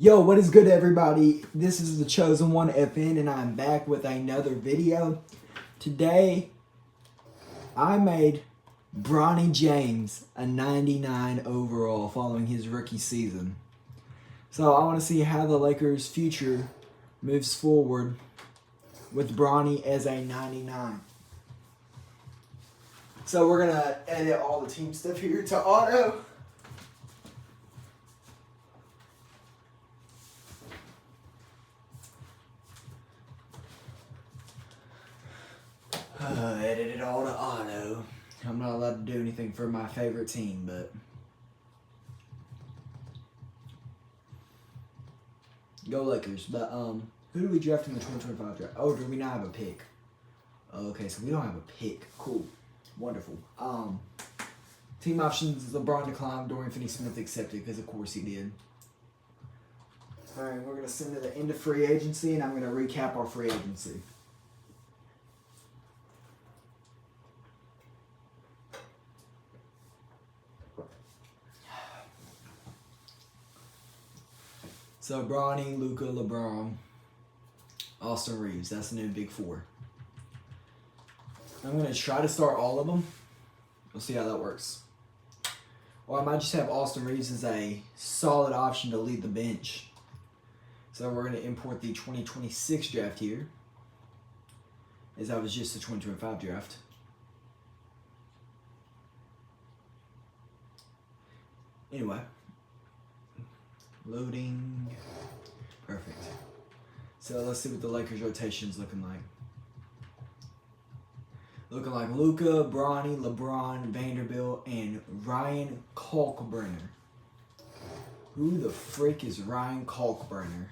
Yo, what is good, everybody? This is the Chosen One FN, and I'm back with another video. Today, I made Bronny James a 99 overall following his rookie season. So I want to see how the Lakers' future moves forward with Bronny as a 99. So we're gonna edit all the team stuff here to auto. Edit it all to auto. I'm not allowed to do anything for my favorite team, but go Lakers. But who do we draft in the 2025 draft? Oh, do we not have a pick? Okay, so we don't have a pick. Cool, wonderful. Team options: LeBron declined. Dorian Finney-Smith accepted because of course he did. All right, we're gonna send to the end of free agency, and I'm gonna recap our free agency. So Bronny, Luka, LeBron, Austin Reeves. That's the new big four. I'm going to try to start all of them. We'll see how that works. Or I might just have Austin Reeves as a solid option to lead the bench. So we're going to import the 2026 draft here, as that was just the 2025 draft. Anyway. Loading. Perfect. So let's see what the Lakers rotation's looking like. Looking like Luka, Bronny, LeBron, Vanderbilt, and Ryan Kalkbrenner. Who the frick is Ryan Kalkbrenner?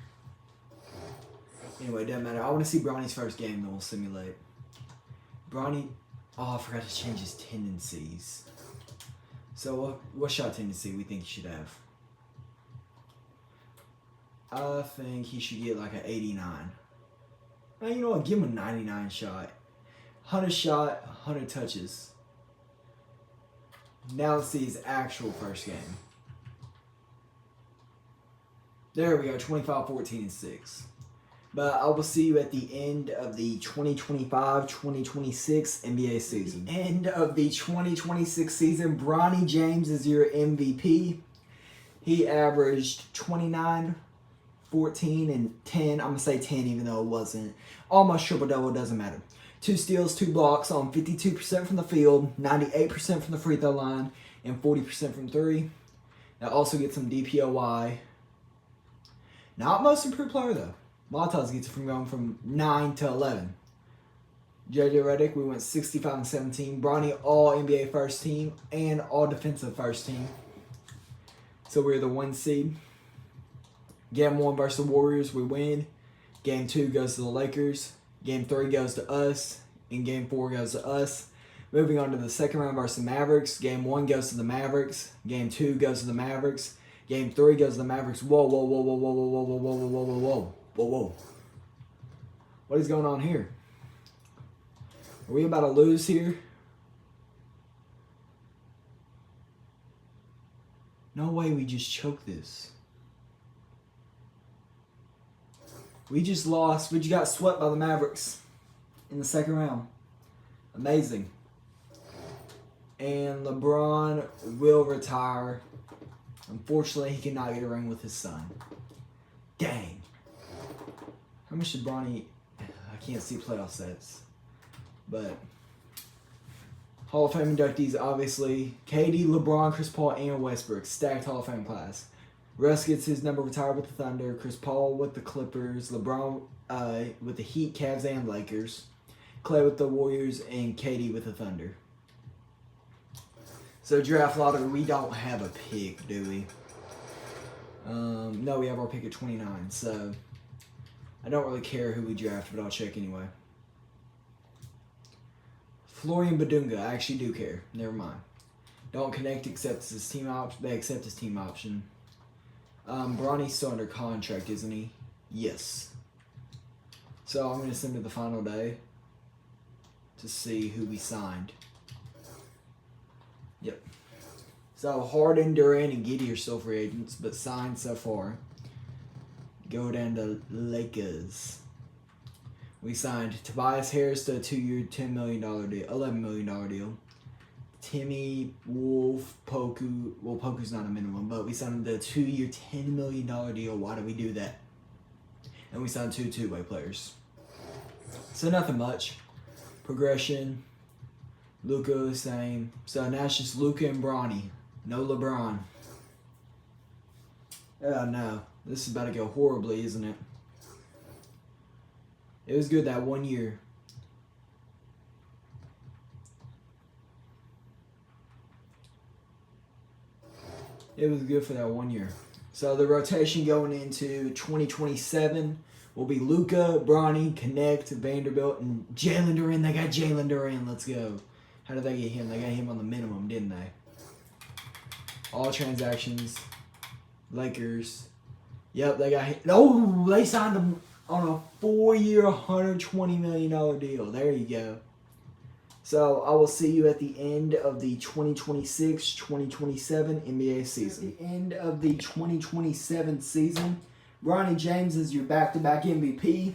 Anyway, it doesn't matter. I want to see Bronny's first game, then we'll simulate. Bronny. Oh, I forgot to change his tendencies. So what shot tendency we think he should have? I think he should get like an 89. Now, you know what? Give him a 99 shot. 100 shot, 100 touches. Now let's see his actual first game. There we go, 25, 14, and 6. But I will see you at the end of the 2025-2026 NBA season. End of the 2026 season, Bronny James is your MVP. He averaged 29, 14, and 10. I'm going to say 10 even though it wasn't. Almost triple-double, doesn't matter. 2 steals, 2 blocks on 52% from the field, 98% from the free throw line, and 40% from 3. That also gets some DPOY. Not most improved player though. Montas gets it from going from 9 to 11. JJ Redick, we went 65 and 17. Bronny, all NBA first team and all defensive first team. So we're the 1 seed. Game 1 versus the Warriors, we win. Game 2 goes to the Lakers. Game 3 goes to us. And Game 4 goes to us. Moving on to the second round versus the Mavericks. Game 1 goes to the Mavericks. Game 2 goes to the Mavericks. Game 3 goes to the Mavericks. Whoa, whoa, whoa, whoa, whoa, whoa, whoa, whoa, whoa, whoa, whoa, whoa, whoa, whoa. What is going on here? Are we about to lose here? No way we just choked this. We just lost. We just got swept by the Mavericks in the second round. Amazing. And LeBron will retire. Unfortunately, he cannot get a ring with his son. Dang. How much did Bronny... I can't see playoff sets. But... Hall of Fame inductees, obviously. KD, LeBron, Chris Paul, and Westbrook. Stacked Hall of Fame class. Russ gets his number retired with the Thunder. Chris Paul with the Clippers. LeBron with the Heat, Cavs, and Lakers. Clay with the Warriors. And KD with the Thunder. So draft lottery, we don't have a pick, do we? No, we have our pick at 29. So I don't really care who we draft, but I'll check anyway. Florian Badunga, I actually do care. Never mind. Don't connect accepts his team option. They accept his team option. Bronny's still under contract, isn't he? Yes. So I'm going to send to the final day to see who we signed. Yep. So Harden, Durant, and Giddey are still free agents, but signed so far. Go down to Lakers. We signed Tobias Harris to a 2-year, $10 million deal, $11 million deal. Timmy Wolf Poku. Well, Poku's not a minimum, but we signed him to a 2-year, $10 million deal. Why did we do that? And we signed 2 two-way players. So nothing much. Progression. Luka, same. So now it's just Luka and Bronny. No LeBron. Oh no. This is about to go horribly, isn't it? It was good that 1 year. It was good for that 1 year. So the rotation going into 2027 will be Luka, Bronny, Connect, Vanderbilt, and Jalen Duran. They got Jalen Duran. Let's go. How did they get him? They got him on the minimum, didn't they? All transactions. Lakers. Yep, they got him. Oh, they signed him on a 4-year, $120 million deal. There you go. So I will see you at the end of the 2026-2027 NBA season. At the end of the 2027 season, Bronny James is your back-to-back MVP,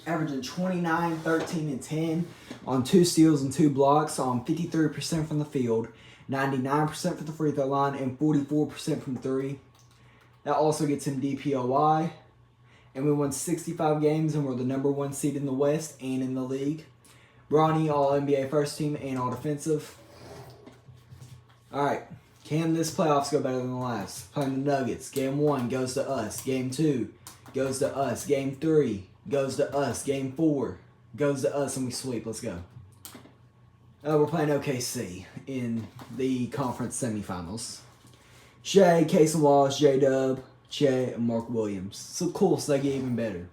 averaging 29, 13, and 10 on 2 steals and 2 blocks on 53% from the field, 99% from the free throw line, and 44% from 3. That also gets him DPOY. And we won 65 games and we're the #1 seed in the West and in the league. Bronny, All-NBA first team and All-Defensive. Alright, can this playoffs go better than the last? Playing the Nuggets. Game 1 goes to us. Game 2 goes to us. Game 3 goes to us. Game 4 goes to us and we sweep. Let's go. We're playing OKC in the conference semifinals. Shea, Casey Wallace, J-Dub, Che, and Mark Williams. So cool, so they get even better.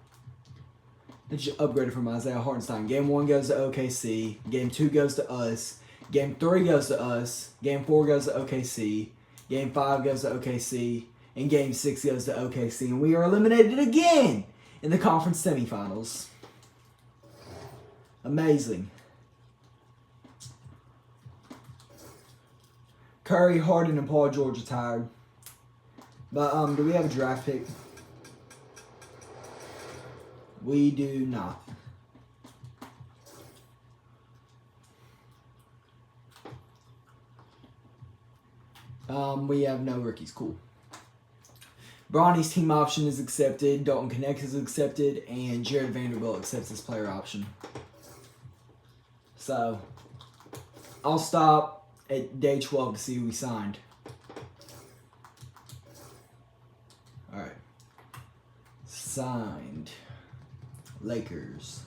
They just upgraded from Isaiah Hartenstein. Game 1 goes to OKC. Game 2 goes to us. Game 3 goes to us. Game 4 goes to OKC. Game 5 goes to OKC. And Game 6 goes to OKC. And we are eliminated again in the conference semifinals. Amazing. Curry, Harden, and Paul George are tired. But do we have a draft pick? We do not. We have no rookies. Cool. Bronny's team option is accepted. Dalton Connect is accepted. And Jared Vanderbilt accepts his player option. So, I'll stop at day 12 to see who we signed. Alright. Signed. Lakers.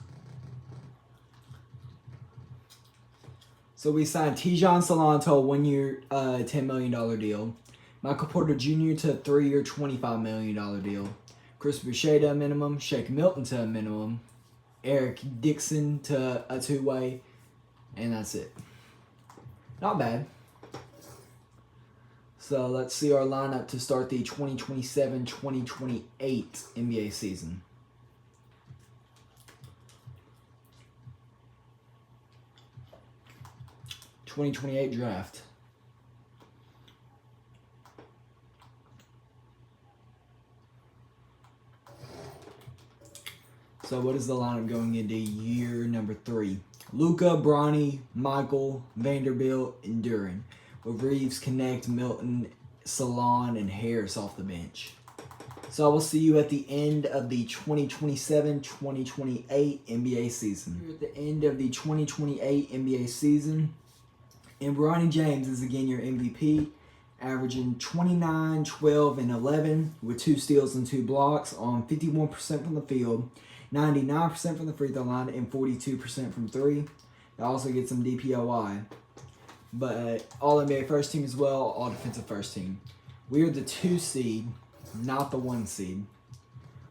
So we signed Tijon Salon to a 1-year, $10 million deal. Michael Porter Jr. to a 3-year, $25 million deal. Chris Boucher to a minimum. Shake Milton to a minimum. Eric Dixon to a 2-way. And that's it. Not bad. So let's see our lineup to start the 2027-2028 NBA season. '28 draft. So what is the lineup going into year number 3? Luka, Bronny, Michael, Vanderbilt, and Duran. With Reeves, Connect, Milton, Salon, and Harris off the bench. So I will see you at the end of the 2027-2028 NBA season. We're at the end of the 2028 NBA season. And Bronny James is again your MVP, averaging 29, 12, and 11 with 2 steals and 2 blocks on 51% from the field, 99% from the free throw line, and 42% from 3. That also gets some DPOY. But All-NBA first team as well, All-Defensive first team. We are the 2 seed, not the 1 seed.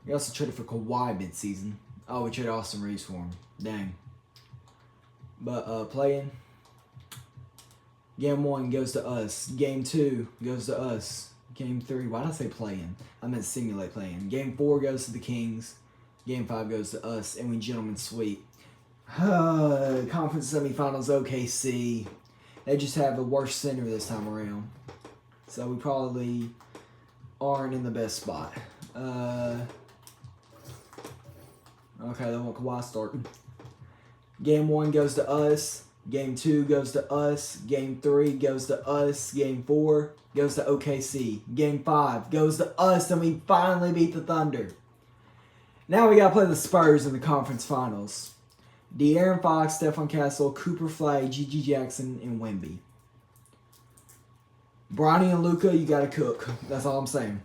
We also traded for Kawhi mid-season. Oh, we traded Austin Reeves for him. Dang. But playing. Game 1 goes to us. Game 2 goes to us. Game 3, why did I say play-in? I meant simulate play-in. Game 4 goes to the Kings. Game 5 goes to us, and we gentlemen sweep. Conference semifinals, OKC. They just have the worst center this time around. So we probably aren't in the best spot. Okay, they want Kawhi starting. Game 1 goes to us. Game 2 goes to us. Game 3 goes to us. Game 4 goes to OKC. Game 5 goes to us, and we finally beat the Thunder. Now we got to play the Spurs in the conference finals. De'Aaron Fox, Stephon Castle, Cooper Flagg, G.G. Jackson, and Wemby. Bronny and Luka, you got to cook. That's all I'm saying.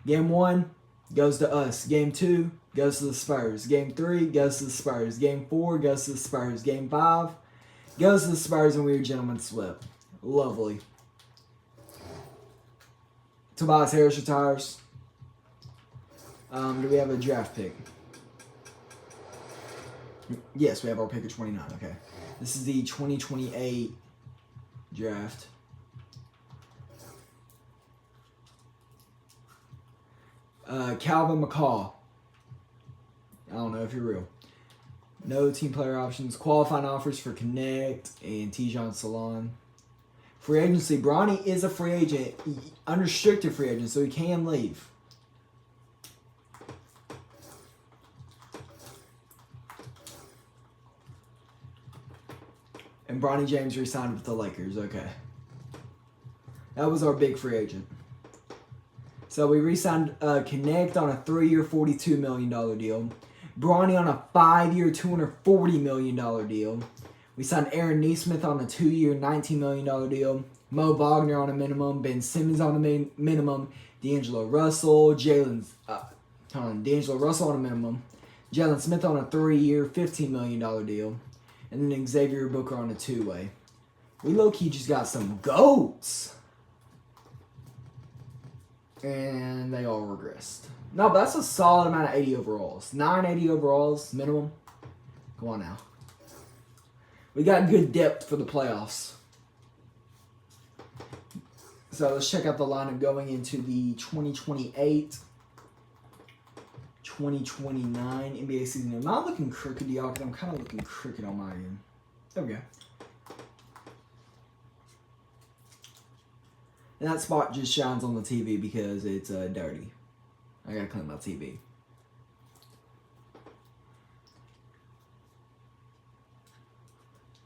Game 1 goes to us. Game 2 goes to the Spurs. Game 3 goes to the Spurs. Game 4 goes to the Spurs. Game 5 goes to the Spurs, and we were gentlemen swept. Lovely. Tobias Harris retires. Do we have a draft pick? Yes, we have our pick at 29. Okay. This is the 2028 draft. Calvin McCall. I don't know if you're real. No team player options. Qualifying offers for Connect and Tijon Salon. Free agency. Bronny is a free agent. Unrestricted free agent, so he can leave. And Bronny James re-signed with the Lakers. Okay. That was our big free agent. So we re-signed Connect on a 3-year, $42 million deal. Bronny on a 5-year, $240 million deal. We signed Aaron Nesmith on a 2-year, $19 million deal. Mo Wagner on a minimum. Ben Simmons on a minimum. D'Angelo Russell. D'Angelo Russell on a minimum. Jalen Smith on a 3-year, $15 million deal. And then Xavier Booker on a 2-way. We low-key just got some GOATs. And they all regressed. No, but that's a solid amount of 80 overalls. 980 overalls, minimum. Come on now. We got good depth for the playoffs. So let's check out the lineup going into the 2028, 2029 NBA season. Am I looking crooked, y'all? Because I'm kind of looking crooked on my end. There we go. And that spot just shines on the TV because it's dirty. I gotta clean my TV.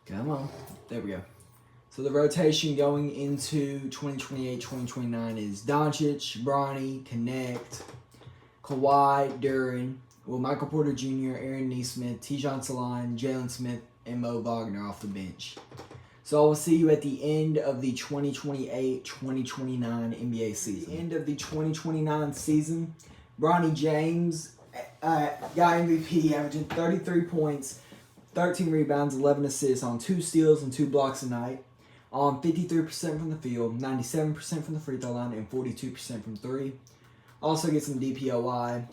Come on. There we go. So the rotation going into 2028-2029 is Doncic, Bronny, Connect, Kawhi, Duren, Michael Porter Jr., Aaron Nesmith, Tijon Salon, Jalen Smith, and Mo Wagner off the bench. So I will see you at the end of the 2028-2029 NBA season. At the end of the 2029 season, Bronny James got MVP, averaging 33 points, 13 rebounds, 11 assists on 2 steals and 2 blocks a night, on 53% from the field, 97% from the free throw line, and 42% from 3. Also gets some DPOY,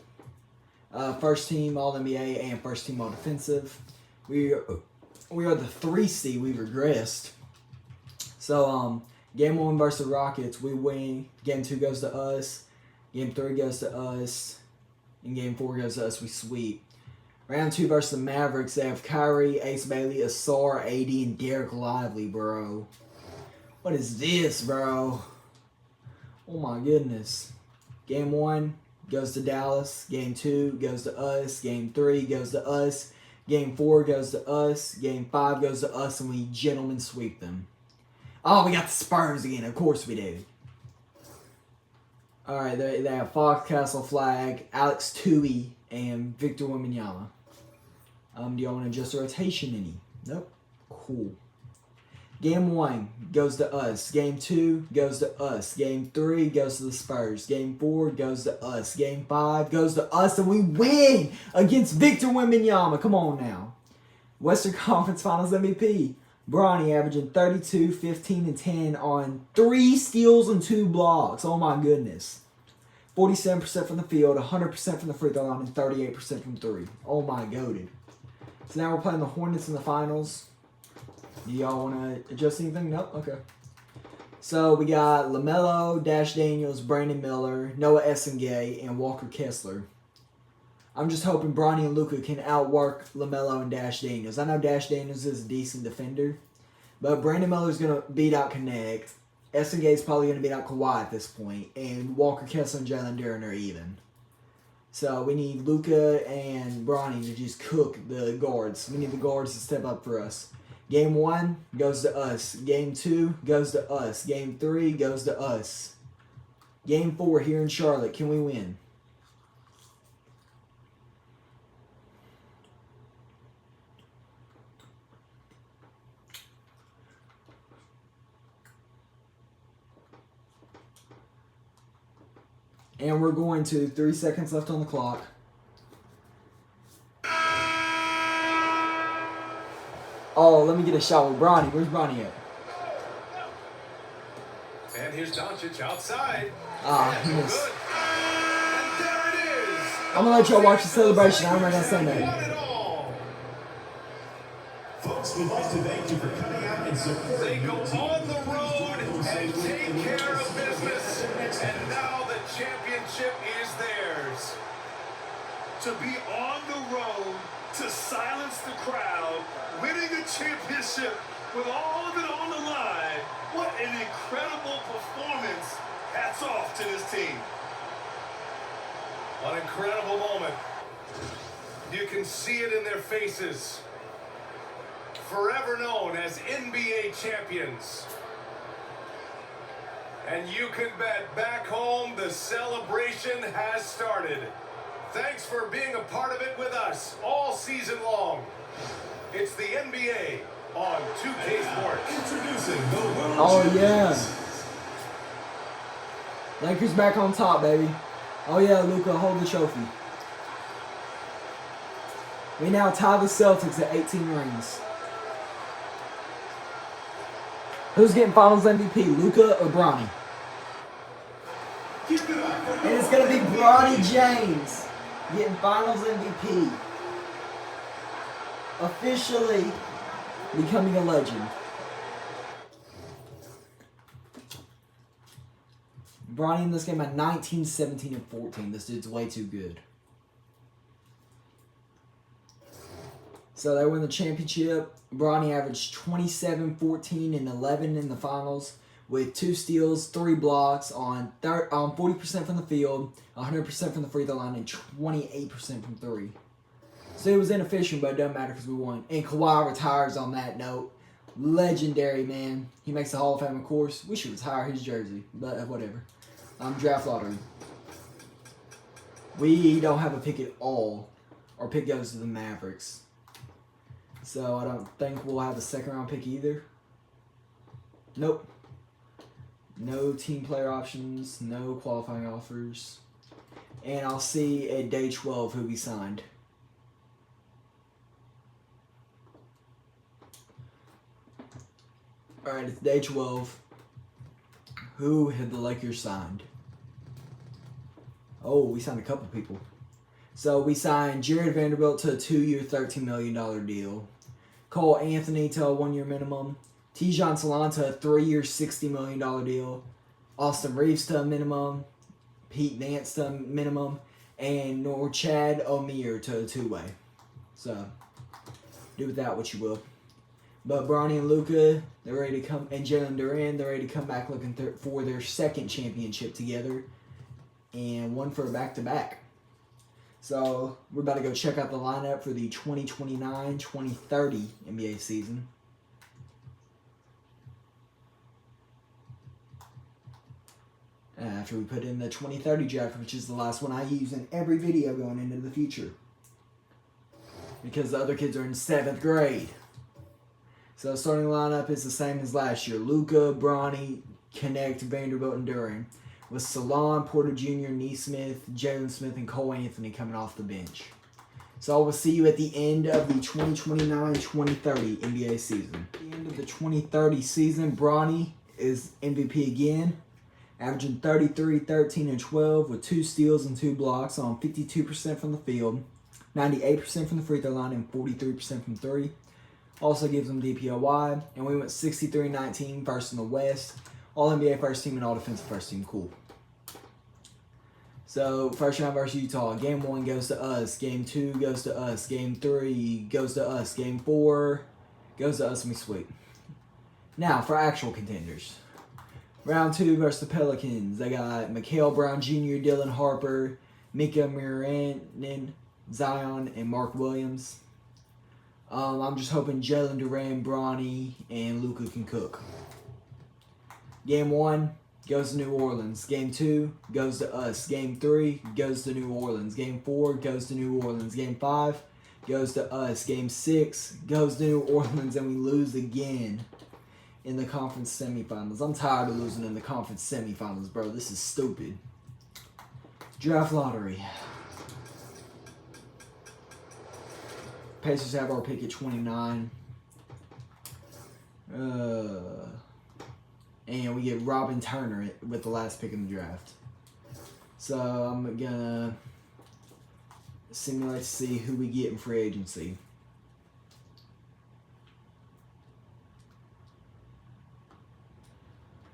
first team All-NBA, and first team All-Defensive. We are the 3 seed. We regressed. So, game 1 versus the Rockets, we win. Game 2 goes to us. Game 3 goes to us. And game 4 goes to us. We sweep. Round 2 versus the Mavericks, they have Kyrie, Ace Bailey, Asar, AD, and Derek Lively, bro. What is this, bro? Oh, my goodness. Game 1 goes to Dallas. Game 2 goes to us. Game 3 goes to us. Game 4 goes to us. Game 5 goes to us, and we gentlemen sweep them. Oh, we got the Spurs again. Of course we do. All right, they have Fox, Castle, Flagg, Alex Tui, and Victor Wembanyama. Do y'all want to adjust the rotation any? Nope. Cool. Game 1 goes to us. Game 2 goes to us. Game 3 goes to the Spurs. Game 4 goes to us. Game 5 goes to us, and we win against Victor Wembanyama. Come on now. Western Conference Finals MVP. Bronny averaging 32, 15, and 10 on 3 steals and 2 blocks. Oh my goodness. 47% from the field, 100% from the free throw line, and 38% from 3. Oh my goated. So now we're playing the Hornets in the finals. Do y'all want to adjust anything? Nope? Okay. So we got LaMelo, Dash Daniels, Brandon Miller, Noah Essengay, and Walker Kessler. I'm just hoping Bronny and Luka can outwork LaMelo and Dash Daniels. I know Dash Daniels is a decent defender, but Brandon Miller's going to beat out Connect. Essengay's probably going to beat out Kawhi at this point, and Walker Kessler and Jalen Duren are even. So we need Luka and Bronny to just cook the guards. We need the guards to step up for us. Game 1 goes to us. Game 2 goes to us. Game 3 goes to us. Game 4 here in Charlotte. Can we win? And we're going to 3 seconds left on the clock. Oh, let me get a shot with Bronny. Where's Bronny at? And here's Doncic outside. He missed. And there it is. I'm going to let y'all watch the celebration. I'm not going to say nothing. Folks, we'd like to thank you for coming out and supporting. They go on the road and take care of business. And now the championship is theirs. To be on the road, to silence the crowd, winning a championship with all of it on the line. What an incredible performance. Hats off to this team. An incredible moment. You can see it in their faces. Forever known as NBA champions. And you can bet back home the celebration has started. Thanks for being a part of it with us all season long. It's the NBA on 2K Sports. Introducing the World Oh, yeah. Champions. Lakers back on top, baby. Oh, yeah, Luka, hold the trophy. We now tie the Celtics at 18 rings. Who's getting Finals MVP, Luka or Bronny? Keep it up. And it's going to be Bronny James getting Finals MVP. Officially becoming a legend. Bronny in this game had 19, 17, and 14. This dude's way too good. So they win the championship. Bronny averaged 27, 14, and 11 in the finals with 2 steals, 3 blocks on 40% from the field, 100% from the free throw line, and 28% from 3. So it was inefficient, but it doesn't matter because we won. And Kawhi retires on that note. Legendary, man. He makes the Hall of Fame, of course. We should retire his jersey, but whatever. Draft lottery. We don't have a pick at all. Our pick goes to the Mavericks. So I don't think we'll have a second round pick either. Nope. No team player options. No qualifying offers. And I'll see at day 12 who we signed. Alright, it's day 12. Who had the Lakers signed? Oh, we signed a couple people. So we signed Jared Vanderbilt to a 2-year, $13 million deal. Cole Anthony to a 1-year minimum. Tijon Salon to a 3-year, $60 million deal. Austin Reeves to a minimum. Pete Nance to a minimum. And Chad O'Meara to a 2-way. So, do with that what you will. But Bronny and Luka, they're ready to come, and Jalen Duran, they're ready to come back looking for their second championship together. And one for a back-to-back. So, we're about to go check out the lineup for the 2029-2030 NBA season. After we put in the 2030 draft, which is the last one I use in every video going into the future. Because the other kids are in 7th grade. So, the starting lineup is the same as last year. Luka, Bronny, Connect, Vanderbilt, and Duran. With Salon, Porter Jr., Neesmith, Jalen Smith, and Cole Anthony coming off the bench. So I will see you at the end of the 2029-2030 NBA season. At the end of the 2030 season, Bronny is MVP again, averaging 33, 13, and 12 with 2 steals and 2 blocks on 52% from the field, 98% from the free throw line, and 43% from 3. Also gives him DPOY, and we went 63-19 first in the West. All NBA first team and all defensive first team. Cool. So, first round versus Utah. Game 1 goes to us. Game 2 goes to us. Game 3 goes to us. Game 4 goes to us, and we sweep. Now, for actual contenders. Round 2 versus the Pelicans. They got Mikal Brown Jr., Dylan Harper, Mika Miranin, Zion, and Mark Williams. I'm just hoping Jalen Duran, Bronny, and Luka can cook. Game 1 goes to New Orleans. Game 2 goes to us. Game 3 goes to New Orleans. Game 4 goes to New Orleans. Game 5 goes to us. Game 6 goes to New Orleans, and we lose again in the conference semifinals. I'm tired of losing in the conference semifinals, bro. This is stupid. Draft lottery. Pacers have our pick at 29. And we get Robin Turner with the last pick in the draft. So I'm gonna simulate to see who we get in free agency.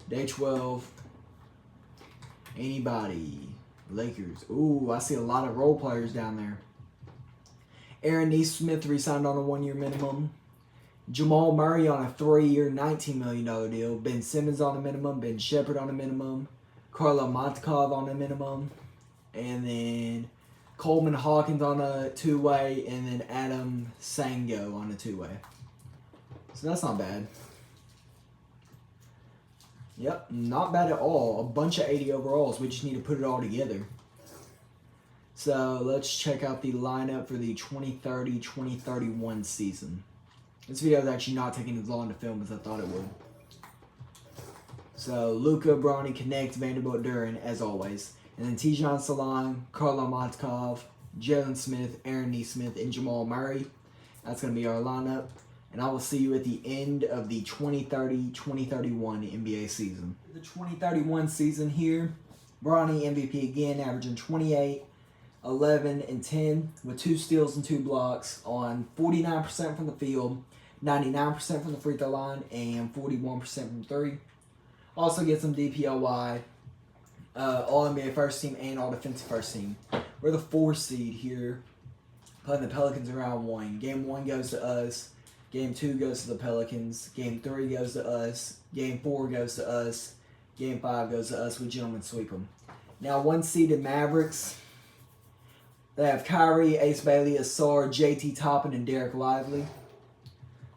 Day 12. Anybody? Lakers. Ooh, I see a lot of role players down there. Aaron Nesmith re-signed on a 1-year minimum. Jamal Murray on a 3-year, $19 million deal. Ben Simmons on a minimum. Ben Shepherd on a minimum. Karla Montkov on a minimum. And then Coleman Hawkins on a 2-way. And then Adam Sango on a 2-way. So that's not bad. Yep, not bad at all. A bunch of 80 overalls. We just need to put it all together. So let's check out the lineup for the 2030-2031 season. This video is actually not taking as long to film as I thought it would. So Luka, Bronny, Connect, Vanderbilt, Duran, as always. And then Tijan Salon, Karla Montkov, Jalen Smith, Aaron Nesmith, and Jamal Murray. That's going to be our lineup. And I will see you at the end of the 2030-2031 NBA season. The 2031 season here, Bronny MVP again, averaging 28, 11, and 10 with 2 steals and 2 blocks on 49% from the field, 99% from the free throw line, and 41% from 3. Also get some DPOY, All-NBA first team, and All-Defensive first team. We're the 4 seed here, playing the Pelicans in round 1. Game 1 goes to us. Game 2 goes to the Pelicans. Game 3 goes to us. Game 4 goes to us. Game 5 goes to us. We gentlemen sweep them. Now 1 seeded Mavericks. They have Kyrie, Ace Bailey, Asar, JT Toppin, and Derek Lively.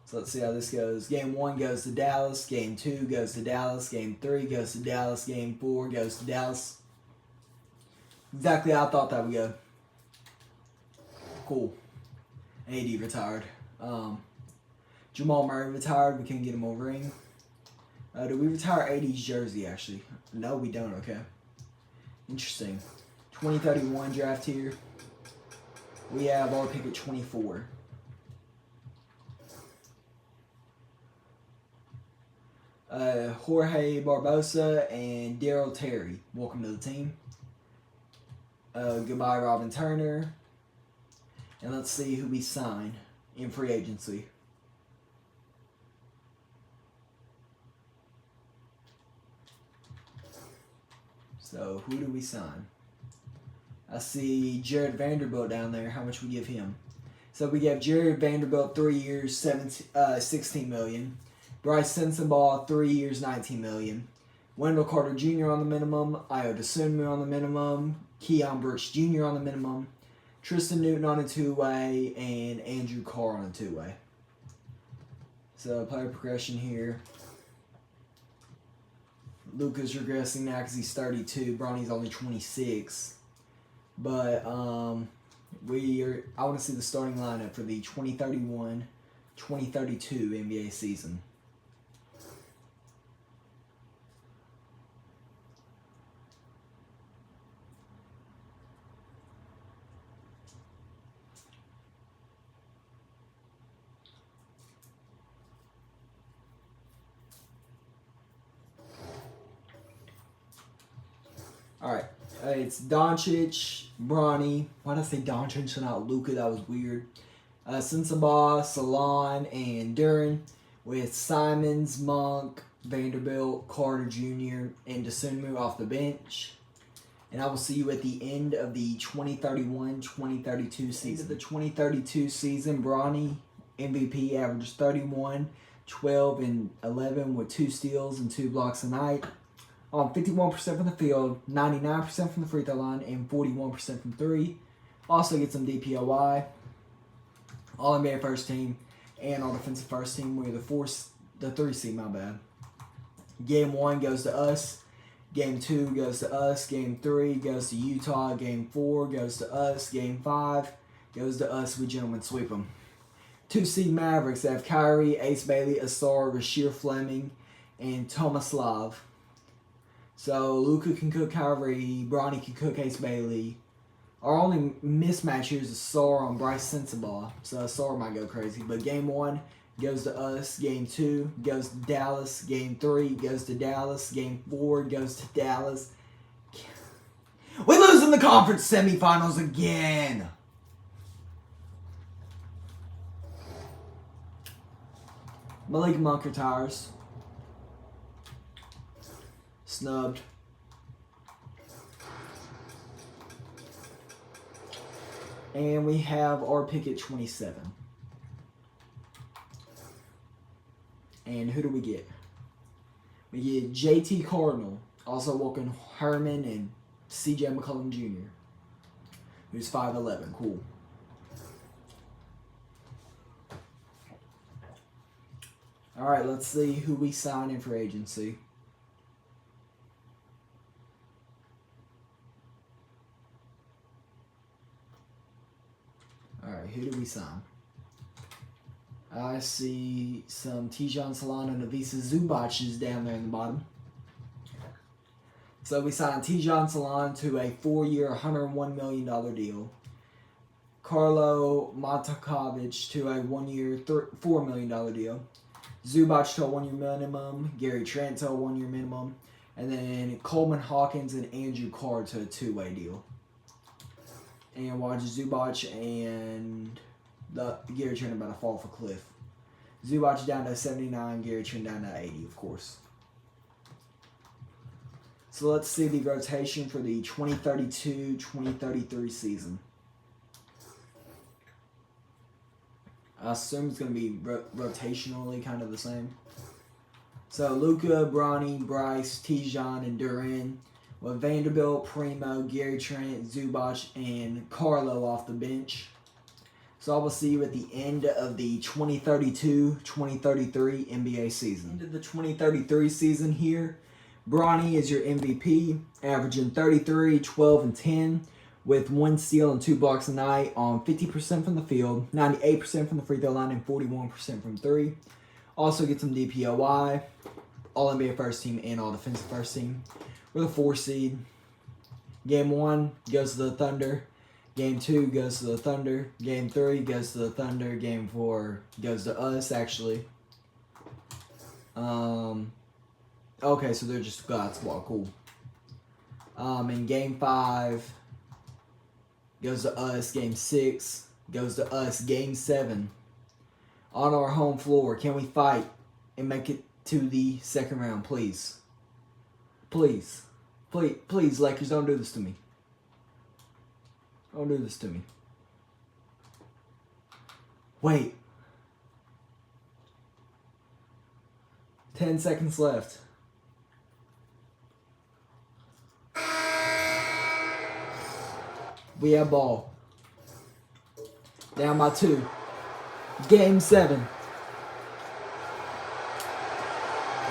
So let's see how this goes. Game 1 goes to Dallas. Game 2 goes to Dallas. Game 3 goes to Dallas. Game 4 goes to Dallas. Exactly how I thought that would go. Cool. AD retired. Jamal Murray retired. We couldn't get him a ring. Do we retire AD's jersey, actually? No, we don't. Okay. Interesting. 2031 draft here. We have our pick at 24. Jorge Barbosa and Daryl Terry. Welcome to the team. Goodbye, Robin Turner. And let's see who we sign in free agency. So, who do we sign? I see Jared Vanderbilt down there. How much we give him? So, we give Jared Vanderbilt 3 years, $16 million. Bryce Sensabaugh, 3 years, $19 million. Wendell Carter Jr. on the minimum. Ayo Dosunmu on the minimum. Keon Brooks Jr. on the minimum. Tristan Newton on a 2-way. And Andrew Carr on a 2-way. So, player progression here. Luka's regressing now because he's 32. Bronny's only 26. But I want to see the starting lineup for the 2031-2032 NBA season. Alright, it's Doncic, Bronny. Why did I say Doncic and not Luka? That was weird. Sensabaugh, Salon, and Duran with Simons, Monk, Vanderbilt, Carter Jr., and Dosunmu off the bench. And I will see you at the end of the 2031-2032 season. The 2032 season, Bronny, MVP, averages 31, 12, and 11 with 2 steals and 2 blocks a night. on 51% from the field, 99% from the free throw line, and 41% from three. Also gets some DPOY, All NBA first team, and All Defensive first team. We're the 3 seed, my bad. Game 1 goes to us. Game 2 goes to us. Game 3 goes to Utah. Game 4 goes to us. Game 5 goes to us. We gentlemen sweep them. 2 seed Mavericks have Kyrie, Ace Bailey, Asar, Rasheer Fleming, and Tomislav. So Luka can cook Kyrie, Bronny can cook Ace Bailey. Our only mismatch here is Asar on Bryce Sensabaugh. So Asar might go crazy. But game 1 goes to us. Game 2 goes to Dallas. Game 3 goes to Dallas. Game 4 goes to Dallas. We lose in the conference semifinals again. Malik Monk retires. Snubbed. And we have our pick at 27. And who do we get? We get JT Cardinal, also welcome Herman and CJ McCollum Jr., who's 5'11". Cool. All right, let's see who we sign in for agency. All right, who do we sign? I see some Tijan Salon and Avisa Zubac is down there in the bottom. So we signed Tijan Salon to a 4-year, $101 million deal. Carlo Matakovic to a 1-year, $4 million deal. Zubac to a 1-year minimum. Gary Trent to a 1-year minimum. And then Coleman Hawkins and Andrew Carr to a 2-way deal. And watch Zubac and Gary Trent about to fall off a cliff. Zubac down to 79, Gary Trent down to 80, of course. So let's see the rotation for the 2032-2033 season. I assume it's going to be rotationally kind of the same. So Luka, Bronny, Bryce, Tijan, and Duran. With Vanderbilt, Primo, Gary Trent, Zubac, and Carlo off the bench. So I will see you at the end of the 2032-2033 NBA season. End of the 2033 season here. Bronny is your MVP, averaging 33, 12, and 10, with 1 steal and 2 blocks a night on 50% from the field, 98% from the free throw line, and 41% from 3. Also get some DPOY, All NBA first team, and All Defensive first team. We're the 4 seed. Game 1 goes to the Thunder. Game 2 goes to the Thunder. Game 3 goes to the Thunder. Game 4 goes to us, actually. Okay, so they're just basketball. Cool. And Game 5 goes to us. Game 6 goes to us. Game 7 on our home floor. Can we fight and make it to the second round, please? Please. Please, Lakers, don't do this to me. Don't do this to me. Wait. 10 seconds left. We have ball. Down by 2. Game 7.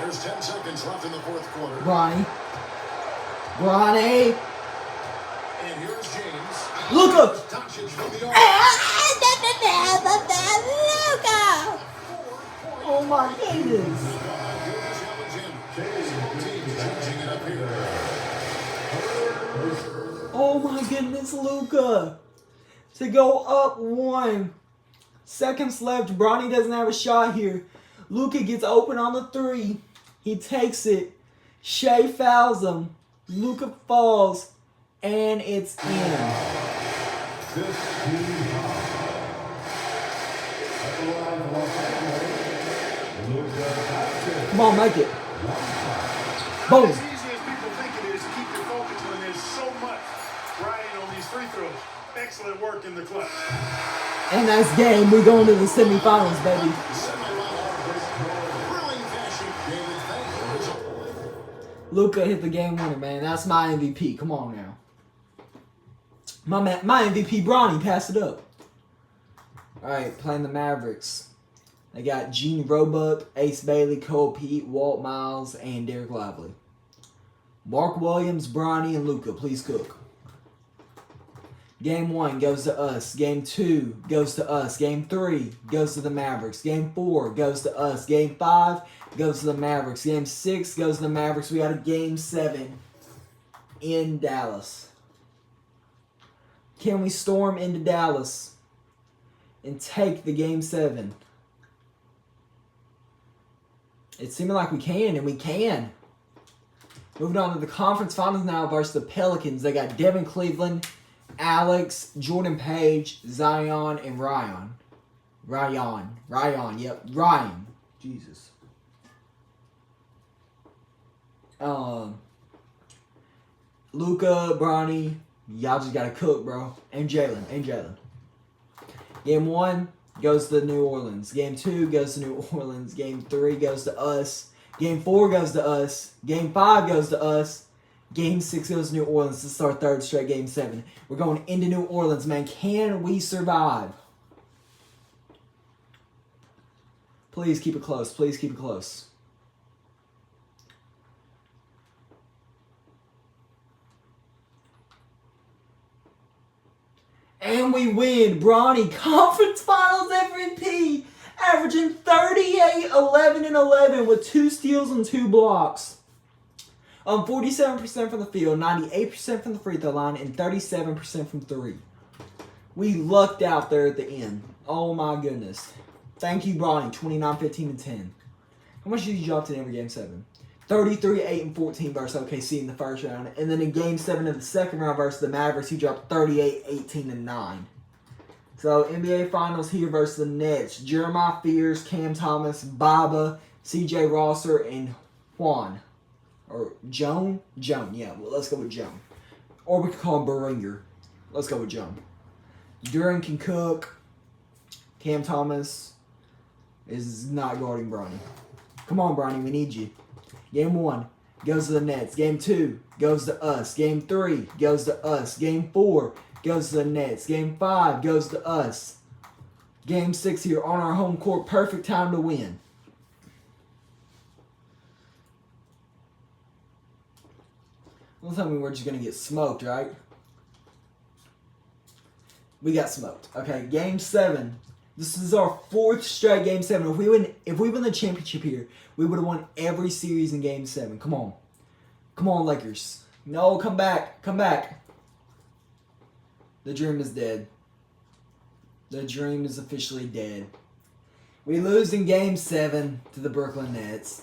There's 10 seconds left in the fourth quarter. Bronny. And here's James. Luka. Doncic from the arc. Luka. Oh my goodness. Oh my goodness, Luka. To go up 1. Seconds left. Bronny doesn't have a shot here. Luka gets open on the 3. He takes it. Shea fouls him. Luka falls. And it's in. Come on, make it. Boom. As easy as people think it is to keep your focus when there's so much riding on these free throws. Excellent work in the clutch. And that's game. We're going to the semifinals, baby. Luka hit the game winner, man. That's my MVP. Come on now. My MVP, Bronny, pass it up. Alright, playing the Mavericks. They got Gene Roebuck, Ace Bailey, Cole Pete, Walt Miles, and Derek Lively. Mark Williams, Bronny, and Luka, please cook. Game 1 goes to us. Game 2 goes to us. Game 3 goes to the Mavericks. Game 4 goes to us. Game 5 goes to the Mavericks. Game 6 goes to the Mavericks. We got a Game 7 in Dallas. Can we storm into Dallas and take the Game 7? It's seeming like we can, and we can. Moving on to the conference finals now versus the Pelicans. They got Devin Cleveland, Alex, Jordan Page, Zion, and Ryan. Ryan. Jesus. Luka, Bronny, y'all just gotta cook, bro. And Jalen. Game 1 goes to New Orleans. Game 2 goes to New Orleans. Game 3 goes to us. Game 4 goes to us. Game 5 goes to us. Game 6 goes to New Orleans. This is our third straight Game 7. We're going into New Orleans, man. Can we survive? Please keep it close. Please keep it close. And we win. Bronny, Conference Finals MVP, averaging 38, 11, and 11 with 2 steals and 2 blocks. 47% from the field, 98% from the free throw line, and 37% from 3. We lucked out there at the end. Oh my goodness. Thank you, Bronny. 29, 15, and 10. How much did you drop in every Game 7? 33, 8, and 14 versus OKC in the first round. And then in Game 7 of the second round versus the Mavericks, he dropped 38, 18, and 9. So, NBA Finals here versus the Nets. Jeremiah Fears, Cam Thomas, Baba, CJ Rosser, and Juan. Or Joan? Joan, yeah. Well, let's go with Joan. Or we could call him Beringer. Let's go with Joan. Duran can cook. Cam Thomas is not guarding Bronny. Come on, Bronny, we need you. Game 1 goes to the Nets. Game 2 goes to us. Game 3 goes to us. Game 4 goes to the Nets. Game 5 goes to us. Game 6 here on our home court. Perfect time to win. Don't tell me we're just going to get smoked, right? We got smoked. Okay, Game 7. This is our 4th straight Game 7. If we win the championship here, we would have won every series in Game 7. Come on. Come on, Lakers. No, come back. Come back. The dream is dead. The dream is officially dead. We lose in Game 7 to the Brooklyn Nets.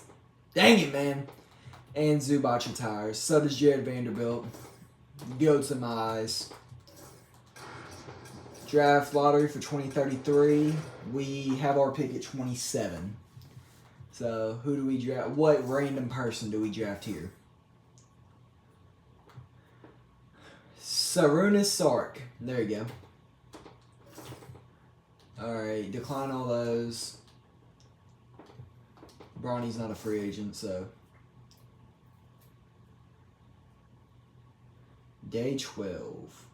Dang it, man. And Zubac retires. So does Jared Vanderbilt. Goats in my eyes. Draft lottery for 2033. We have our pick at 27. So, who do we draft? What random person do we draft here? Sarunas Sark. There you go. Alright, decline all those. Bronny's not a free agent, so. Day 12.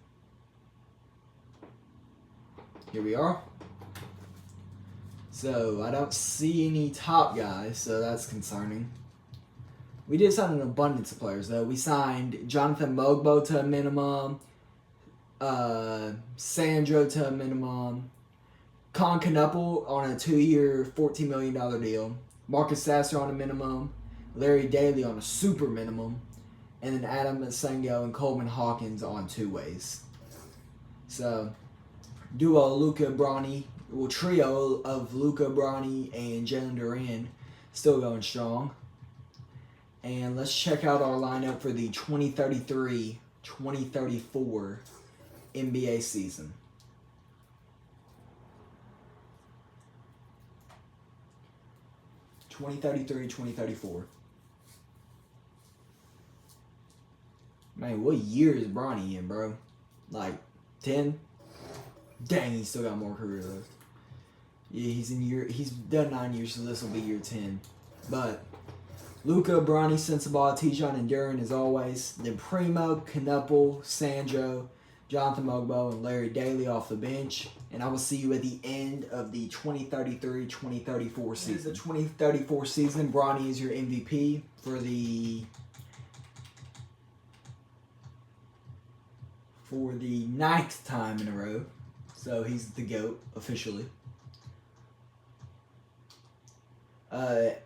Here we are. So, I don't see any top guys, so that's concerning. We did sign an abundance of players, though. We signed Jonathan Mogbo to a minimum, Sandro to a minimum, Con Knuppel on a 2-year, $14 million deal, Marcus Sasser on a minimum, Larry Daly on a super minimum, and then Adam Masengo and Coleman Hawkins on 2-ways. So, duo Luka Bronny, well, trio of Luka, Bronny, and Jalen Duran still going strong. And let's check out our lineup for the 2033-2034 NBA season. (2033-2034). Man, what year is Bronny in, bro? Like 10? Dang, he's still got more career left. Yeah, he's done 9 years, so this will be year 10. But Luca, Bronny, Sensabaugh, Tijon, and Duran as always. Then Primo, Knuppel, Sandro, Jonathan Mogbo, and Larry Daly off the bench. And I will see you at the end of the 2033-2034 season. This is the 2034 season. Bronny is your MVP for the ninth time in a row. So he's the GOAT officially.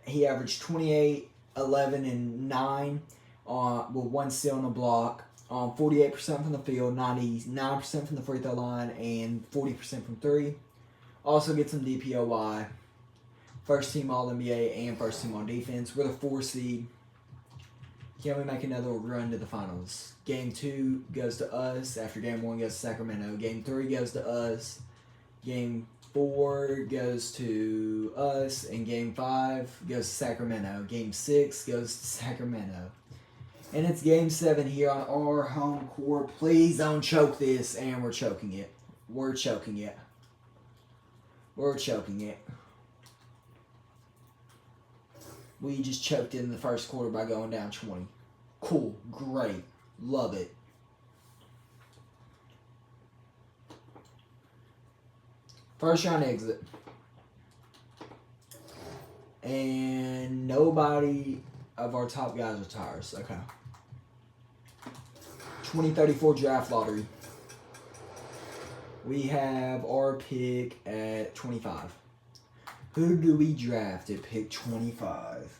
He averaged 28, 11, and 9 with 1 steal and a block. 48% from the field, 99% from the free throw line, and 40% from 3. Also gets some DPOY. First team All-NBA and first team on defense. We're the 4 seed. Can we make another run to the finals? Game 2 goes to us. After Game 1 goes to Sacramento. Game 3 goes to us. Game 4 goes to us. And Game 5 goes to Sacramento. Game 6 goes to Sacramento. And it's Game 7 here on our home court. Please don't choke this. And we're choking it. We're choking it. We're choking it. We just choked it in the first quarter by going down 20. Cool. Great. Love it. First round exit. And nobody of our top guys retires. Okay. 2034 draft lottery. We have our pick at 25. Who do we draft at pick 25?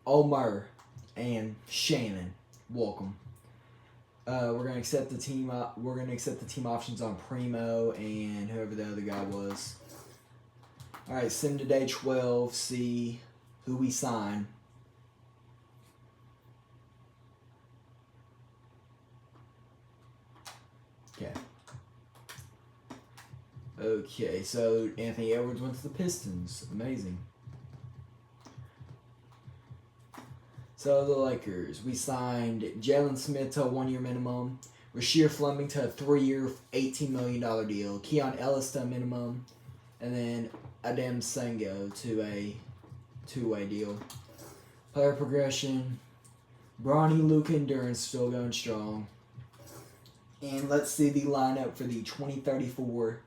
Omer and Shannon. Welcome. We're gonna accept the team. We're gonna accept the team options on Primo and whoever the other guy was. All right, send to day 12. See who we sign. Okay. Okay, so Anthony Edwards went to the Pistons. Amazing. So the Lakers, we signed Jalen Smith to a 1-year minimum, Rasheer Fleming to a 3-year, $18 million deal, Keon Ellis to a minimum, and then Adem Sengo to a 2-way deal. Player progression, Bronny, Luka, and Duran still going strong. And let's see the lineup for the 2034-2035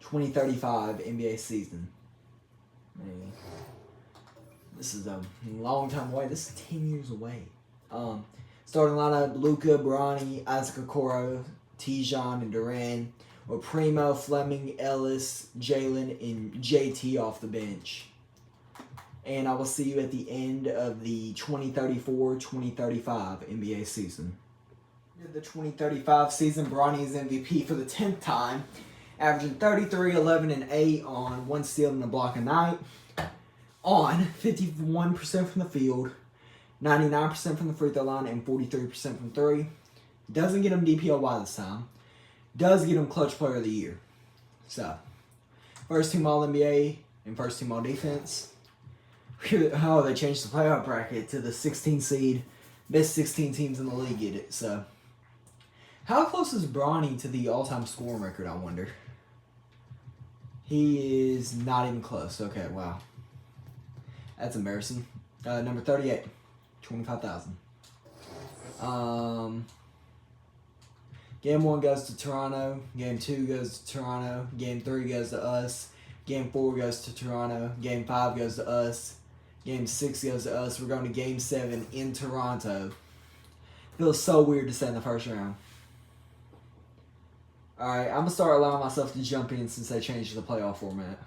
NBA season. Man, this is a long time away. This is 10 years away. Starting lineup, Luka, Bronny, Isaac Okoro, Tijon, and Duran. With Primo, Fleming, Ellis, Jalen, and JT off the bench. And I will see you at the end of the 2034-2035 NBA season. The 2035 season, Bronny is MVP for the 10th time, averaging 33, 11, and 8 on 1 steal and a block a night, on 51% from the field, 99% from the free throw line, and 43% from 3. Doesn't get him DPOY this time. Does get him Clutch Player of the Year. So, first team All-NBA and first team All-Defense. Oh, they changed the playoff bracket to the 16 seed. Best 16 teams in the league get it, so. How close is Bronny to the all-time scoring record, I wonder? He is not even close. Okay, wow. That's embarrassing. Number 38, 25,000. Game 1 goes to Toronto. Game 2 goes to Toronto. Game 3 goes to us. Game 4 goes to Toronto. Game 5 goes to us. Game 6 goes to us. We're going to Game 7 in Toronto. Feels so weird to say in the first round. Alright, I'm going to start allowing myself to jump in since they changed the playoff format.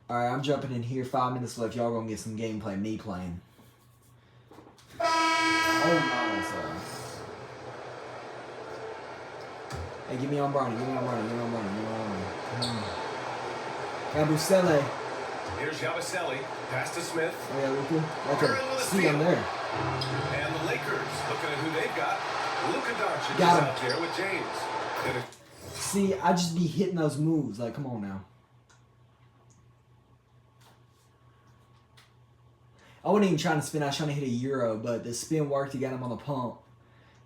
Alright, I'm jumping in here. 5 minutes left. Y'all going to get some gameplay. Me playing. Oh my, sorry. Hey, get me on Bronny. Get me on Bronny. Get me on Bronny. Get me on Bronny. Yabusele. Here's Yabusele. Pass to Smith. Oh yeah, Luka. Okay. See, I'm there. And the Lakers looking at who they've got. Luka Doncic is Got him. out there with James. And See, I just be hitting those moves. Like, come on now. I wasn't even trying to spin. I was trying to hit a Euro, but the spin worked. He got him on the pump.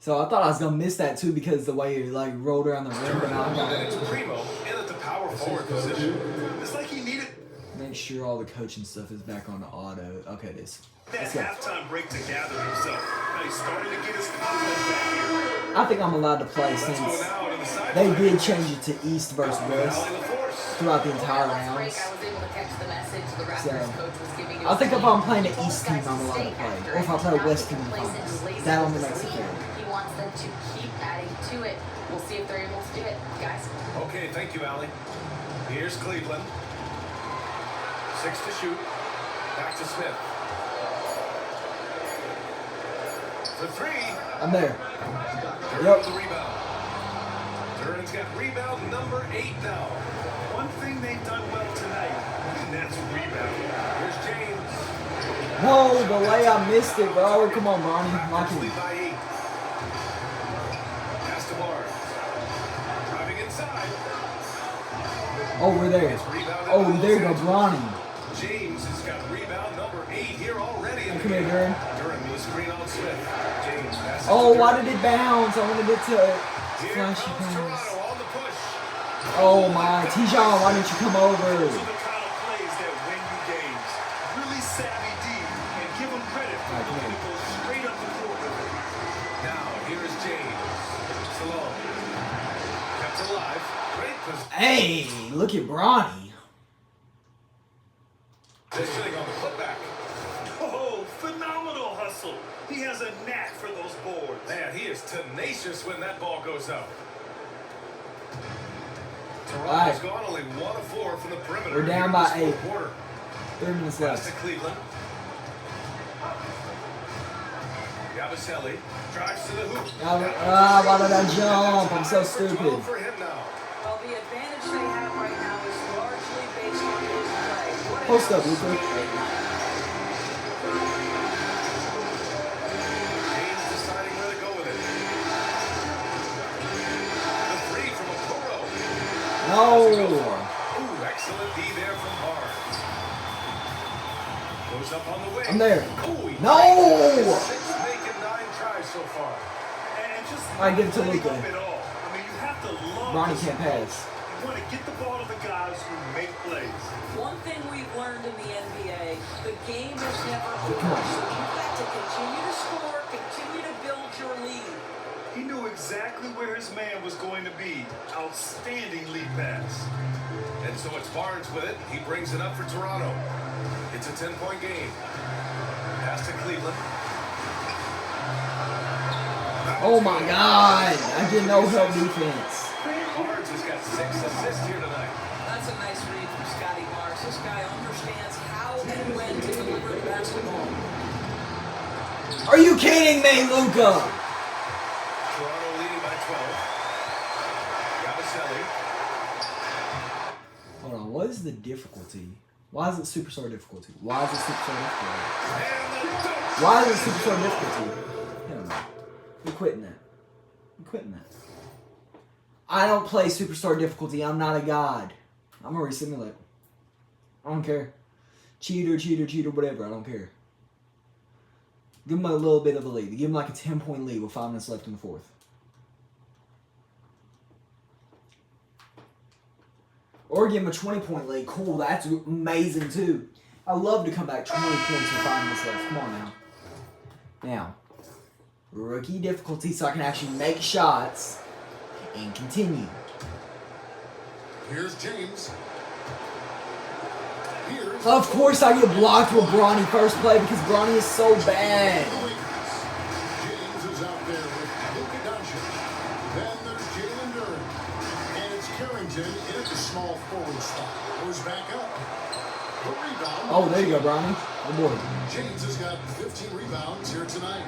So I thought I was going to miss that, too, because the way it, like, rolled around the rim. But I got it's it. Primo in at the power forward position. It's like he needed Make sure all the coaching stuff is back on the auto. Okay, it is. that Let's go. halftime break to gather himself. Now he's starting to get his confidence back here. I think I'm allowed to play since Going out on the sideline. they did change it to East versus West Rally the force. throughout the entire Last break, rounds. I was able to catch the message the Raptors coach was giving to I think his if I'm team. playing He the told East guys team, I'm to allowed stay to play. after Or if I it, play not West get team in the complacent finals. and lazy That with only the makes it lead. fair. He wants them to keep adding to it. We'll see if they're able to do it, guys. Okay, thank you, Allie. Here's Cleveland. 6 to shoot. Back to Smith. For 3. I'm there. Durant Yep. with the rebound. Durant's got rebound number 8 now. One thing they've done well tonight, and that's rebound. Here's James. Whoa, the layup missed it, bro. Come on, Bronny. Lock Raptors in. lead by 8. Pass to Barnes. Driving inside. Oh, we're there. Oh, there you go, Bronny. James has got rebound number 8 here already. Come here, Durant. Durant with a screen on Smith. James passes Oh, to why Durant. did it bounce? I wanted it to Here flashy comes pass. Toronto on the push. Oh my, Tijon, why didn't you come over? Those are the kind of plays that win you games. Really savvy D, and give him credit for All right, come being here. able to go straight up the court with it. Now, here is James. Salone. Kept alive. Great position. Hey, look at Bronny. Positioning on the putback. Oh, phenomenal hustle. He has a knack for those boards. Man, he is tenacious when that ball goes up. Toronto's All right. gone only 1 of 4 from the perimeter. We're down here in by this fourth 8. quarter. 3 minutes Pass to left. Cleveland. Yabusele drives to the hoop. Why did I jump? I'm so stupid. 12 for him now. Well, the advantage they have right now is largely based on his play. What a Post up, outstanding Luka. night. James deciding where to go with it. The 3 from Okoro. No. Ooh, excellent D there from Barnes. Goes up on the wing. I'm there. Ooh, he No! makes 6 making 9 tries so far. And just All right, give it to letting Luka. up it all. I mean, you have to love Bronny this can't approach. pass. You want to get the ball to the guys who make plays. One thing we've learned in the NBA, the game is never over. Come on. So you've got to continue to score, continue to build your lead. He knew exactly where his man was going to be. Outstanding lead pass. And so it's Barnes with it. He brings it up for Toronto. It's a 10-point game. Pass to Cleveland. Oh my God. I did no help defense. Barnes has got 6 assists here tonight. That's a nice read from Scotty Barnes. This guy understands how and when to deliver the basketball. Are you kidding me, Luka? Toronto leading by 12. Yabusele. Hold on, what is the difficulty? Why is it Superstar difficulty? Why is it Superstar difficulty? And the dunk. Why is it Superstar difficulty? Hell no. We're quitting that. We're quitting that. I don't play Superstar difficulty. I'm not a god. I'm gonna resimulate. I don't care. Cheater, whatever. I don't care. Give him a little bit of a lead. Give him like a 10-point lead with 5 minutes left in the fourth. Or give him a 20-point lead. Cool, that's amazing too. I love to come back 20 points with 5 minutes left. Come on now. Now, rookie difficulty so I can actually make shots and continue. Here's James. Here's Of course I get blocked with Bronny first play because Bronny is so bad. James is out there with Luka Doncic. Then there's Jalen Durant. And it's Carrington in at the small forward spot. Goes back up. The rebound. Oh, there you go, Bronny. Good boy. James has got 15 rebounds here tonight.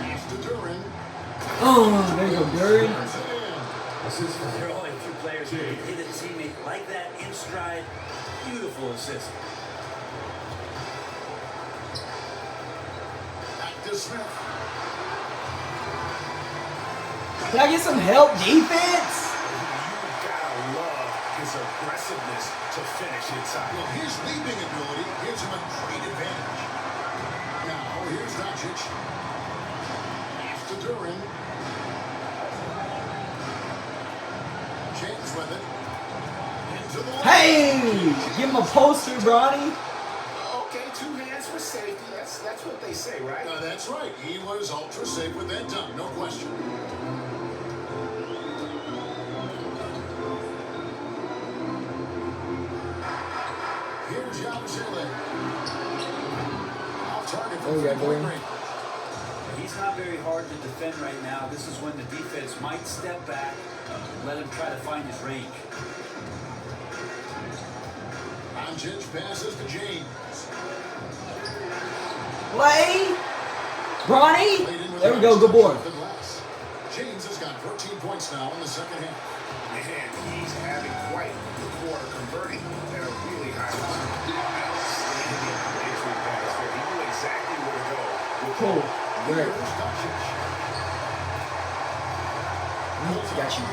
He's to Durant. Oh, there you go, Durant. Assist for their only 2 players who can hit a teammate like that in stride. Beautiful assist. Back to Smith. Can I get some help defense? You gotta love his aggressiveness to finish inside. Well, his leaping ability gives him a great advantage. Now, here's Doncic. He's to Durant. with it. Into the Hey! Give him a poster, Bronny. Okay, 2 hands for safety. That's what they say, right? That's right. He was ultra safe with that dunk, no question. Here's Yabusele. Off target There from we go, three-point boy. range. He's not very hard to defend right now. This is when the defense might step back, let him try to find his range. Doncic passes to James. Play. Bronny. Played in with There we a go. nice Good boy. touch with the glass. James has got 14 points now in the second half. Man, he's having quite the quarter, converting at a really high level. Outstanding entry pass there. He knew exactly where to go. Cool. Great. Here's Doncic. Got you.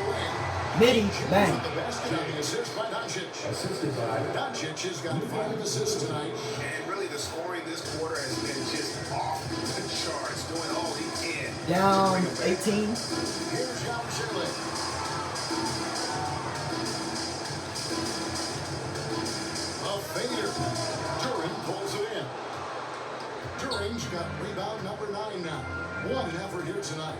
Midi. Bang. The basket on the assist by Doncic. Assisted by Doncic has got 5 assists tonight. And really, the scoring this quarter has been just off the charts, doing all he can. Down to bring it back. 18. Here's Yabusele. A fader. Duran pulls it in. Duran's got rebound number 9 now. What an effort here tonight.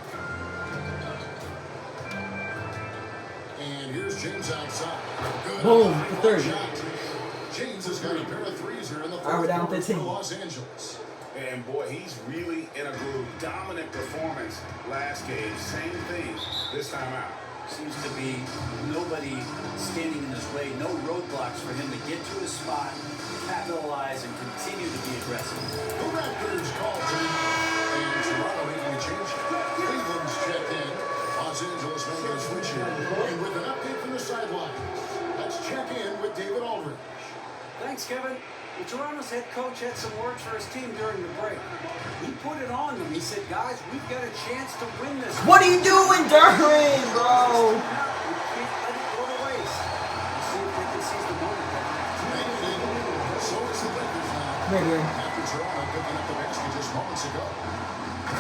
And here's James outside. Good. Boom, for 30. Shot. James has got a pair of threes here in the All right, we're down quarter 15. for Los Angeles. And boy, he's really in a groove. Dominant performance last game. Same thing this time out. Seems to be nobody standing in his way, no roadblocks for him to get to his spot, capitalize, and continue to be aggressive. The Raptors called him, and Toronto making a change. Cleveland's checked in. Los Angeles making a switch here. And with an update from the sideline, let's check in with David Aldridge. Thanks, Kevin. Well, Toronto's head coach had some words for his team during the break. He put it on them. He said, guys, we've got a chance to win this. What are you doing, Duran, bro? We can't let it go to waste. Let's see if they can seize the moment. So is the Lakers now. Come here, After Toronto picking up the basket just moments ago.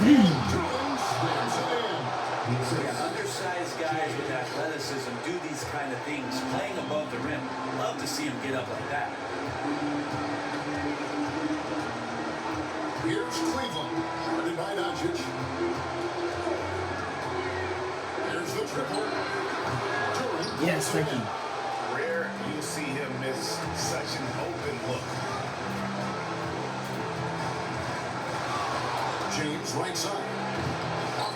Duran. Duran slams it in. Yeah, undersized guys with athleticism do these kind of things, playing above the rim. Love to see him get up like that. Here's Cleveland, guarded by Doncic. Here's the triple. Duran. Yes, thank you. Rare you see him miss such an open look. James right side.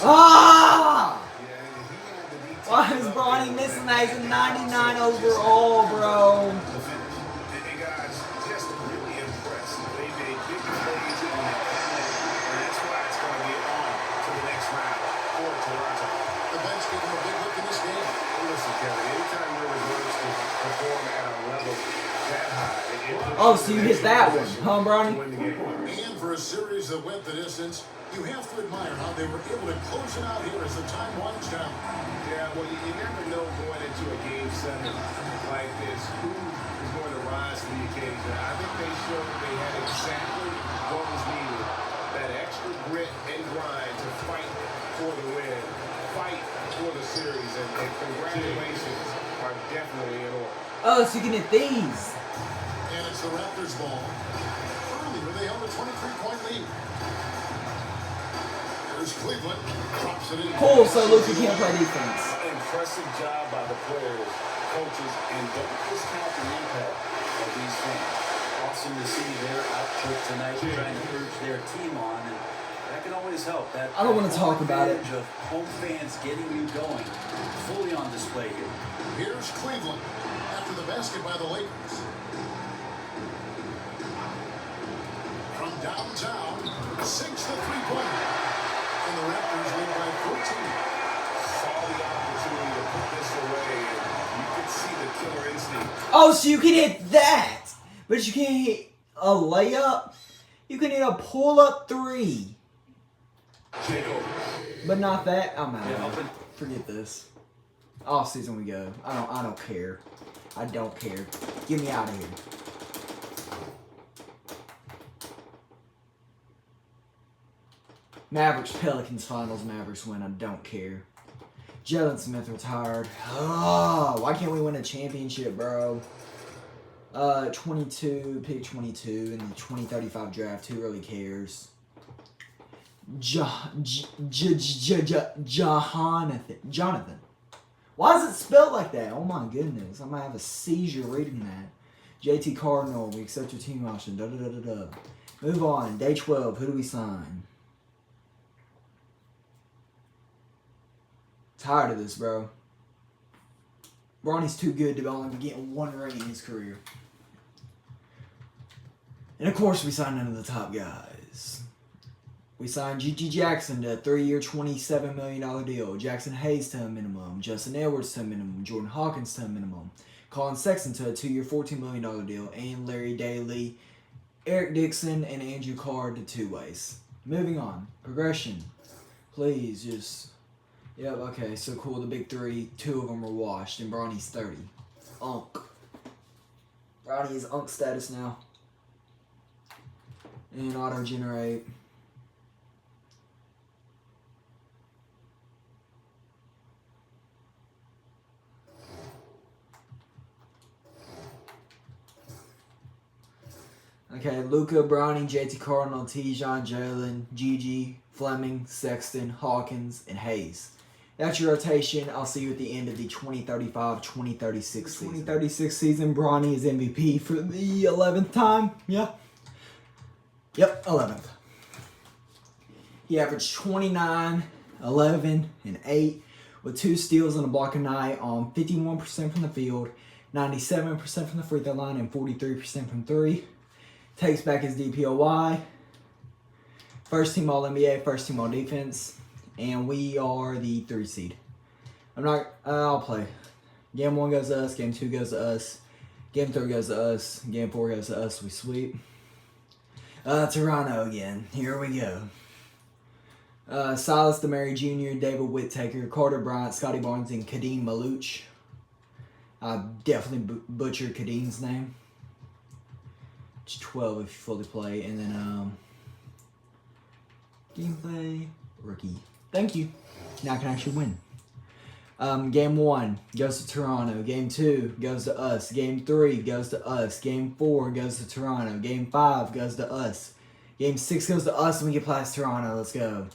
Ah! Yeah, he had to be Why is Bronny missing that? He's a 99 overall, bro. the finish. And guys, just really impressed. They made big plays on the penalty, and that's why it's going to be on to the next round for Toronto. The bench gave him a big look in this game. Listen, Kevin, anytime your reserves can perform at a level that high, it puts Oh, you so in you a hit that one, position huh, to Bronny? win the game. And for a series that went the distance, you have to admire how they were able to close it out here as the time winds down. Yeah, well, you never know going into a game 7 like this who is going to rise to the occasion. I think they showed they had exactly what was needed. That extra grit and grind to fight for the win, fight for the series, and congratulations are definitely in order. Oh, so you can hit these. And it's the Raptors' ball. Earlier, they held a 23-point lead. Here's Cleveland. Drops it in. Cool, so Luka can't play defense. Impressive job by the players, coaches, and don't discount the impact of these fans. Awesome to see their output tonight, trying to urge their team on, and that can always help. That I don't want to talk about it. advantage of home fans getting you going, fully on display here. Here's Cleveland after the basket by the Lakers. From downtown, sinks the three-pointer. And the Raptors lead by 14. Saw the opportunity to put this away, and you could see the killer instinct. Oh, so you can hit that, but you can't hit a layup. You can hit a pull-up 3, Take over. but not that. I'm out. Yeah, open. Forget this. Off season we go. I don't care. I don't care. Get me out of here. Mavericks Pelicans finals. Mavericks win. I don't care. Jalen Smith retired. Oh, why can't we win a championship, bro? 22, pick 22 in the 2035 draft. Who really cares? Jonathan. Why is it spelled like that? Oh my goodness. I might have a seizure reading that. JT Cardinal, we accept your team option. Da da da da da. Move on. Day 12. Who do we sign? Tired of this, bro. Bronny's too good to only be getting one ring in his career. And of course, we signed none of the top guys. We signed G.G. Jackson to a 3-year, $27 million deal. Jackson Hayes to a minimum. Justin Edwards to a minimum. Jordan Hawkins to a minimum. Colin Sexton to a 2-year, $14 million deal. And Larry Daly, Eric Dixon, and Andrew Carr to 2 ways. Moving on. Progression. Please just... Yep, okay, so cool. The big 3, 2 of them are washed. And Bronny's 30. Unk. Bronny is Unk status now. And auto-generate. Okay, Luka, Bronny, JT Cardinal, Tijon, Jalen, Gigi, Fleming, Sexton, Hawkins, and Hayes. That's your rotation. I'll see you at the end of the 2035-2036 season. 2036 season, Bronny is MVP for the 11th time. Yeah. Yep, 11th. He averaged 29, 11, and 8 with 2 steals and a block a night on 51% from the field, 97% from the free throw line, and 43% from 3. Takes back his DPOY. First team All-NBA, first team All-Defense. And we are the 3 seed. I'll play. Game 1 goes to us. Game 2 goes to us. Game 3 goes to us. Game 4 goes to us. We sweep. Toronto again. Here we go. Silas DeMary Jr., David Whittaker, Carter Bryant, Scotty Barnes, and Kadeem Malouch. I definitely butchered Kadeem's name. It's 12 if you fully play. And then, gameplay, rookie. Thank you. Now I can actually win. Game 1 goes to Toronto. Game 2 goes to us. Game 3 goes to us. Game 4 goes to Toronto. Game 5 goes to us. Game 6 goes to us and we get past Toronto. Let's go.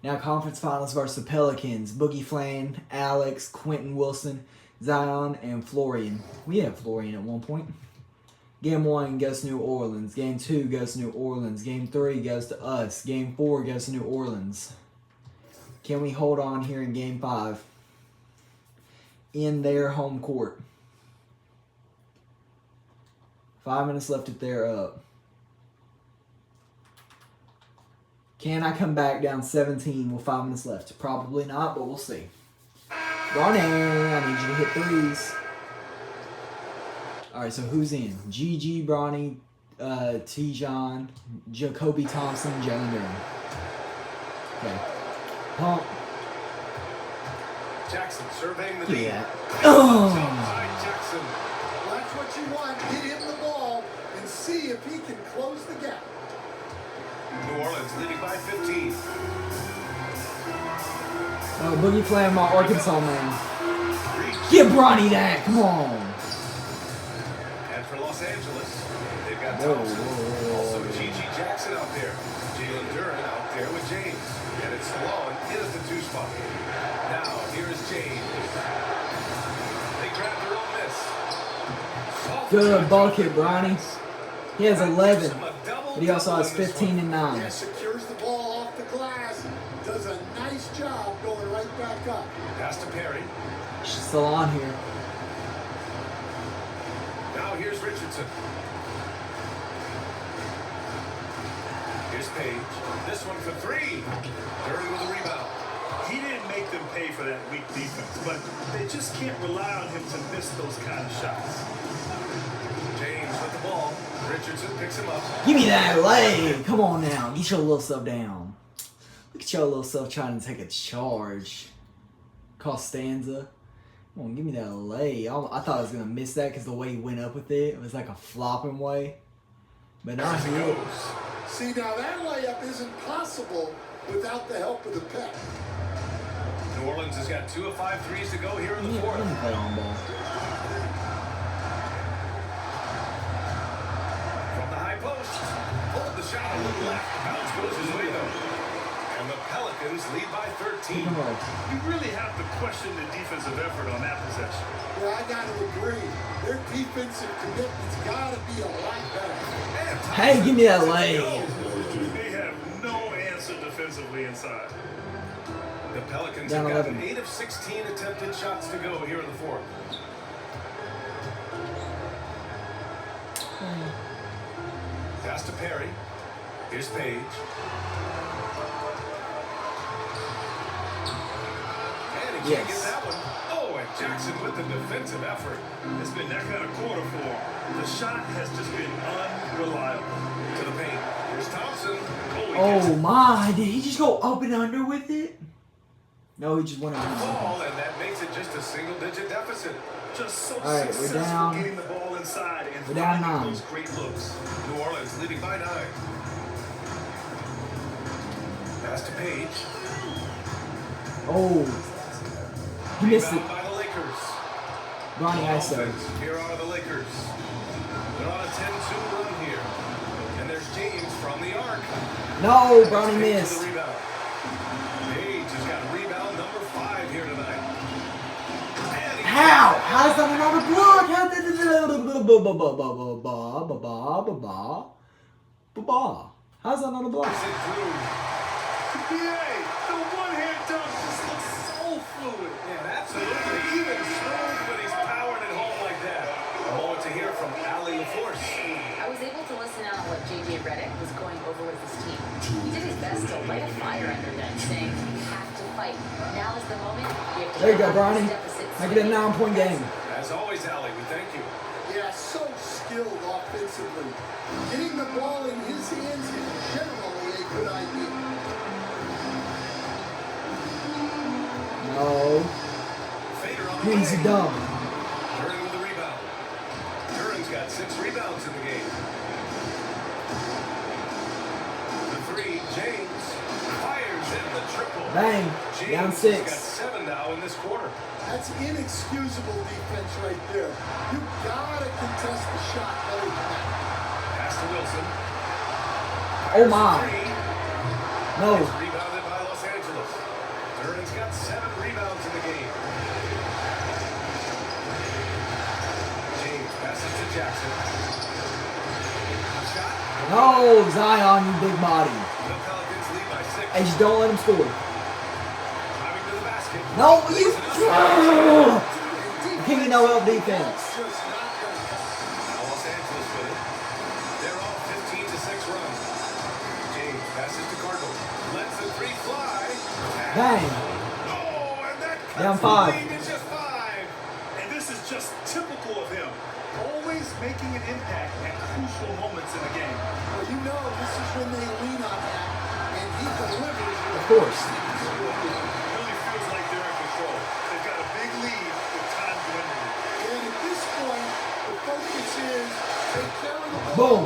Now conference finals versus the Pelicans. Boogie Flan, Alex, Quentin Wilson, Zion, and Florian. We had Florian at one point. Game 1 goes to New Orleans. Game 2 goes to New Orleans. Game 3 goes to us. Game 4 goes to New Orleans. Can we hold on here in Game 5? In their home court. 5 minutes left if they're up. Can I come back down 17 with 5 minutes left? Probably not, but we'll see. Bronny, I need you to hit threes. Alright, so who's in? GG, Bronny, Tijon, Jacoby Thompson, Jalen Duran. Okay. Pump. Jackson surveying the lead. Yeah. Jackson. That's what you want. Get him the ball and see if he can close the gap. New Orleans leading by 15. Oh, Boogie Flan, my Arkansas man. Get Bronny that. Come on. And for Los Angeles, they've got Thompson. Also G.G. Jackson out there. Jalen Duran out there with James. And it's Long is the 2 spot. Now, here is James. They grab their own miss. Good ball kick, Bronny. He has 11, but he also has 15 and 9. Yeah, secures the ball off the glass. Does a nice job going right back up. Pass to Perry. She's still on here. Now here's Richardson. Here's Page. This one for 3. Duran with a rebound. He didn't make them pay for that weak defense, but they just can't rely on him to miss those kind of shots. James with the ball. Richardson picks him up. Give me that leg. Come on now. Get your little self down. Look at your little self trying to take a charge. Costanza. Come on, give me that leg. I thought I was going to miss that because the way he went up with it. It was like a flopping way. But now he goes. See, now that layup isn't possible without the help of the pep. New Orleans has got 2 of 5 threes to go here in the fourth. Let me play on ball. From the high post. Pulled the shot a little left. Bounce goes his way, though. And the Pelicans lead by 13. You really have to question the defensive effort on that possession. Yeah, I got to agree. Their defensive commitment's got to be a lot better. Hey, give me that lane. They have no answer defensively inside. The Pelicans Down have gotten 11. 8 of 16 attempted shots to go here in the fourth. Pass to Perry. Here's Page. And he can't get that one. Oh, and Jackson with the defensive effort. It's been that kind of quarter for him. The shot has just been unreliable. To the paint. Here's Thompson. Oh, Oh my, did he just go up and under with it? No, he just went over. ball, and that makes it just a single-digit deficit. Just so All right, we're successful down. getting the ball inside and We're down finding 9. those great looks. New Orleans leading by 9. Pass to Page. Oh, he missed it. Rebound by the Lakers. Bronny On ISO. offense, here are the Lakers. They're on a 10-2 run here. And there's James from the arc. No, That's Bronny Page with missed. the rebound. Page has got rebound number 5 here tonight. And he How? How's that another block? How did How's that another block? it through. Yay! The one-hand dunk just looks so fluid. Yeah, absolutely. Even smooth when he's powering it home like that. A moment to hear from Allie LaForce. I was able to listen out on what JJ Redick was going over with his team. He did his best to light a fire under them, saying, "You have to fight. Now is the moment. You have to There you go, get out of Bronny. this deficit Make it a swinging." 9-point game. As always, Allie, we thank you. Yeah, so skilled offensively. Getting the ball in his hands is generally a good idea. No, Fader on the he's way. dumb. Duran with the rebound. Duran's got 6 rebounds in the game. The 3, James fires in the triple. Bang, James down has 6. got 7 now in this quarter. That's inexcusable defense right there. You gotta contest the shot better than that. Pass to Wilson. Oh my, Three. no. It's rebounded by Los Angeles. Duran's got 7 rebounds in the game. James passes to Jackson. Shot. No, Zion, you big body. The Pelicans lead by 6. Hey, just don't let him score. Driving to the basket. No, you. King no help defense. Just not gonna happen. Los Angeles with it. They're on a 15-6 run. James passes to Cardinal. Lets the 3 fly. Bang. Oh, and that cuts Down the 5. lead to just 5. And this is just typical of him. Always making an impact at crucial moments in the game. Well, you know this is when they lean on that, and he delivers. Of course. Really feels like they're in control. They've got a big lead with time dwindling. And at this point, the focus is take care of the ball. Boom.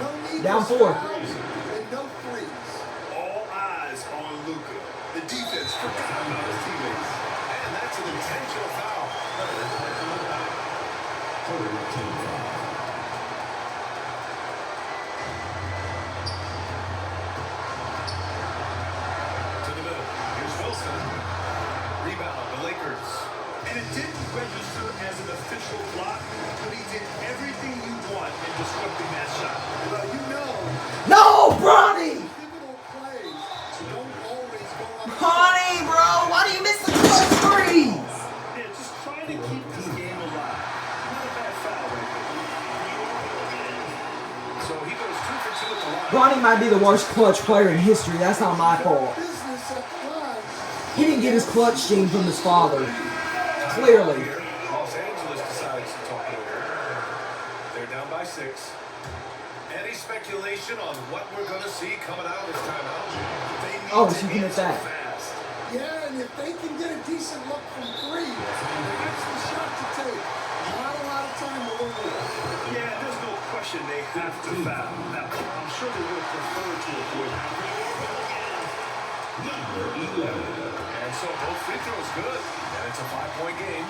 No need Down for 4. fouls and no threes. All eyes on Luka. The defense forgot about his teammates. And that's an intentional foul. To the middle. Here's Wilson. Rebound, the Lakers. And it didn't register as an official block, but he did everything you want in disrupting that shot. Well, you know, No, Bronny. pivotal plays don't always go up. Bronny, bro, why do you miss the clutch threes? Yeah, just trying to keep this game alive. Not a bad foul right there. So he goes 2 for 2 at the line. Bronny might be the worst clutch player in history. That's not my fault. Business at the line. He didn't get his clutch gene from his father. Clearly. Here, Los Angeles decides to talk over. They're down by 6. Any speculation on what we're going to see coming out of this timeout? They need Oh, to so you can hit answer that. fast. Yeah, and if they can get a decent look from 3, that's the shot to take. Not a lot of time to work with. Yeah, there's no question they have to foul. Now, I'm sure they would have preferred to avoid that. And And so both free throws good. And it's a 5-point game.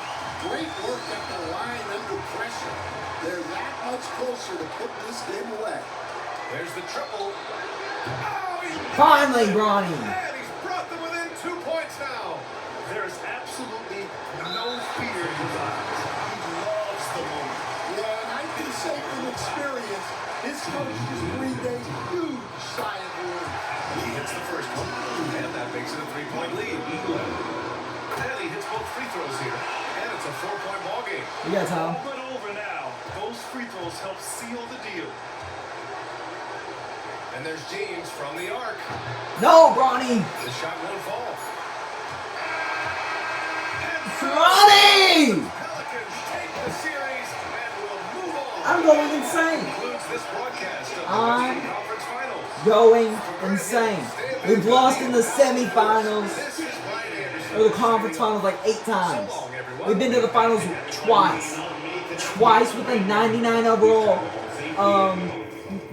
Great work at the line under pressure. They're that much closer to putting this game away. There's the triple. Oh, Finally, Bronny. And he's brought them within 2 points now. There's absolutely no fear in his eyes. He loves the moment. Yeah, and I can say from experience, his coach just breathed a huge sigh of relief. He hits the first one, and that makes it a 3-point lead. And he hits both free throws here. And it's a 4-point ball game. You got Tom. All but over now. Those free throws help seal the deal. And there's James from the arc. No, Bronny. The shot won't fall. Bronny! Pelicans take the series and will move on. I'm going insane. Concludes this broadcast of the I'm Western Conference Finals. Going insane. We've lost in the semifinals This is Ryan Anderson. or the conference finals like 8 times. We've been to the finals twice. Twice with a 99 overall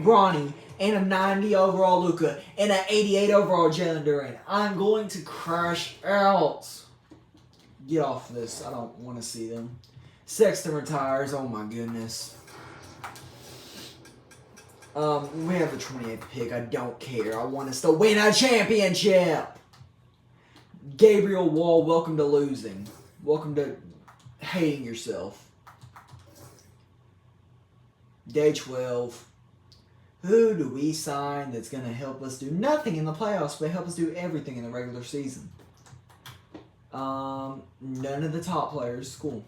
Bronny and a 90 overall Luka and an 88 overall Jalen Duren. I'm going to crash out. Get off this. I don't want to see them. Sexton retires. Oh my goodness. We have the 28th pick. I don't care. I want us to win a championship. Gabriel Wall, welcome to losing. Welcome to hating yourself. Day 12. Who do we sign that's going to help us do nothing in the playoffs, but help us do everything in the regular season? None of the top players. Cool.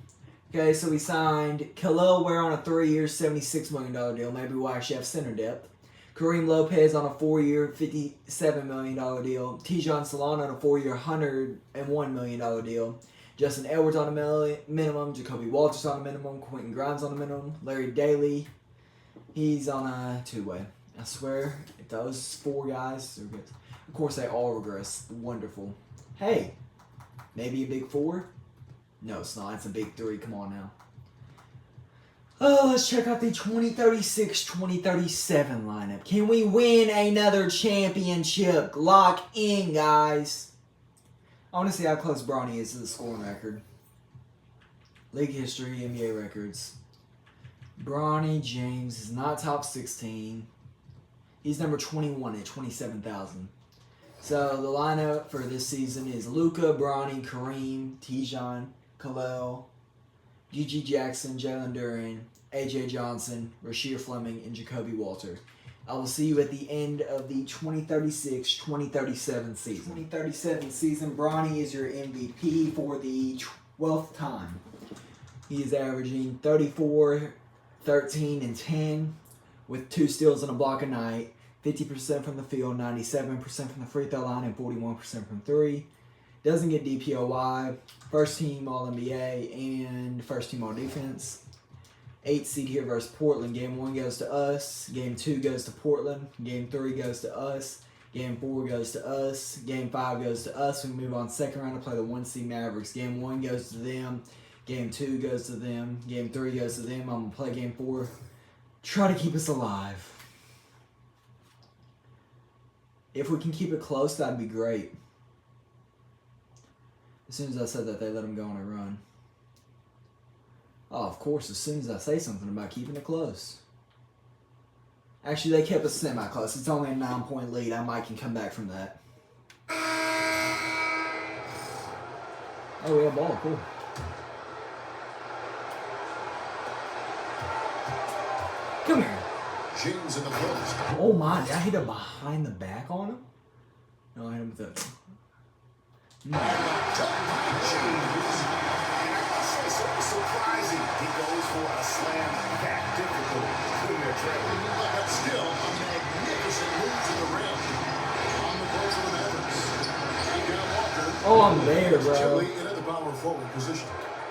Okay, so we signed Khalil Ware on a 3-year, $76 million deal. Maybe we'll actually have center depth. Kareem Lopez on a 4-year, $57 million deal. Tijon Solano on a 4-year, $101 million deal. Justin Edwards on a minimum. Jacoby Walters on a minimum. Quentin Grimes on a minimum. Larry Daly, he's on a 2-way. I swear, if those 4 guys are good. Of course, they all regress. Wonderful. Hey, maybe a big 4? No, it's not. It's a big 3. Come on now. Oh, let's check out the 2036-2037 lineup. Can we win another championship? Lock in, guys. I want to see how close Bronny is to the scoring record. League history, NBA records. Bronny James is not top 16. He's number 21 at 27,000. So the lineup for this season is Luka, Bronny, Kareem, Tijon, Khalil, G.G. Jackson, Jalen Duren, A.J. Johnson, Rasheer Fleming, and Jacoby Walter. I will see you at the end of the 2036-2037 season. 2037 season, Bronny is your MVP for the 12th time. He is averaging 34, 13, and 10 with 2 steals and a block a night, 50% from the field, 97% from the free throw line, and 41% from 3. Doesn't get DPOY, first team All-NBA, and first team All-Defense. 8 seed here versus Portland. Game 1 goes to us. Game 2 goes to Portland. Game 3 goes to us. Game 4 goes to us. Game 5 goes to us. We move on second round to play the 1 seed Mavericks. Game 1 goes to them. Game 2 goes to them. Game 3 goes to them. I'm going to play Game 4. Try to keep us alive. If we can keep it close, that'd be great. As soon as I said that, they let him go on a run. Oh, of course, as soon as I say something about keeping it close. Actually, they kept us semi-close. It's only a 9-point lead. I might can come back from that. Oh, we have ball. Cool. Come here. James in the post. Oh, my. Did I hit a behind the back on him? No, I hit him with that. Surprising. He goes for a slam that difficult in their trailing. But still, a magnificent move to the rim. On the court for the Mavericks. Walker. Oh, I'm there, bro. Chile into the power forward position.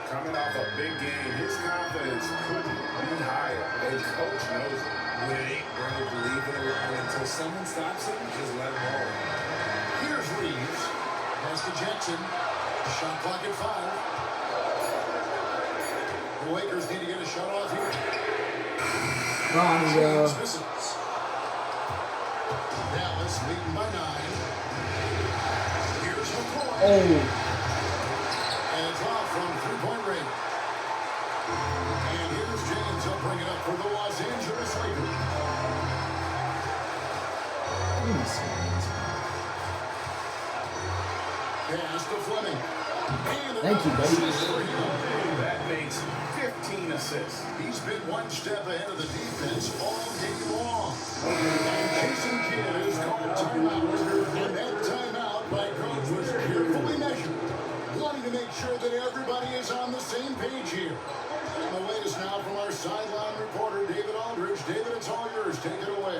Coming off a big game, his confidence couldn't be higher. And coach knows it. Wait, bro, believe it or not, until someone stops him, just let him roll. Here's Reeves. Pass to Jackson. Shot clock at 5. The Lakers need to get a shot off here. Bronny, bro. James misses. Dallas leading by 9. Here's McCoy. Oh. And it's off from three-point range. And here's James. He'll bring it up for the Los Angeles Lakers. Pass to Fleming. Thank you, baby. That makes 15 assists. He's been one step ahead of the defense all game long. And Jason Kidd is called timeout. And that timeout by coach was carefully measured, wanting to make sure that everybody is on the same page here. And the latest now from our sideline reporter, David Aldridge. David, it's all yours. Take it away.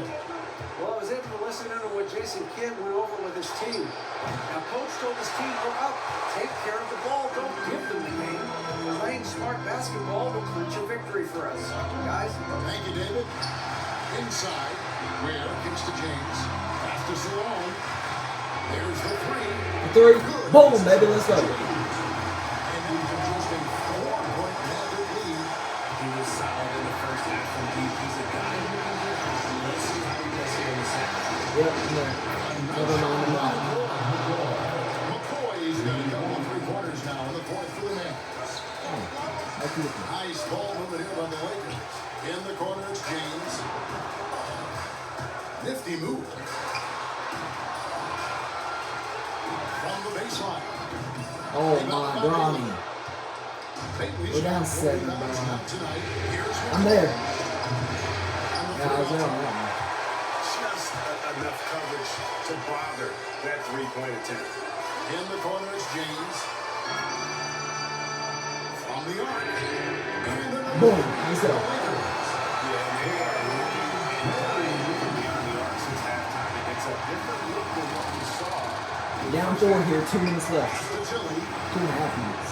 Well, I was able to listen in on what Jason Kidd went over with his team. Now, Coach told his team, go out, take care of the ball, don't give them the game. Playing smart basketball will clinch a victory for us. Guys? Thank you, David. Inside, Ware kicks to James. Pass to Salone. There's the three. Three. Boom, baby, let's go. And then from just a 4-point Maverick lead. He was solid in the first half from deep. He's a guy who can do it. Let's see how he does it in the second. Yep, no. Never mind the mind. McCoy's got a couple of three-pointers now in the fourth for the Mavericks. Nice ball movement here by the Lakers. In the corner, it's James. Nifty move. From the baseline. Oh my, Bronny. We're down 7, bro. I'm there. Yeah, I was there on that one. Just enough coverage to bother that three-point attempt. In the corner is James. From the arc. Boom, let's go. Down 4 here, 2 minutes left. 2.5 minutes.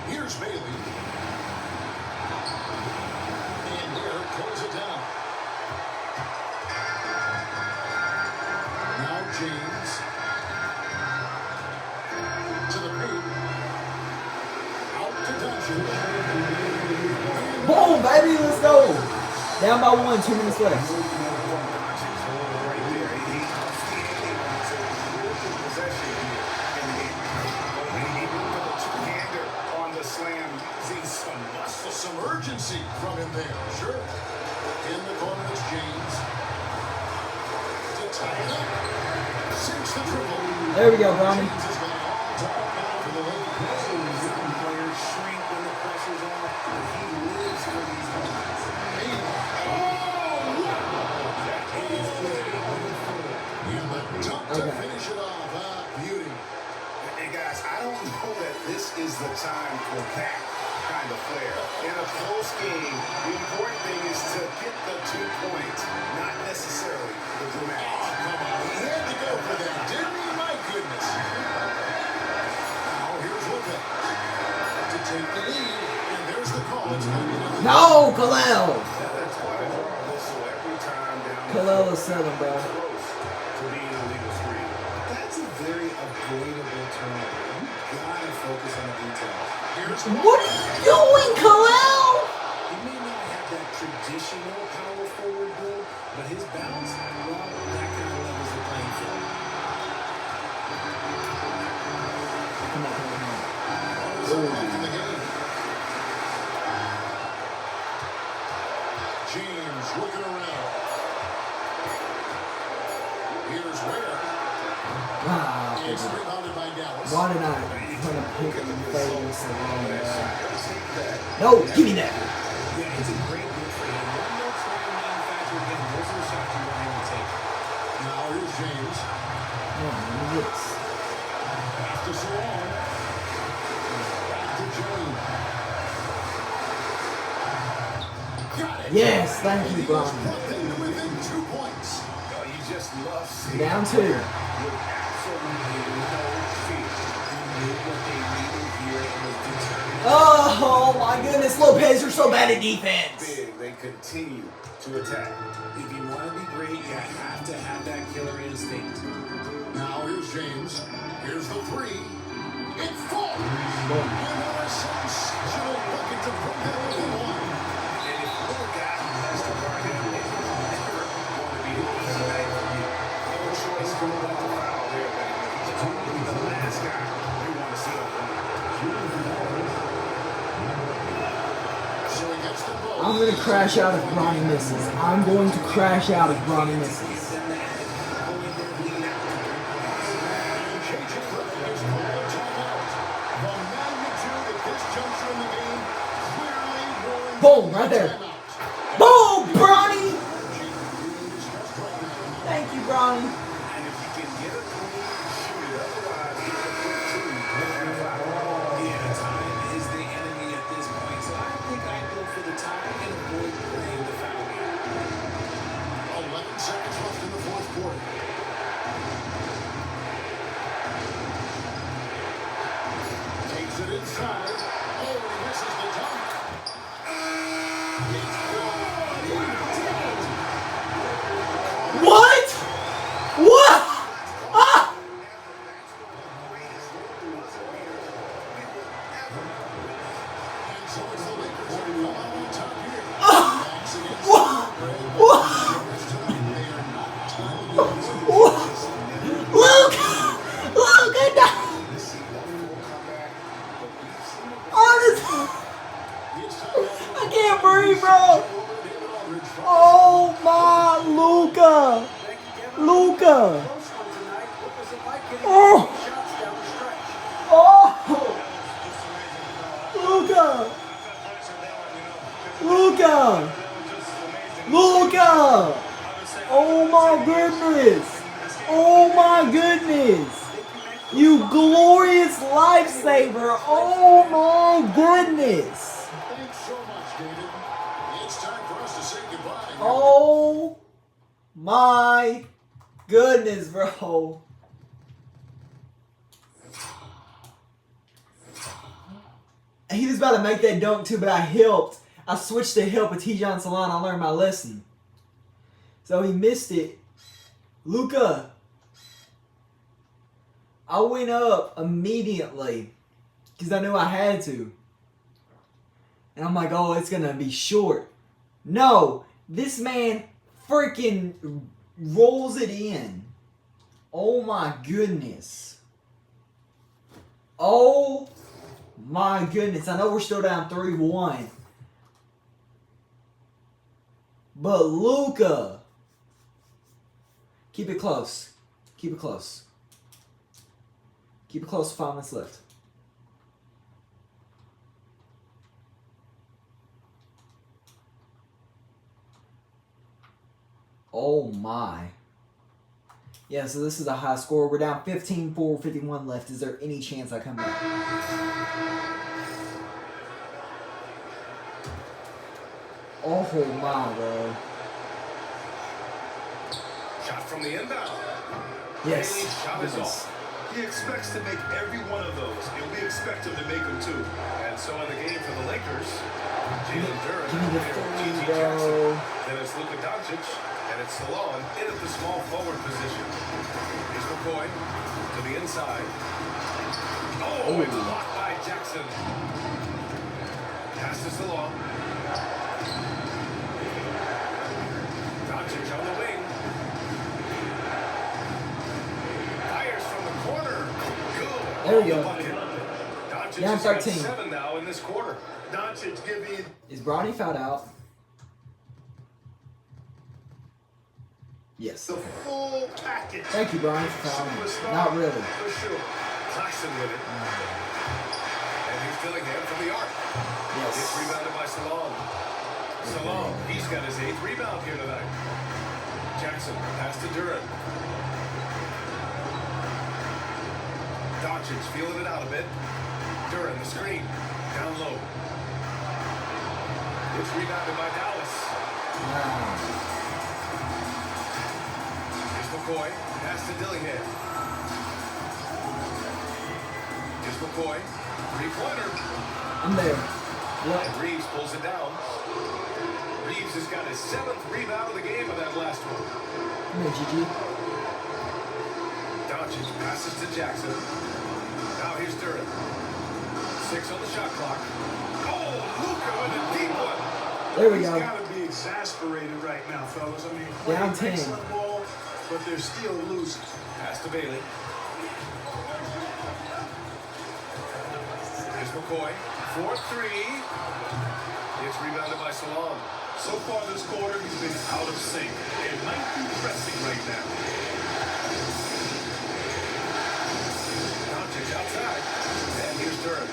Here's Bailey. And there, close it down. Now James. To the paint. Out to Dungeon. Boom, baby, let's go. Down by 1, 2 minutes left. Some urgency from him there, sure. In the corner is James. To tie it up. Sinks the triple. There we go, Bronny. James has got all time for the Lakers. Players shrink when the pressure's on. He lives for these moments. And the dunk to finish it off. Beauty. Hey guys, I don't know that this is the time for that kind of flair. In a close game, the important thing is to get the 2 points, not necessarily the dramatics. Oh, come on. He had to go for that, didn't he? My goodness. Now here's Lopez to take the lead. And there's the call. It's going to be No, Kalel. That's why I draw a whistle every time down. Kalel is 7, bro. Close to being a legal screen. That's a very avoidable turnover. You gotta focus on the details. What are you doing, Kalel? He may not have that traditional power forward build, but his bounce, well, that kind of levels the playing field. Come on. James looking around. Here's Ware. Ah, It's rebounded by Dallas. why did I try to pick him and fail so long, bro? No, give me that. Yeah, it's a great look for him. One more try and manufacture again. Those are the shots you want him to take. Now here's James. Oh, yes. Pass to Salone. Back to James. Got it. Yes, thank you, Bronny. Within 2 points. Oh, you just love seeing Down 2. with absolutely no fear. He knew what they needed here and was determined. Oh my goodness, Lopez, you're so bad at defense. Big, they continue to attack. If you want to be great, you have to have that killer instinct. Now here's James. Here's the three. It falls. Another sensational bucket to put that within one. And if you're the guy who has to guard him, it's never going to be an easy night for you. No choice I'm going to crash out if Bronny misses. I'm going to crash out if Bronny misses. Boom, right there. Boom, Bronny! Thank you, Bronny. What? What? Ah! I can't breathe, bro. Oh my Luka. Luka. Oh. Oh. Luka. Luka. Luka. Oh my goodness. Oh my goodness. You glorious lifesaver. Oh my goodness. Thanks so much, David. It's time for us to say goodbye. Oh my goodness, bro. He was about to make that dunk too, but I helped. I switched to help with T-John Salon. I learned my lesson. So he missed it. Luka. I went up immediately because I knew I had to. And I'm like, oh, it's going to be short. No, this man freaking rolls it in. Oh my goodness. Oh my goodness. I know we're still down 3-1. But Luka. Keep it close. Keep it close. Keep it close. 5 minutes left. Oh my. Yeah, so this is a high score. We're down 15-4, 51 left. Is there any chance I come back? Oh my, bro. Shot from the inbound. Yes. His shot is off. He expects to make every one of those, and we expect him to make them too. And so in the game for the Lakers, Jalen Duren, Give me the G.G. bro. Jackson, then it's Luka Doncic, and it's Salon in at the small forward position. Here's McCoy to the inside. Oh, it's blocked by Jackson. Pass to Salon. Doncic on the wing. Fires from the corner. Good. There we go. Doncic Down has got 13. 7 now in this quarter. Doncic giving. Is Bronny fouled out? Yes. The full package. Thank you, Bronny, for fouling me. Superstar Not really. For sure. Claxton with it. And he's Dillingham from the arc. It's Yes. rebounded by Salon. Salon, he's got his 8th rebound here tonight. Jackson, pass to Duren. Doncic feeling it out a bit. Duren, the screen. Down low. It's rebounded by Dallas. Wow. Here's McCoy. Pass to Dillingham. Here's McCoy. Three-pointer. I'm there. Yep. And Reeves pulls it down. Reeves has got his 7th rebound of the game with that last one. Come here, GG. Doncic passes to Jackson. Now here's Duren. 6 on the shot clock. Oh, Luka with a deep one. There we He's go. got to be exasperated right now, fellas. I mean, Down playing 10. excellent ball, but they're still losing. Pass to Bailey. Here's McCoy. 4-3. It's rebounded by Salon. So far this quarter, he's been out of sync and might be pressing right now. Doncic outside. And here's Durham.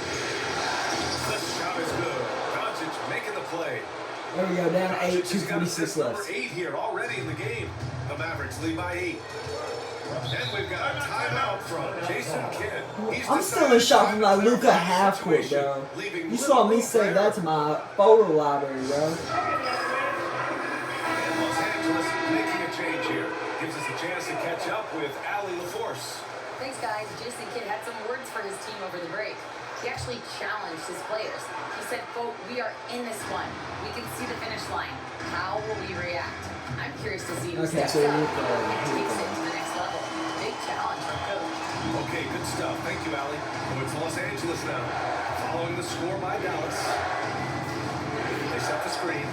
The shot is good. Doncic making the play. There we go, down 8, Doncic has got 2:46 assist left. number 8 here already in the game. The Mavericks lead by 8. And we've got a timeout from Jason Kidd. I'm still in shock from that Luka half court, bro. You saw me save that to my photo library, bro. And Los Angeles making a change here. Gives us a chance to catch up with Allie LaForce. Thanks, guys. Jason Kidd had some words for his team over the break. He actually challenged his players. He said, quote, "We are in this one. We can see the finish line. How will we react?" I'm curious to see who steps up and takes it to the next level. Big challenge for coach. Okay, good stuff. Thank you, Allie. Oh, it's Los Angeles now. Following the score by Dallas. They set the screen.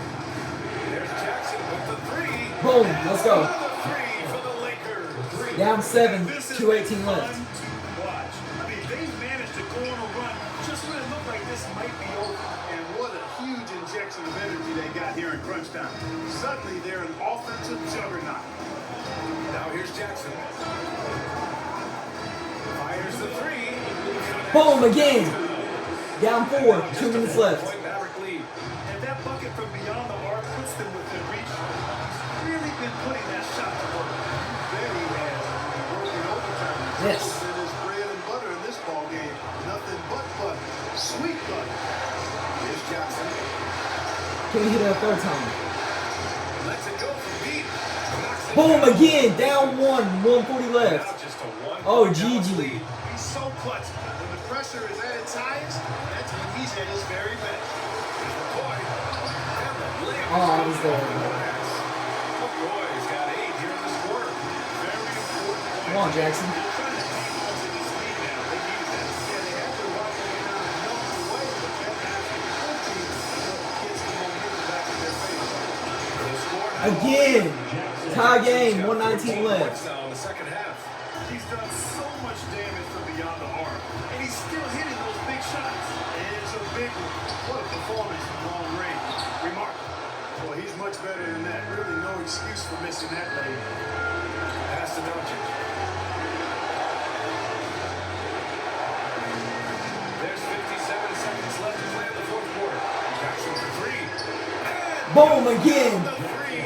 There's Jackson with the 3. Boom, let's go. Another 3 for the Lakers. Down 7, This is 2:18 left. fun to watch. I mean, they've managed to go on a run just when it looked like this might be over. And what a huge injection of energy they got here in crunch time. Suddenly, they're an offensive juggernaut. Now here's Jackson. Fires the 3. Boom, again. Down 4, 2 minutes left. Point Maverick lead. And that bucket from beyond the arc puts them within reach. He's really been putting that shot to work. There he has. Working overtime. Yes. This is bread and butter in this ball game. Nothing but butter. Sweet butter. Here's Jackson. Can we hit it a third time? Lets it go from deep. Knocks it Boom, down. again. Down 1, 140 Now left. just a 1 Oh, point Dallas GG. lead. He's so clutch. When the pressure is at its highest, that's when he's at his very best. Here's McCoy. And the layup Oh, I goes was there. pass. McCoy's got 8 here in this quarter. Very important point. Come on, Jackson. They're trying to hang on to this lead now. They need that. Yeah, they have to watch it down and milk it away, but that actually gets the momentum back in their favor. The score now Again. Tie game, Jackson's got 119 14 left. points now in the second half. He's done so much damage from beyond the arc, and he's still hitting those big shots. And it's a big one. What a performance from long range. Remarkable. Well, he's much better than that. Really no excuse for missing that lane. Pass to Doncic. There's 57 seconds left to play in the fourth quarter. Jackson for 3. And Boom, again. the 3.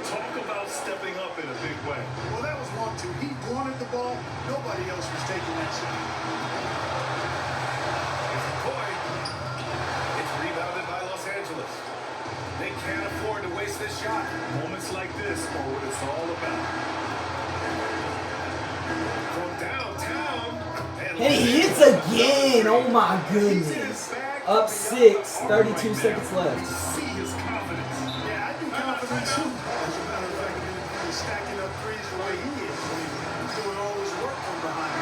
Talk about stepping up in a big way. Well, that was 1-2. He wanted the ball. Nobody else was taking that shot. It's McCoy. It's rebounded by Los Angeles. They can't afford to waste this shot. Moments like this are what it's all about. From downtown. And he hits again. Oh my goodness. Up 6, 32 seconds left. See his confidence. Yeah, I do confident too. As a matter of fact, he's stacking up threes the way he is. He's doing all his work from behind.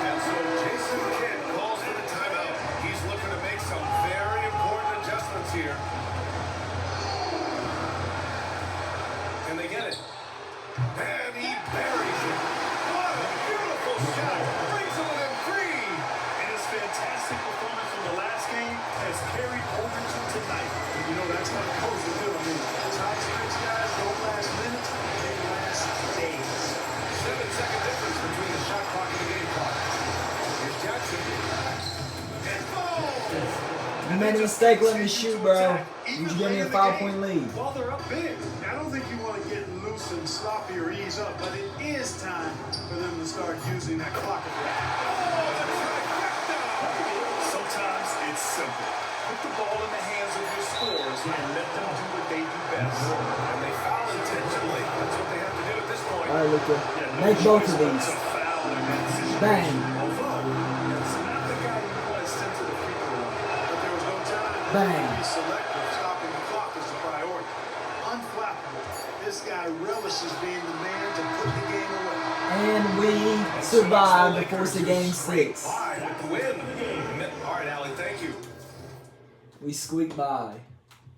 And so Jason Kidd calls for the timeout. He's looking to make some very important adjustments here. Can they get it? And he buries it. What a beautiful shot. Brings it within 3. And his fantastic performance from the last game has carried over to tonight. You know, that's what coaches do. I mean, those high strength guys don't last minutes, they last days. 7-second difference between the shot clock and the game clock. Here's Jackson. And boom! You made a mistake letting me shoot, bro. You just gave me a 5-point lead. While they're up big, I don't think you want to get loose and sloppy or ease up, but it is time for them to start using that clock attack. Sometimes it's simple. Put the ball in the hands of your scorers and let them do what they do best. And they foul intentionally. That's what they have to do at this point. All right, Luka. Yeah, no Make both choice of but these. to foul in that situation. Bang. Although, it's not the guy you want to send to the free throw line. But there was no time to Bang. be selective. Stopping the clock is the priority. Unflappable. This guy relishes being the man to put the game away. And we survived to force a game 6. Bye with the win. All right, Allie, thank you. We squeaked by.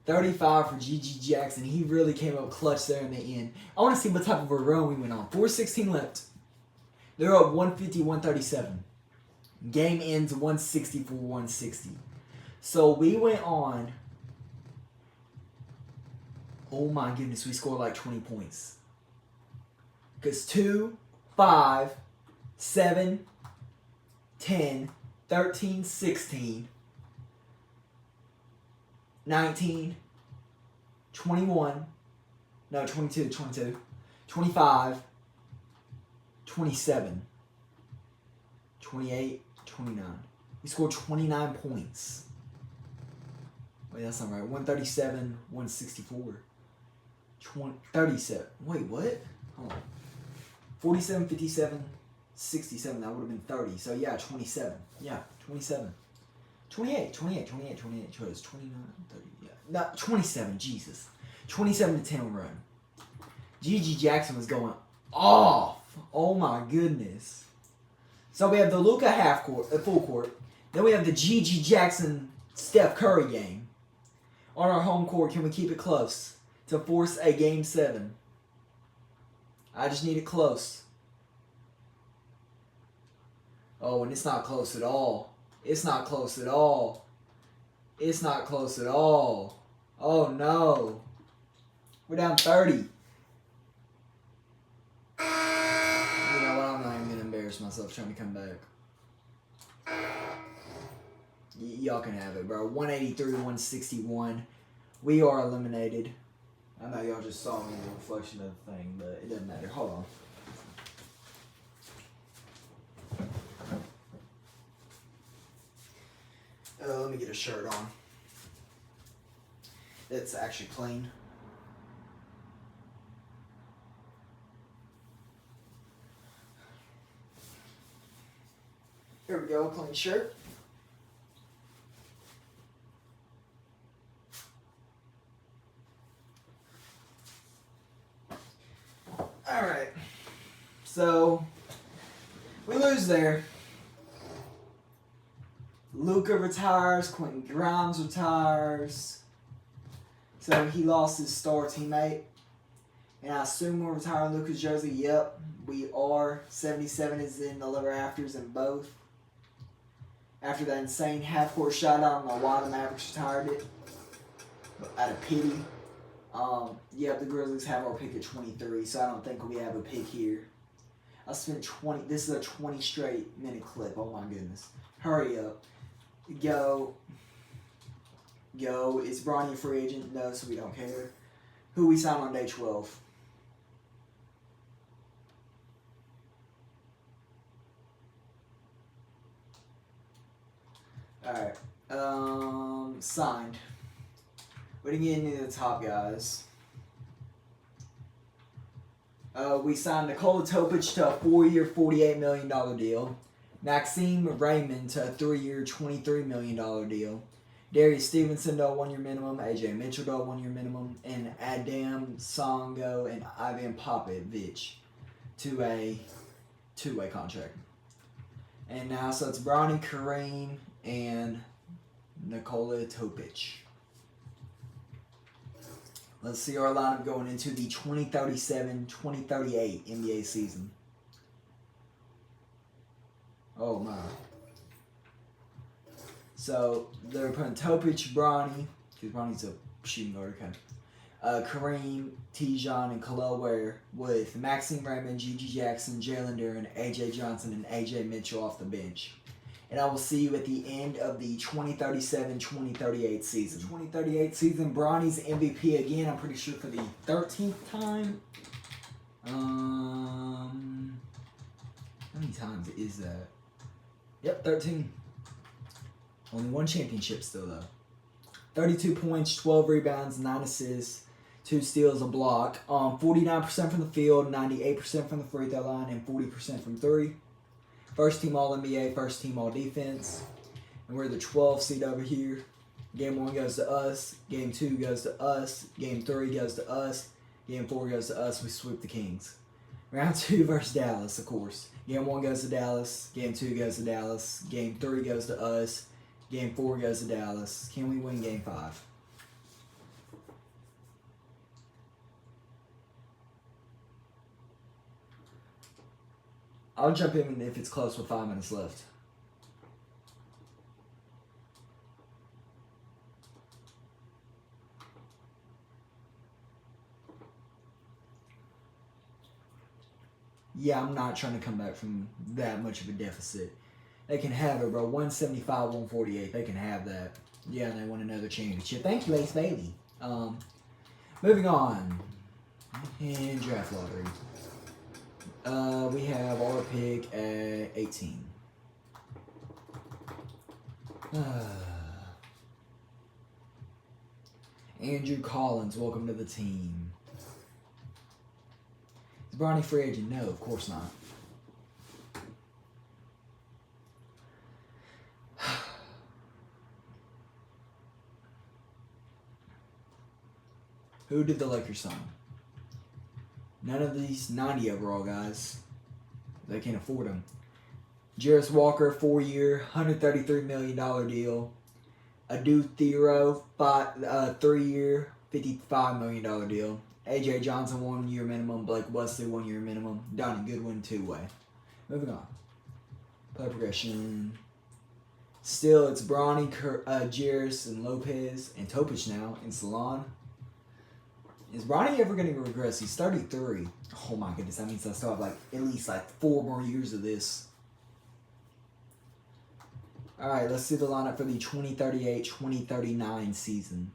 35 for GG Jackson. He really came up clutch there in the end. I want to see what type of a run we went on. 4:16 left. They're up 150-137. Game ends 164-160. So we went on. Oh my goodness, we scored like 20 points. Because 2, 5, 7, 10, 13, 16, 19, 21, no, 22, 25, 27, 28, 29. We scored 29 points. Wait, that's not right. 137, 164. 37. Wait, what? Hold on. 47, 57, 67. That would have been 30. So, yeah, 27. Yeah, 27. 28, 28, 28, 28. 29, 30. Yeah. No, 27. Jesus. 27 to 10 run. G.G. Jackson was going off. Oh, my goodness. So, we have the Luka half court, full court. Then we have the G.G. Jackson Steph Curry game. On our home court, can we keep it close to force a game 7? I just need it close. Oh, and it's not close at all. It's not close at all. It's not close at all. Oh, no. We're down 30. You know what? I'm not even going to embarrass myself trying to come back. Y'all can have it, bro. 183-161. We are eliminated. I know y'all just saw me in the reflection of the thing, but it doesn't matter. Hold on. Let me get a shirt on. It's actually clean. Here we go, clean shirt. Alright. So, we lose there. Luka retires, Quentin Grimes retires. So he lost his star teammate. And I assume we're retiring Luka's jersey. Yep, we are. 77 is in the lower rafters in both. After that insane half-court shot, I don't know why the Mavericks retired it. But out of pity. Yeah, the Grizzlies have our pick at 23, so I don't think we have a pick here. I spent 20. This is a 20 straight minute clip. Oh my goodness. Hurry up. Go. Is Bronny a free agent? No, so we don't care. Who we signed on day 12? Alright. Signed. We didn't get any of the top guys. We signed Nikola Topic to a 4-year, $48 million deal. Maxime Raymond to a 3-year, $23 million deal. Darius Stevenson to a 1-year minimum. AJ Mitchell to a 1-year minimum. And Adam Songo and Ivan Popovich to a 2-way contract. And now, so it's Bronny, Kareem, and Nikola Topic. Let's see our lineup going into the 2037-2038 NBA season. Oh my. So they're putting Topic, Bronny, because Bronny's a shooting guard, okay. Kareem, Tijon, and Khalil Ware with Maxime Raymond, G.G. Jackson, Jalen Duren, A.J. Johnson, and A.J. Mitchell off the bench. And I will see you at the end of the 2037-2038 season. 2038 season, Bronny's MVP again, I'm pretty sure for the 13th time. How many times is that? Yep, 13. Only one championship still, though. 32 points, 12 rebounds, 9 assists, 2 steals, a block. 49% from the field, 98% from the free throw line, and 40% from 3. First team All-NBA, first team All-Defense. And we're the 12th seed over here. Game 1 goes to us. Game 2 goes to us. Game 3 goes to us. Game 4 goes to us. We sweep the Kings. Round 2 versus Dallas, of course. Game 1 goes to Dallas. Game 2 goes to Dallas. Game 3 goes to us. Game 4 goes to Dallas. Can we win Game 5? I'll jump in if it's close with 5 minutes left. Yeah, I'm not trying to come back from that much of a deficit. They can have it, bro. 175, 148. They can have that. Yeah, and they won another championship. Thank you, Ace Bailey. Moving on. In draft lottery. We have our pick at 18. Andrew Collins, welcome to the team. Is Bronny free agent? No, of course not. Who did the Lakers sign? None of these 90 overall guys. They can't afford them. Jarris Walker, 4-year, $133 million deal. Adu Thero, 3-year, $55 million deal. AJ Johnson, 1-year minimum. Blake Wesley, 1-year minimum. Donnie Goodwin, 2-way. Moving on. Play progression. Still, it's Bronny, Jarris, and Lopez, and Topic now, and Salon. Is Bronny ever going to regress? He's 33. Oh my goodness, that means I still have at least 4 more years of this. Alright, let's see the lineup for the 2038-2039 season.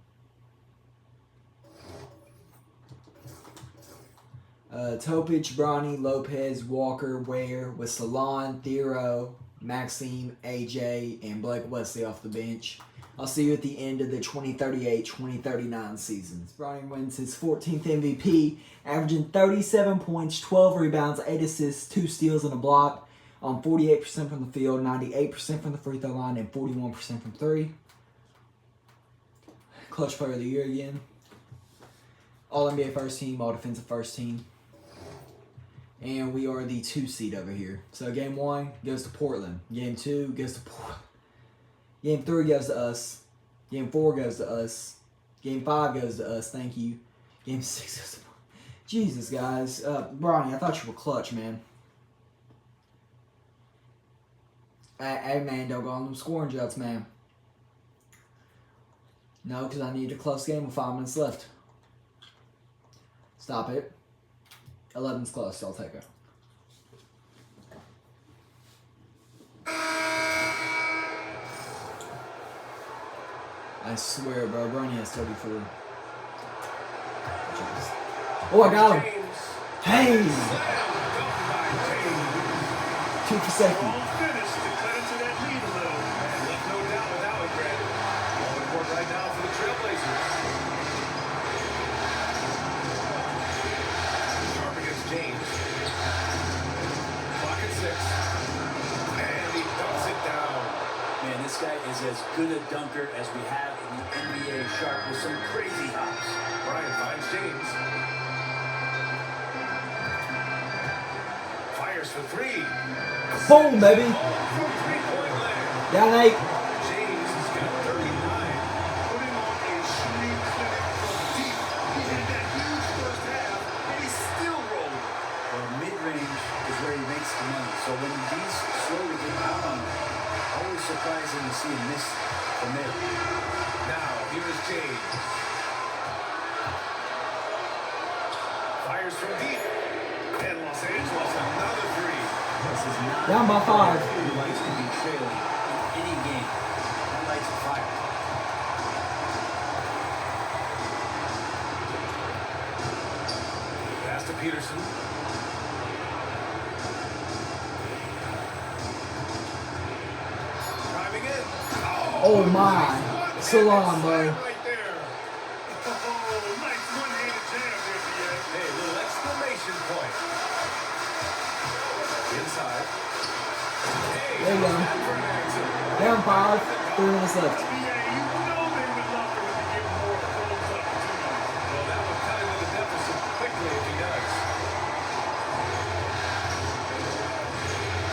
Topic, Bronny, Lopez, Walker, Ware, with Salon, Thero, Maxime, AJ, and Blake Wesley off the bench. I'll see you at the end of the 2038-2039 seasons. Bronny wins his 14th MVP, averaging 37 points, 12 rebounds, 8 assists, 2 steals, and a block on 48% from the field, 98% from the free throw line, and 41% from 3. Clutch player of the year again. All-NBA first team, all-defensive first team. And we are the 2 seed over here. So game 1 goes to Portland. Game 2 goes to Portland. Game 3 goes to us. Game 4 goes to us. Game 5 goes to us. Thank you. Game 6 goes to... Jesus, guys. Bronny, I thought you were clutch, man. Hey, man, don't go on them scoring jets, man. No, because I need a close game with 5 minutes left. Stop it. 11's close, so I'll take it. I swear, bro, Bronny has 34. Oh, I got him. Hey! 2 for safety. Right now for the Trailblazers. Sharp against James. Clock at 6. And he dumps it down. Man, this guy is as good a dunker as we have in the NBA. Sharp with some crazy hops. Bryant finds James. Fires for 3. Boom, baby. From 3-point land. Down 8. James has got 39. Putting on a shooting clinic from deep. He had that huge first half, and he still rolled. Well, mid-range is where he makes the money. So when these slowly get out on him, always surprising to see him miss the mid. Now, here is James. Fires from deep. And Los Angeles, another 3. This is not Down by 5. who likes to be trailing in any game. He likes to fire. Pass to Peterson. Driving in. Oh, my. So long, bro. Right there. Oh, nice one-handed jam there, BA. Hey, a little exclamation point. Inside. Hey, There you go. for an answer. Down 5. 3 minutes left. BA, you know they would love for him to get more of those opportunities. Well, that would cut into the deficit quickly if he does.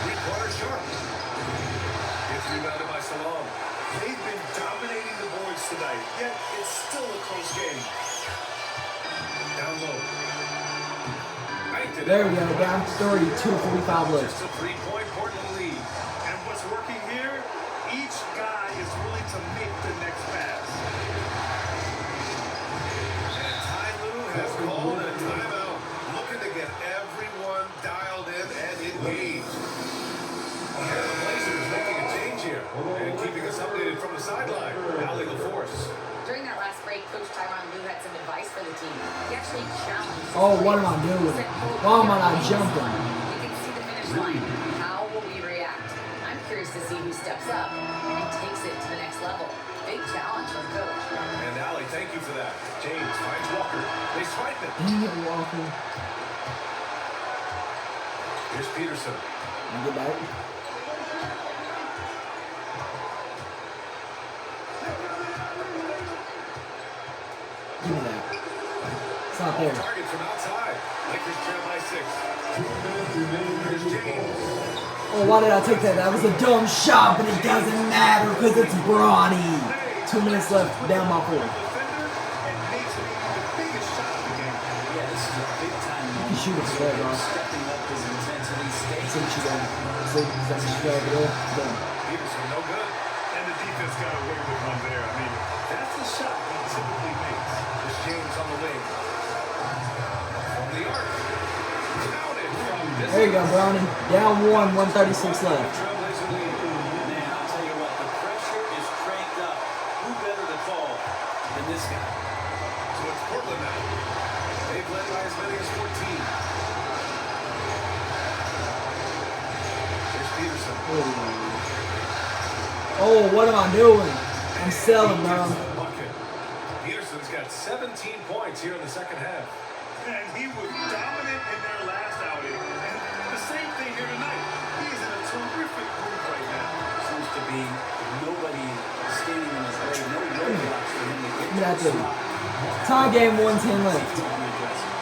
3-quarter Sharp. It's rebounded by Salon. They've been dominating the boards tonight, yet it's still a close game. Down low. Right There we go. Down 3, 2:45 left. Just a 3-point Portland lead. And what's working here? Each guy is willing to make the next pass. And Ty Lue has called a timeout, looking to get everyone dialed in and engaged. And the Blazers making a change here and keeping us updated from the sideline. Allie LaForce. During that last break, Coach Tyronn Lue had some advice for the team. He actually challenged his Oh, what am players. I doing? He said, quote, Why am I "We are not in this jumping?" one. We can see the finish line. How will we react? I'm curious to see who steps up and takes it to the next level. Big challenge from Coach. And Allie, thank you for that. James finds Walker. They swipe it. Dang it, Walker. Here's Peterson. Get back. Give me that. It's not there. Target from outside. Lakers trail by 6. 2 minutes remaining in Here's the James. Oh, why did I take that? That was a dumb shot, but it doesn't matter because it's Bronny. 2 minutes left. Down by 4. Defender and makes it the biggest shot of the game. Yeah, this is a big time You can moment. shoot it straight, bro. Stepping up his intensity, See staying what you got. See what you got over there. Done. Peterson, no good. And the defense got away with one there. I mean, that's the shot he typically makes. Here's James on the wing. From the arc. Counted from this. There you go, Bronny. Down 1, 136 left. Trailblazer lead. Man, I'll tell you what, the pressure is cranked up. Who better to call than this guy? So it's Portland now. They've led by as many as 14. Here's Peterson. Oh, what am I doing? I'm selling, He bro. gets the bucket. Peterson's got 17 points here in the second half. And he was dominant in their last outing. And the same thing here tonight. He is in a terrific groove right now. Seems to be nobody standing in his way, no roadblocks for him to get to That's the it. spot. Tie game, 110 left. To be aggressive.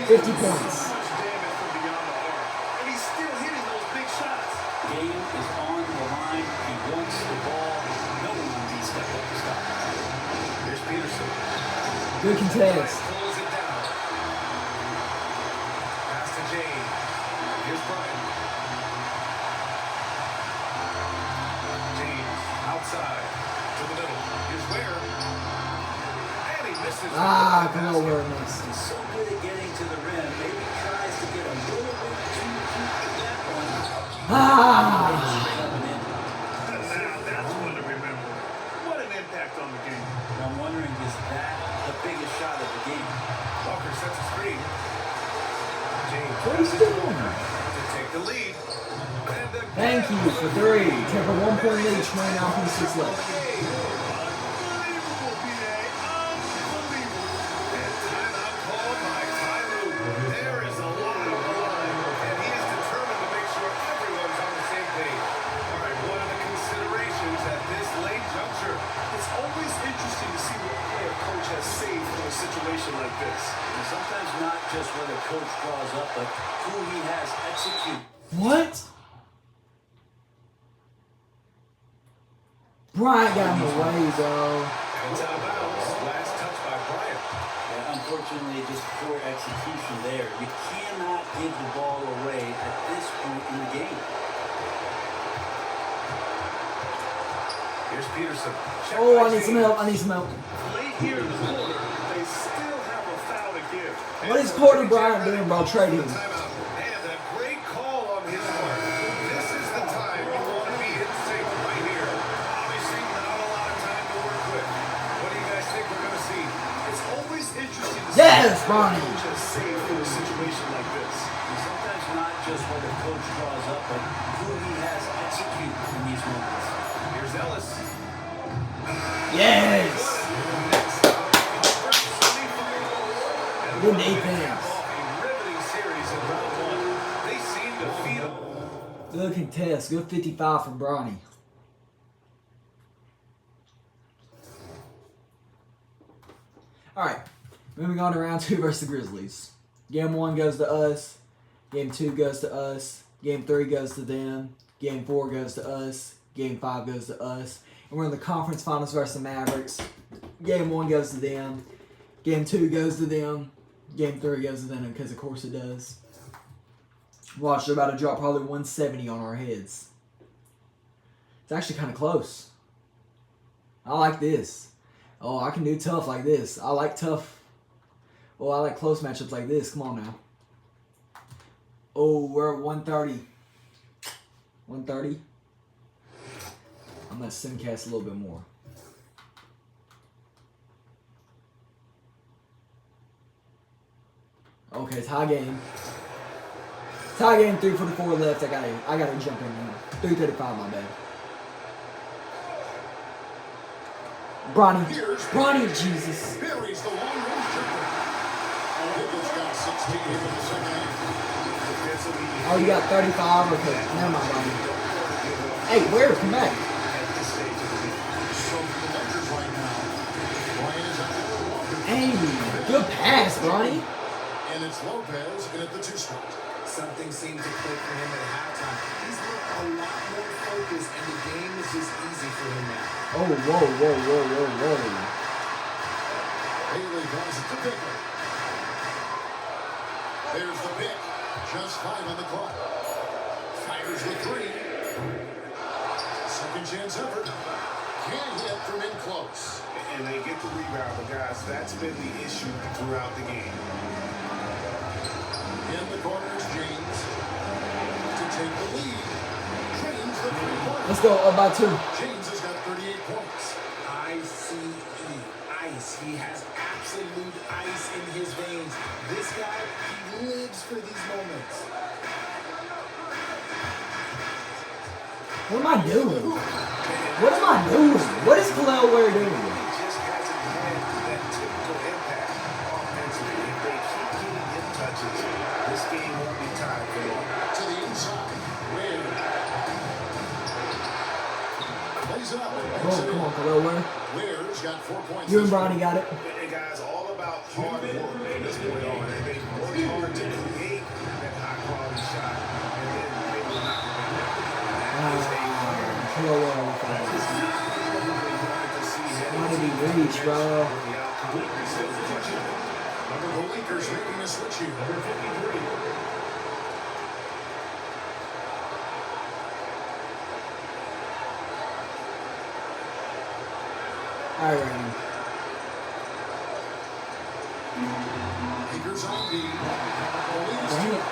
50 points. So much damage from beyond the arc. And he's still hitting those big shots. Game is on the line. He wants the ball. No one can step up to stop him. Here's Peterson. Good contest. Pulls it down. Pass to James. Here's Bryant. James outside to the middle. Here's Ware. And he misses. Ah, come on, where it missed. He's so good at getting to the rim. Maybe tries to get a little bit too cute with that one. Ah! Coming in. Now that's one to remember. What an impact on the game. And I'm wondering, is that the biggest shot of the game? Walker sets a screen. James What is he doing? to take the lead. And again, Thank you for 3. Take a 1-point lead, 29.6 left. Unbelievable, B.A. Unbelievable. And timeout called by Ty Lue. There is a lot on the line, and he is determined to make sure everyone's on the same page. All right, what are the considerations at this late juncture? It's always interesting to see what play a coach has saved for a situation like this. And sometimes not just what a coach draws up, but who he has execute. What? Bryant got in the way, bro. And it's out of bounds. Last touch by Bryant. Yeah, unfortunately, just poor execution there. You cannot give the ball away at this point in the game. Here's Peterson. Check Oh, by I need some James. help. I need some help. Late here in the quarter, they still have a foul to give. What is Porter Bryant doing, bro? Trading. Timeout. And a great call on his part. This is the time you want to be in sync right here. Obviously, not a lot of time to work with. What do you guys think we're going to see? It's always interesting to Yes, see what Bronny. a coach has saved for a situation like this. And sometimes not just what the coach draws up, but who he has execute in these moments. Here's Ellis. Yes. Next stop, first semifinal. And Good what a way to defense. cap off a riveting series in round one. They seem to feed them. Good contest. Good 55 from Bronny. All right. Moving on to round 2 versus the Grizzlies. Game 1 goes to us. Game 2 goes to us. Game 3 goes to them. Game 4 goes to us. Game 5 goes to us. And we're in the conference finals versus the Mavericks. Game 1 goes to them. Game 2 goes to them. Game 3 goes to them because, of course, it does. Watch, they're about to drop probably 170 on our heads. It's actually kind of close. I like this. Oh, I can do tough like this. I like tough. Oh, I like close matchups like this. Come on now. Oh, we're at 130. 130. I'm going to simcast a little bit more. Okay, tie game. Tie game, 344 left. I gotta jump in now. 335, my bad. Bronny, Jesus. Buries the long-range jumper. Higgins got 16 here in the second half. Oh, you got 35? Okay, never mind, Bronny. Hey, where? Come back. So for the Lakers right now, Bryant is out there with Walker. Hey, good pass, Bronny. And it's Lopez in at the 2 spot. Something seemed to click for him at halftime. He's looked a lot more focused, and the game is just easy for him now. Oh, whoa. Haley draws it to Pickler. There's the pick. Just 5 on the clock. Fires with 3. Second chance effort. Can't hit from in close. And they get the rebound, but guys, that's been the issue throughout the game. In the corner is James to take the lead. James the 3-pointer. Let's go, up by 2. James has got 38 points. ICE, ice. He has absolute ice in his veins. This guy, he lives for these moments. What am I doing? What is Khalil Ware doing? He just hasn't had that typical impact offensively. If they keep getting him touches, this game won't be tied for long. To the inside. Ware. Plays it up. Oh, come on, Khalil Ware. Ware's got 4 points. You and Bronny got it. And guys, all about hard work from this point on. And they worked hard to create that high-quality shot, and then they will not Khalil Ware. Why did he reach, bro? The Lakers making a switch here. Number 53. All right, Ryan. Lakers on D. Dang it.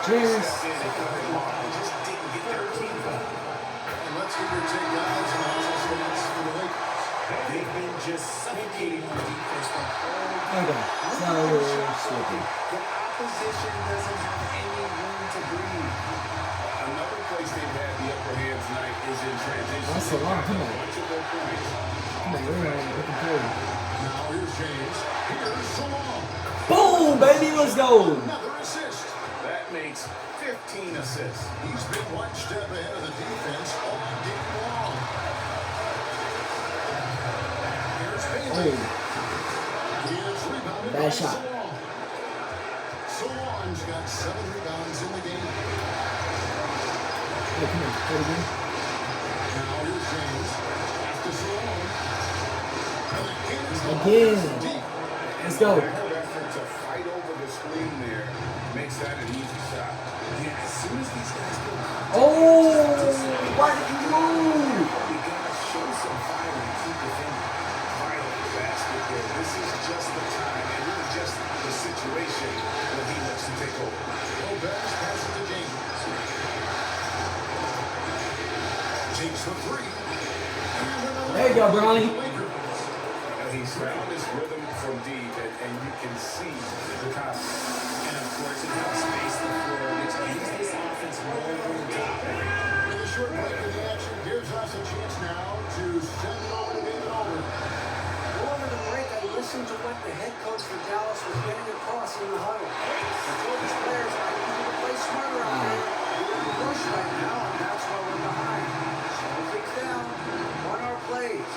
Cheers. And let's get your take, guys, and also stats for the Lakers. They've been just suffocating on defense the whole game. Okay, so we're slipping. The opposition doesn't have any room to breathe. Another place they've had the upper hand tonight is in transition. That's a lot. Come on. Bunch of their points. Come on, we're looking forward. Now here's James. Here's Salon. Boom, baby, let's go. Another assist. That makes 15 assists. He's been one step ahead of the defense all game long. Here's Bailey. He is rebounded by Bad shot. Salon. Salon's got 7 rebounds in the game. Hey, come on, play it again. Now here's James. After Salon. Again. Let's go. That effort to fight over the screen there makes that an easy shot. Yeah, as soon as these guys go, Oh, why did you move? we gotta show some fire and keep defending. Final basket there. This is just the time, and really just the situation when he looks to take over. Lopez passes to James. James for 3. There you go, Bronny. And he's found his rhythm from deep, and you can see the confidence. And of course, it helps space the floor, which gives this offense more room to operate. With a short break in the action gives us a chance now to send it over to David Aldridge. Over the break, I listened to what the head coach for Dallas was getting across in the huddle. He told his players, I need you to play smarter out there. We're in the push right now, and that's why we're behind. Slow things down, run our plays.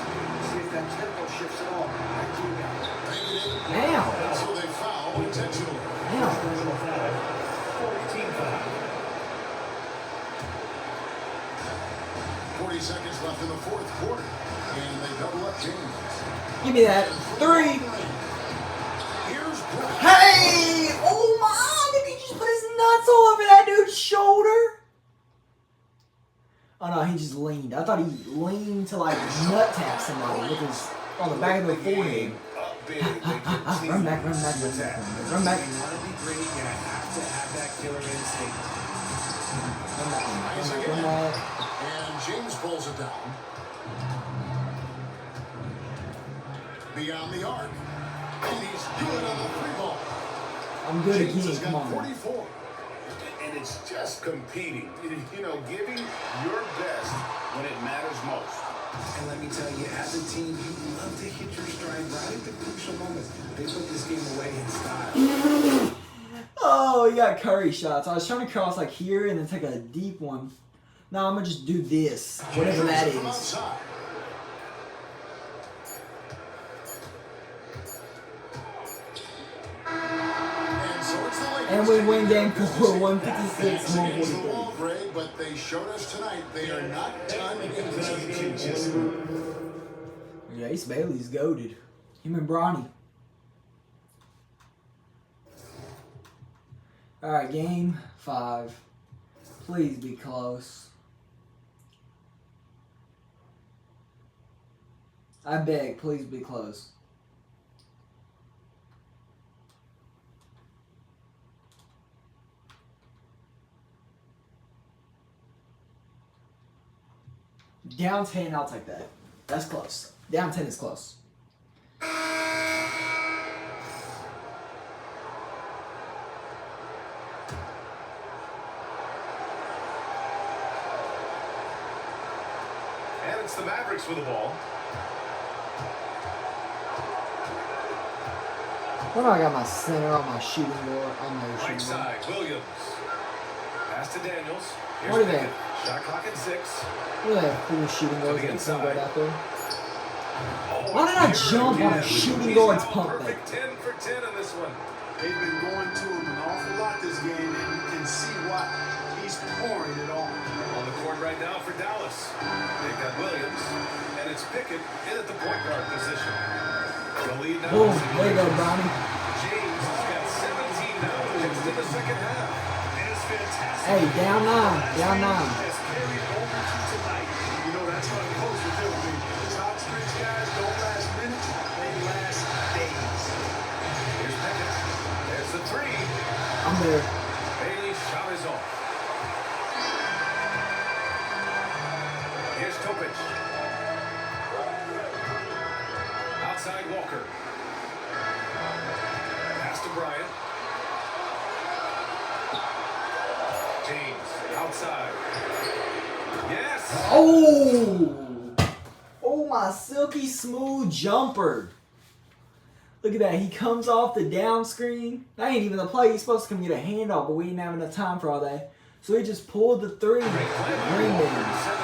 See if that tempo shifts at all. Back to you guys. Thank you, David. Now. And so they foul intentionally. Now. 14 foul. 40 seconds left in the fourth quarter. And they double up James. Give me that. 3. Here's Bronny. Hey! Oh my! Did he just put his nuts all over that thought he just leaned. I thought he leaned to like nut tap somebody with his on the back of the forehead. Run back, run back, run back, run back. If you want to be great, you're going to have that killer instinct. Run back, Nice run again. back. And James pulls it down. Beyond the arc. And he's good on the free ball. I'm good James again, has come got on. 44. And it's just competing. You know, giving your best when it matters most. And let me tell you, as a team, you love to hit your stride right at the crucial moments. They put this game away in style. Oh, he got curry shots. I was trying to cross like here and then take a deep one. No, I'm gonna just do this, whatever that From is. outside. And so it's the Lakers. And we win game taking 4, care of 156, business against the 143. wall, Greg, but they showed us tonight they are not done in this game. Yeah, Ace Bailey's goated. Him and Bronny. Alright, game 5. Please be close. I beg, please be close. Down 10, I'll take that. That's close. Down 10 is close. And it's the Mavericks with the ball. When do I got my center on my shooting guard? On my Right shooting guard. side, Williams. Pass to Daniels. Here's What are they? Pickett. Shot clock at 6. What do they have cool shooting guards the that inside. right out there? Oh, Why did I it's jump on a again. shooting He's guard's out pump perfect 10 for 10 in this one. They've been going to him an awful lot this game, and you can see why. He's pouring it on. On the court right now for Dallas. They've got Williams, and it's Pickett in at the point guard position. The lead now. Boom, is the there you go, Lakers. Bronny. James has got 17 now. Just in the second half. And it's fantastic. Hey, down 9, down 9. Has carried over to tonight. You know, that's what coach will do. Top stretch guys don't last minutes, they last days. Here's Pickett. There's the 3. I'm there. Bailey's shot is off. Here's Topic. Outside Walker. Pass to Bryant. James outside. Yes. Oh! Oh, my silky smooth jumper. Look at that. He comes off the down screen. That ain't even the play. He's supposed to come get a handoff, but we didn't have enough time for all that. So he just pulled the 3. Green man.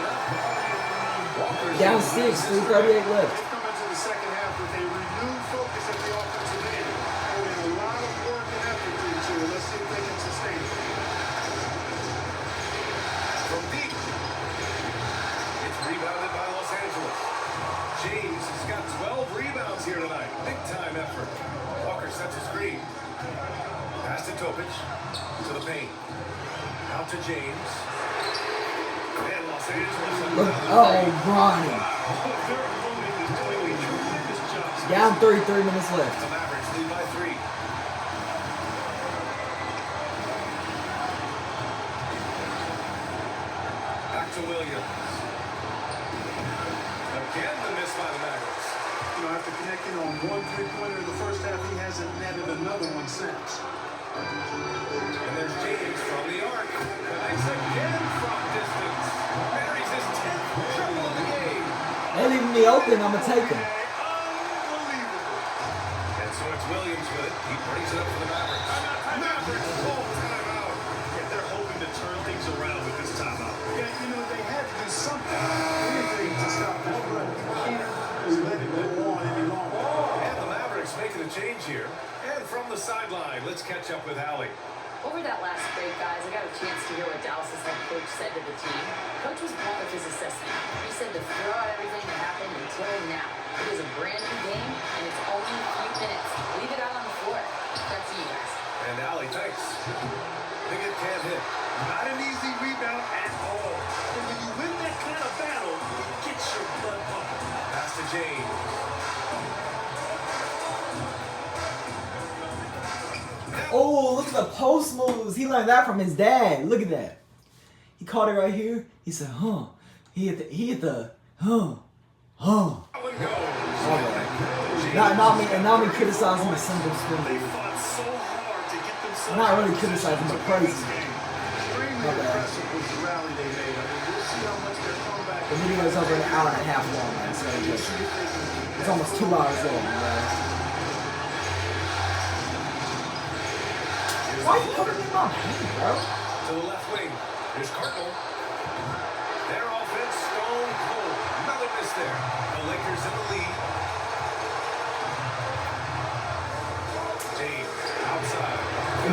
Down 6, 3:38 left. They come into the second half with a renewed focus at the offensive end. Putting a lot of work and effort into it. Let's see if they can sustain it. From deep. It's rebounded by Los Angeles. James has got 12 rebounds here tonight. Big time effort. Walker sets a screen. Pass to Topic. To the paint. Out to James. And Los Angeles. Look, Bronny. Their opponent is doing a tremendous job. Down 3, 3 minutes left. The Mavericks lead by 3. Back to Williams. Again the miss by the Mavericks. You know, after connecting on 1 3-pointer in the first half, he hasn't netted another one since. And there's James from the arc. Connects again from distance. Buries his 10th triple of the game. They leaving me open. I'm going to take him. Unbelievable. And so it's Williams with it. He brings it up for the Mavericks. Mavericks call timeout. Yeah, they're hoping to turn things around with this timeout. Yeah, you know, they had to do something, anything to stop this run. You can't let it go on any longer. And the Mavericks making a change here. And from the sideline, let's catch up with Allie. Over that last break, guys, I got a chance to hear what Dallas' head coach said to the team. Coach was blunt with his assessment. He said to throw out everything that happened until now. It is a brand new game, and it's only a few minutes. Leave it out on the floor. That's you guys. And Allie, thanks. Pickett can't hit. Not an easy rebound at all. And when you win that kind of battle gets your blood pumping. Pass to James. Oh, look at the post moves. He learned that from his dad. Look at that. He caught it right here. He said, huh. He hit the, huh. One goes. Not me criticizing the single spin. They fought so hard to get themselves. Not really criticizing, but praising. Extremely My bad. impressive was the rally they made. I mean, we'll see how much their comeback. The video is over an hour and a half long, man. So it's almost 2 hours long, guys. Why are you putting him on me, bro? To the left wing. Here's Cardinal. Their offense stone cold. Another miss there. The Lakers in the lead. James outside.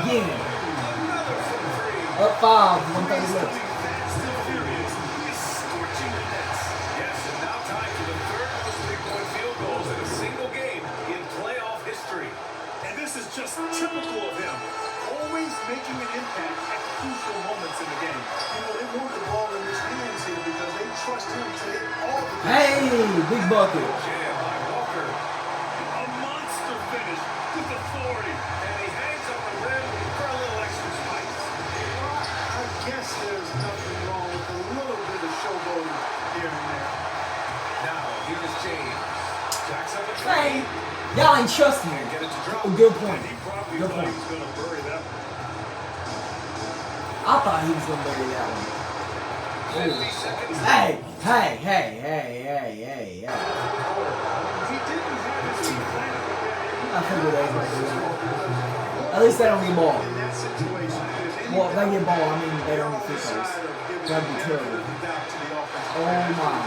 Again. Another from three. Up 5, 130 left. Fast and furious. He's scorching the nets. Yes, and now tied for the third most three-point field goals in a single game in playoff history. And this is just typical of him. Always making an impact at crucial moments in the game. You know, they want the ball in his hands here because they trust him to hit all the Hey, big bucket. Jam by Walker. A monster finish with authority. And he hangs on the rim for a little extra spice. I guess there's nothing wrong with a little bit of showboating here and there. Now, here's James. Jacks up a Hey, three. y'all ain't trusting Can't me. get it to drop. Oh, good point. He probably Good thought he point. was going to bury that one. I thought he was gonna bury that one. 50 seconds. Hey. He didn't have his team planted with I figured they might do that. At least they don't get ball. in that situation. Well, if they get ball, I mean they don't get free throws. That'd be terrible. Oh my.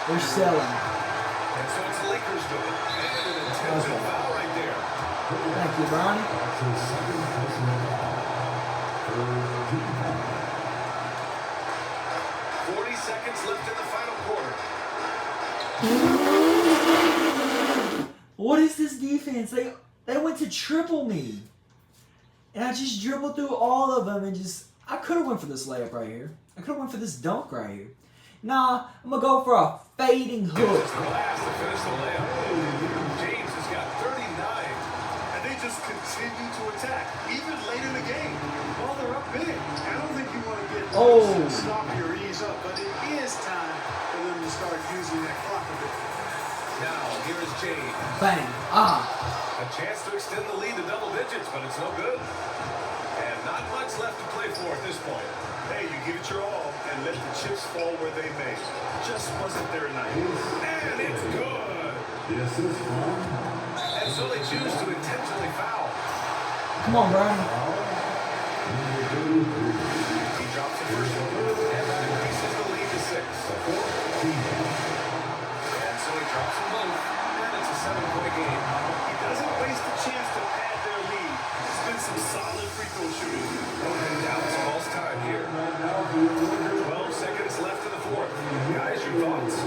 They're selling. And so it's the Lakers doing it. And an intentional foul right there. Thank you, Bronny. 40 seconds left in the final quarter. What is this defense? They went to triple me. And I just dribbled through all of them and I could have went for this layup right here. I could have went for this dunk right here. Nah, I'm going to go for a fading hook. Glass to finish the layup. James has got 39. And they just continue to attack, even late in the game. While they're up big. I don't think you want to get sloppy or ease up, but it is time for them to start using that clock a bit. Now, here is James. Bang. Ah. A chance to extend the lead to double digits, but it's no good. And not much left to play for at this point. Hey, you give it your all and let the chips fall where they may. Just wasn't their night. And it's good. And so they choose to intentionally foul. Come on, Brian. He drops the first one. And that increases the lead to 6. And so he drops them both. And it's a 7-point game. He doesn't waste a chance to pad their lead. There's been some solid free throw shooting. And Dallas calls time here. 12 seconds left in the fourth. Guys, your thoughts?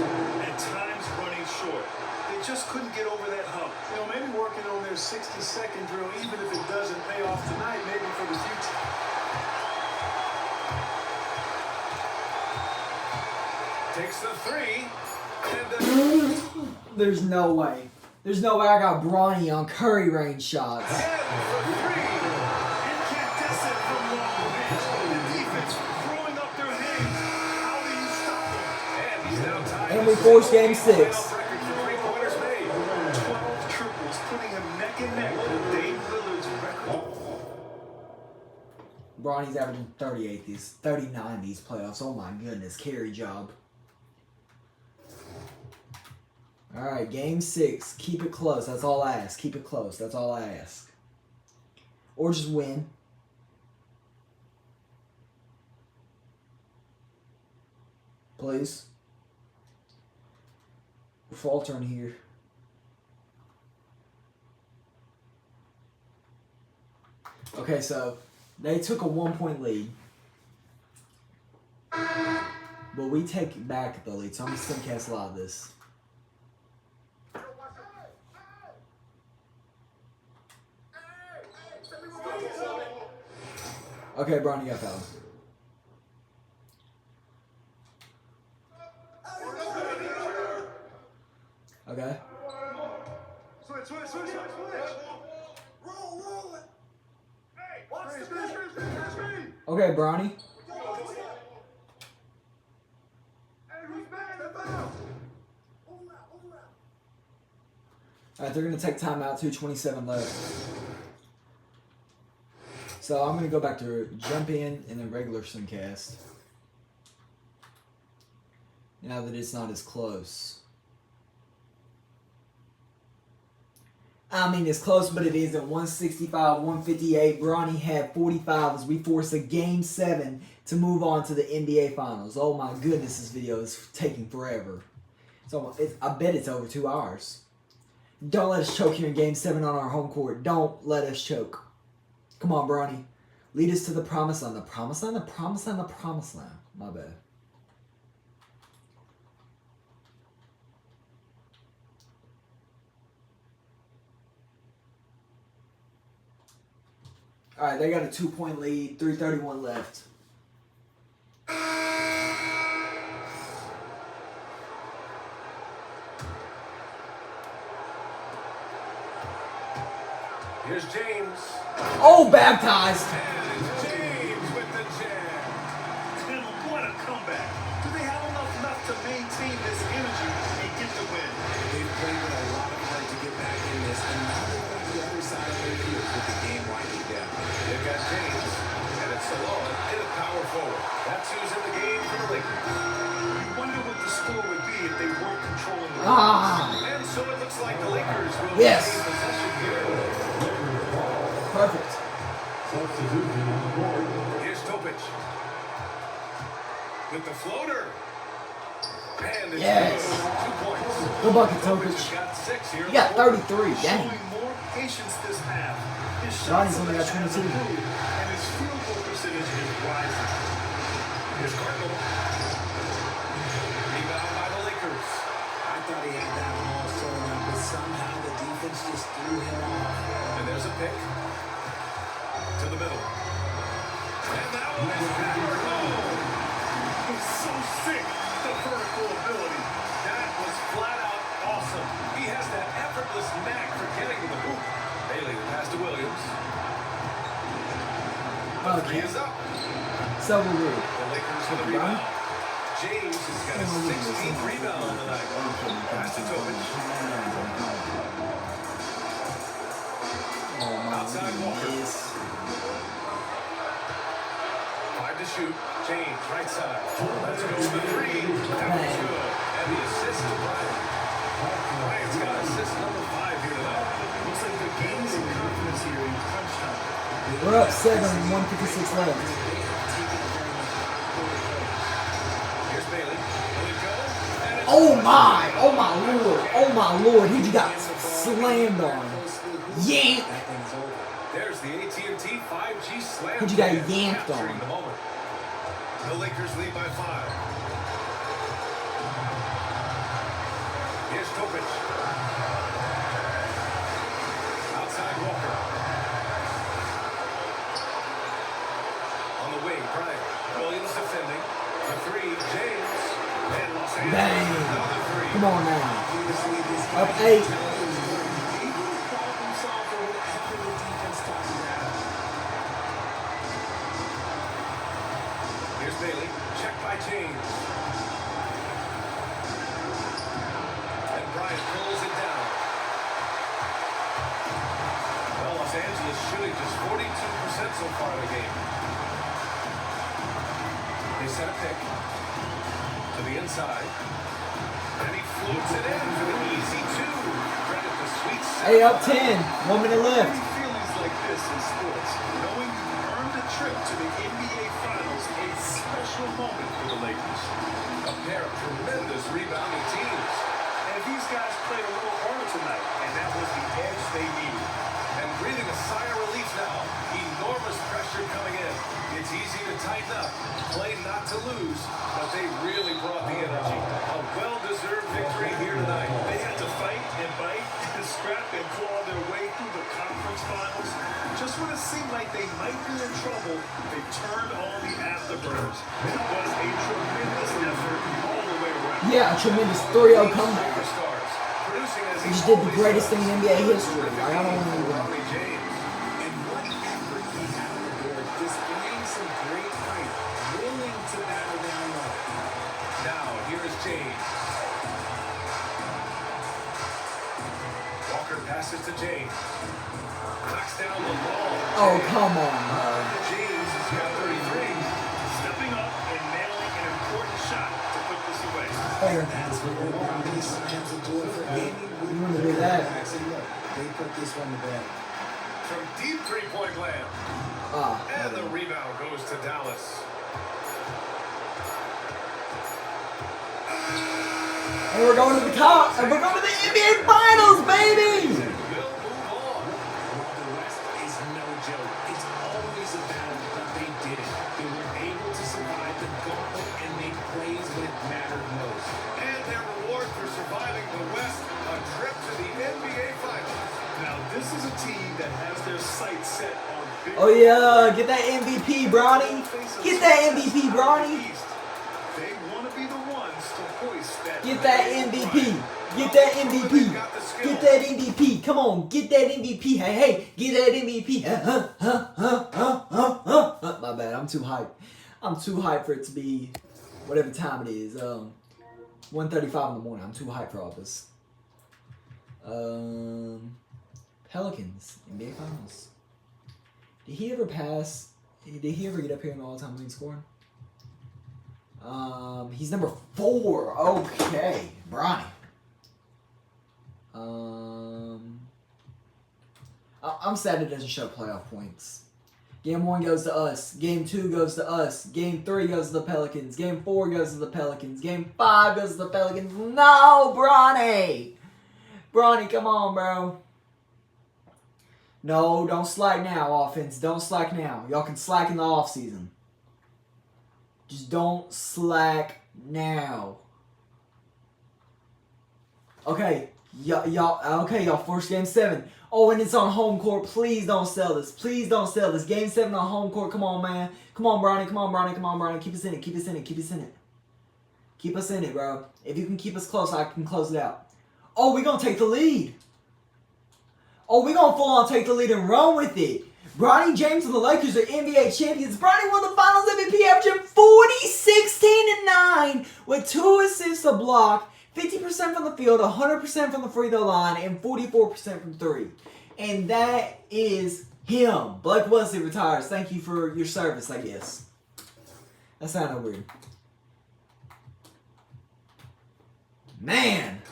And time's running short. They just couldn't get over that hump. You know, maybe working on their 60-second drill, even if it doesn't pay off tonight, maybe for the future. Takes the three. And There's no way. There's no way I got Bronny on Curry range shots. and for three. Incandescent from long range. The defense throwing up their hands. How do you stop them? And he's now tied. And we force game 6. Playoff record for three-pointers made. 12 triples, putting him neck and neck with Dave Lillard's record. Bronny's averaging 39 these playoffs. Oh my goodness, carry job. All right, game 6. Keep it close. That's all I ask. Keep it close. That's all I ask. Or just win. Please. We're faltering here. Okay, so they took a 1-point lead. But we take back the lead, so I'm just going to cast a lot of this. Okay, Bronny got fouled. Okay. Switch. Roll it. Hey, watch the screen. Okay, Bronny. Hey, who's back? The foul. Alright, they're going to take timeout. 2:27 left. So I'm going to go back to jump in the regular simcast. Now that it's not as close. I mean, it's close, but it isn't. 165-158. Bronny had 45 as we force a Game 7 to move on to the NBA Finals. Oh my goodness, this video is taking forever. I bet it's over 2 hours. Don't let us choke here in Game 7 on our home court. Don't let us choke. Come on, Bronny. Lead us to the promised land. The promised land? The promised land? The promised land. My bad. Alright, they got a 2-point lead. 3:31 left. Here's James. Oh, baptized. And James with the jam. Tim, what a comeback. Do they have enough left to maintain this energy and get the win? They've played with a lot of heart to get back in this, and now they're on the other side of their heels with the game winding down. They've got James, and it's Salon in a power forward. That's who's in the game for the Lakers. You wonder what the score would be if they weren't controlling the And so it looks like the Lakers will Yes. retain possession here. Perfect. Here's Topic with the floater. And it's Yes. good. 2 points. Good bucket, Topic. Got 6 here. You got 33. Dang. Showing more patience this half. His Ronnie's shot only got selection has 22. improved, and his field goal percentage is rising. Here's Cardinal. Rebound by the Lakers. I thought he had that one all sewn up, but somehow the defense just threw him off. And there's a pick to the middle. And that one is hammered home. He's so sick, the vertical ability. That was flat out awesome. He has that effortless knack for getting to the hoop. Bailey pass to Williams. The three is up. So weird. The Lakers for the rebound. James has got a 16th rebound on the night. Pass to Topic. Oh my Outside Walker. goodness. 5 to shoot. James, right side. Let's go with the three. That was good. And the assist to Bryant. Bryant's got assist number 5 here tonight. Looks like they're gaining some confidence here in crunch time. We're up 7, 156 left. Here's Bailey. Will it go? And it's Oh my lord. Oh my lord. He just got slammed on. Yank. That thing's over. There's the AT&T 5G slam. He just got jam, yanked capturing on. the moment. The Lakers lead by 5. Here's Topic. Outside Walker. On the wing, Bryant. Williams defending. The three, James. And Los Angeles. Bang. Another three. Come on now. Obviously, this Up guy 8. is able to problem solve for whatever the defense tosses at him. Here's Bailey. Checked by James. And Bryant pulls it down. Well, Los Angeles shooting just 42% so far in the game. They set a pick to the inside. And he floats it in for the easy 2. Credit the sweet 7. Hey, up 10. 1 minute left. Many feelings like this in sports. Knowing you earned a trip to the NBA Finals, a special moment for the Lakers. A pair of tremendous rebounding teams. And these guys played a little harder tonight, and that was the edge they needed. And breathing a sigh of relief now. Enormous pressure coming in. It's easy to tighten up, play not to lose, but they really brought the energy. A well-deserved victory here tonight. They had to fight and bite and scrap and claw their way through the conference finals. Just when it seemed like they might be in trouble, they turned on the afterburners. It was a tremendous effort all the way around. Yeah, a tremendous 3-0 comeback. Superstars, He just did the greatest thing in NBA history. Like, I don't even. Bronny James. And what effort he had on the board, displaying some great fight, willing to battle down low. Now, here is James. Walker passes to James. Knocks down the ball. Oh, come on, bro. James has got 33. Stepping up and nailing an important shot to put this away. That's what Bronny slams the door for any You want to do that? And look, they put this one to bed. From deep three-point land. And the rebound goes to Dallas. And we're going to the top. And we're going to the NBA Finals, baby! We'll move on. The West is no joke. It's always a battle, but they did it. They were able to survive the gauntlet and make plays when it mattered most. And their reward for surviving the West, a trip to the NBA Finals. Now, this is a team that has their sights set on big. Oh, yeah. Get that MVP, Bronny. Get that MVP, Bronny. They want to be the ones to hoist that. Get that MVP. Get that MVP. Get that MVP. Come on. Get that MVP. Hey, hey. Get that MVP. My bad. I'm too hyped. I'm too hyped for it to be whatever time it is. 1:35 in the morning. I'm too hyped for all this. Pelicans. NBA Finals. Did he ever pass? Did he ever get up here in the all-time leading scoring? He's number 4. Okay, Bronny. I'm sad it doesn't show playoff points. Game 1 goes to us. Game 2 goes to us. Game 3 goes to the Pelicans. Game 4 goes to the Pelicans. Game 5 goes to the Pelicans. No, Bronny! Bronny, come on, bro. No, don't slack now, offense. Don't slack now. Y'all can slack in the offseason. Just don't slack now. Okay, y'all forced game 7. Oh, and it's on home court. Please don't sell this. Please don't sell this. Game 7 on home court. Come on, man. Come on, Bronny. Come on, Bronny. Come on, Bronny. Keep us in it. Keep us in it. Keep us in it. Keep us in it, bro. If you can keep us close, I can close it out. Oh, we're going to take the lead. Oh, we're going to full on take the lead and run with it. Bronny James and the Lakers are NBA champions. Bronny won the Finals MVP, averaging 40, 16, and 9 with 2 assists a block, 50% from the field, 100% from the free throw line, and 44% from 3. And that is him. Blake Wesley retires. Thank you for your service, I guess. That sounded weird. Man.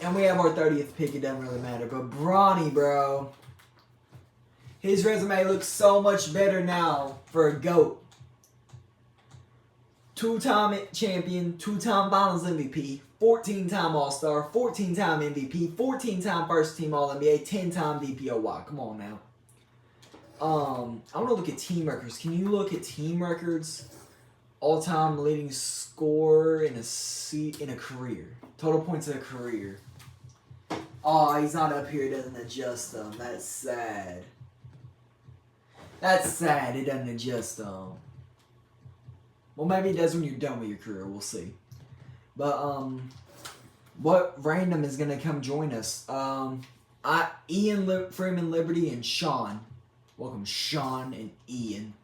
And we have our 30th pick. It doesn't really matter. But Bronny, bro. His resume looks so much better now for a GOAT. 2-time champion, 2-time Finals MVP, 14-time All-Star, 14-time MVP, 14-time First-Team All-NBA, 10-time DPOY. Come on now. I want to look at team records. Can you look at team records? All-time leading scorer in a career. Total points in a career. Oh, he's not up here. It doesn't adjust them. That's sad. That's sad. It doesn't adjust them. Well, maybe it does when you're done with your career. We'll see. But, what random is going to come join us? Ian Freeman Liberty and Sean. Welcome, Sean and Ian.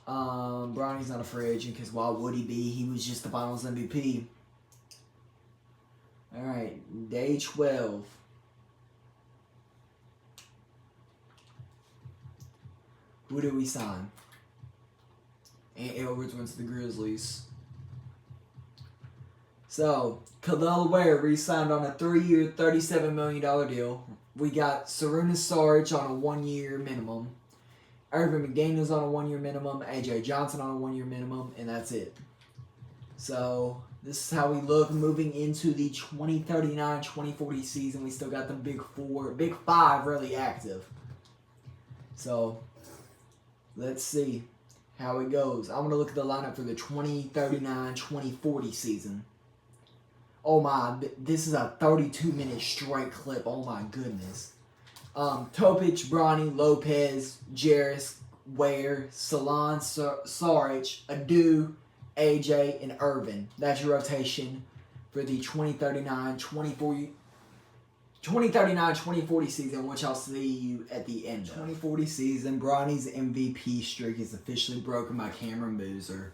Bronny's not a free agent because why would he be? He was just the Finals MVP. Alright, day 12. Who do we sign? Ant Edwards went to the Grizzlies. So, Khalil Ware re-signed on a 3-year, $37 million deal. We got Sarunas Saric on a 1-year minimum. Irvin McDaniels on a 1-year minimum. AJ Johnson on a 1-year minimum. And that's it. So, this is how we look moving into the 2039-2040 season. We still got the big 5 really active. So, let's see how it goes. I want to look at the lineup for the 2039-2040 season. Oh my, this is a 32-minute straight clip. Oh my goodness. Topic, Bronny, Lopez, Jarris, Ware, Salon, Saric, Adu, AJ, and Irvin. That's your rotation for the 2039-2040 season, which I'll see you at the end of. 2040 season, Bronny's MVP streak is officially broken by Cameron Boozer.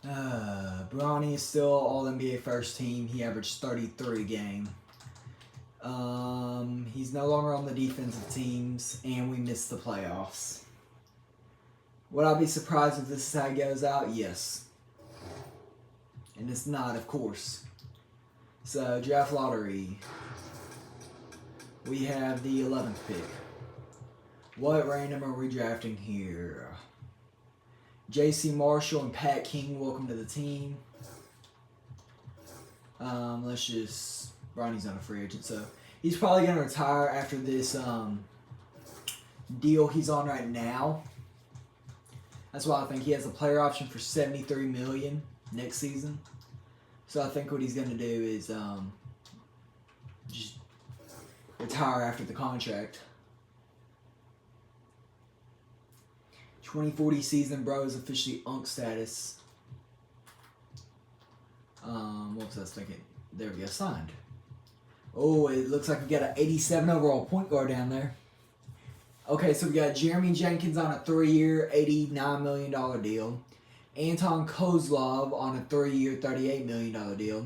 Bronny is still All-NBA first team. He averaged 33 a game. He's no longer on the defensive teams, and we missed the playoffs. Would I be surprised if this is how it goes out? Yes. And it's not, of course. So, draft lottery. We have the 11th pick. What random are we drafting here? J.C. Marshall and Pat King, welcome to the team. Let's just... Bronny's not a free agent, so... He's probably going to retire after this deal he's on right now. That's why I think he has a player option for $73 million next season. So I think what he's going to do is just retire after the contract. 2040 season, bro, is officially UNC status. What was I thinking? There we go, signed. Oh, it looks like we got an 87 overall point guard down there. Okay, so we got Jeremy Jenkins on a 3-year, $89 million deal. Anton Kozlov on a 3-year, $38 million deal.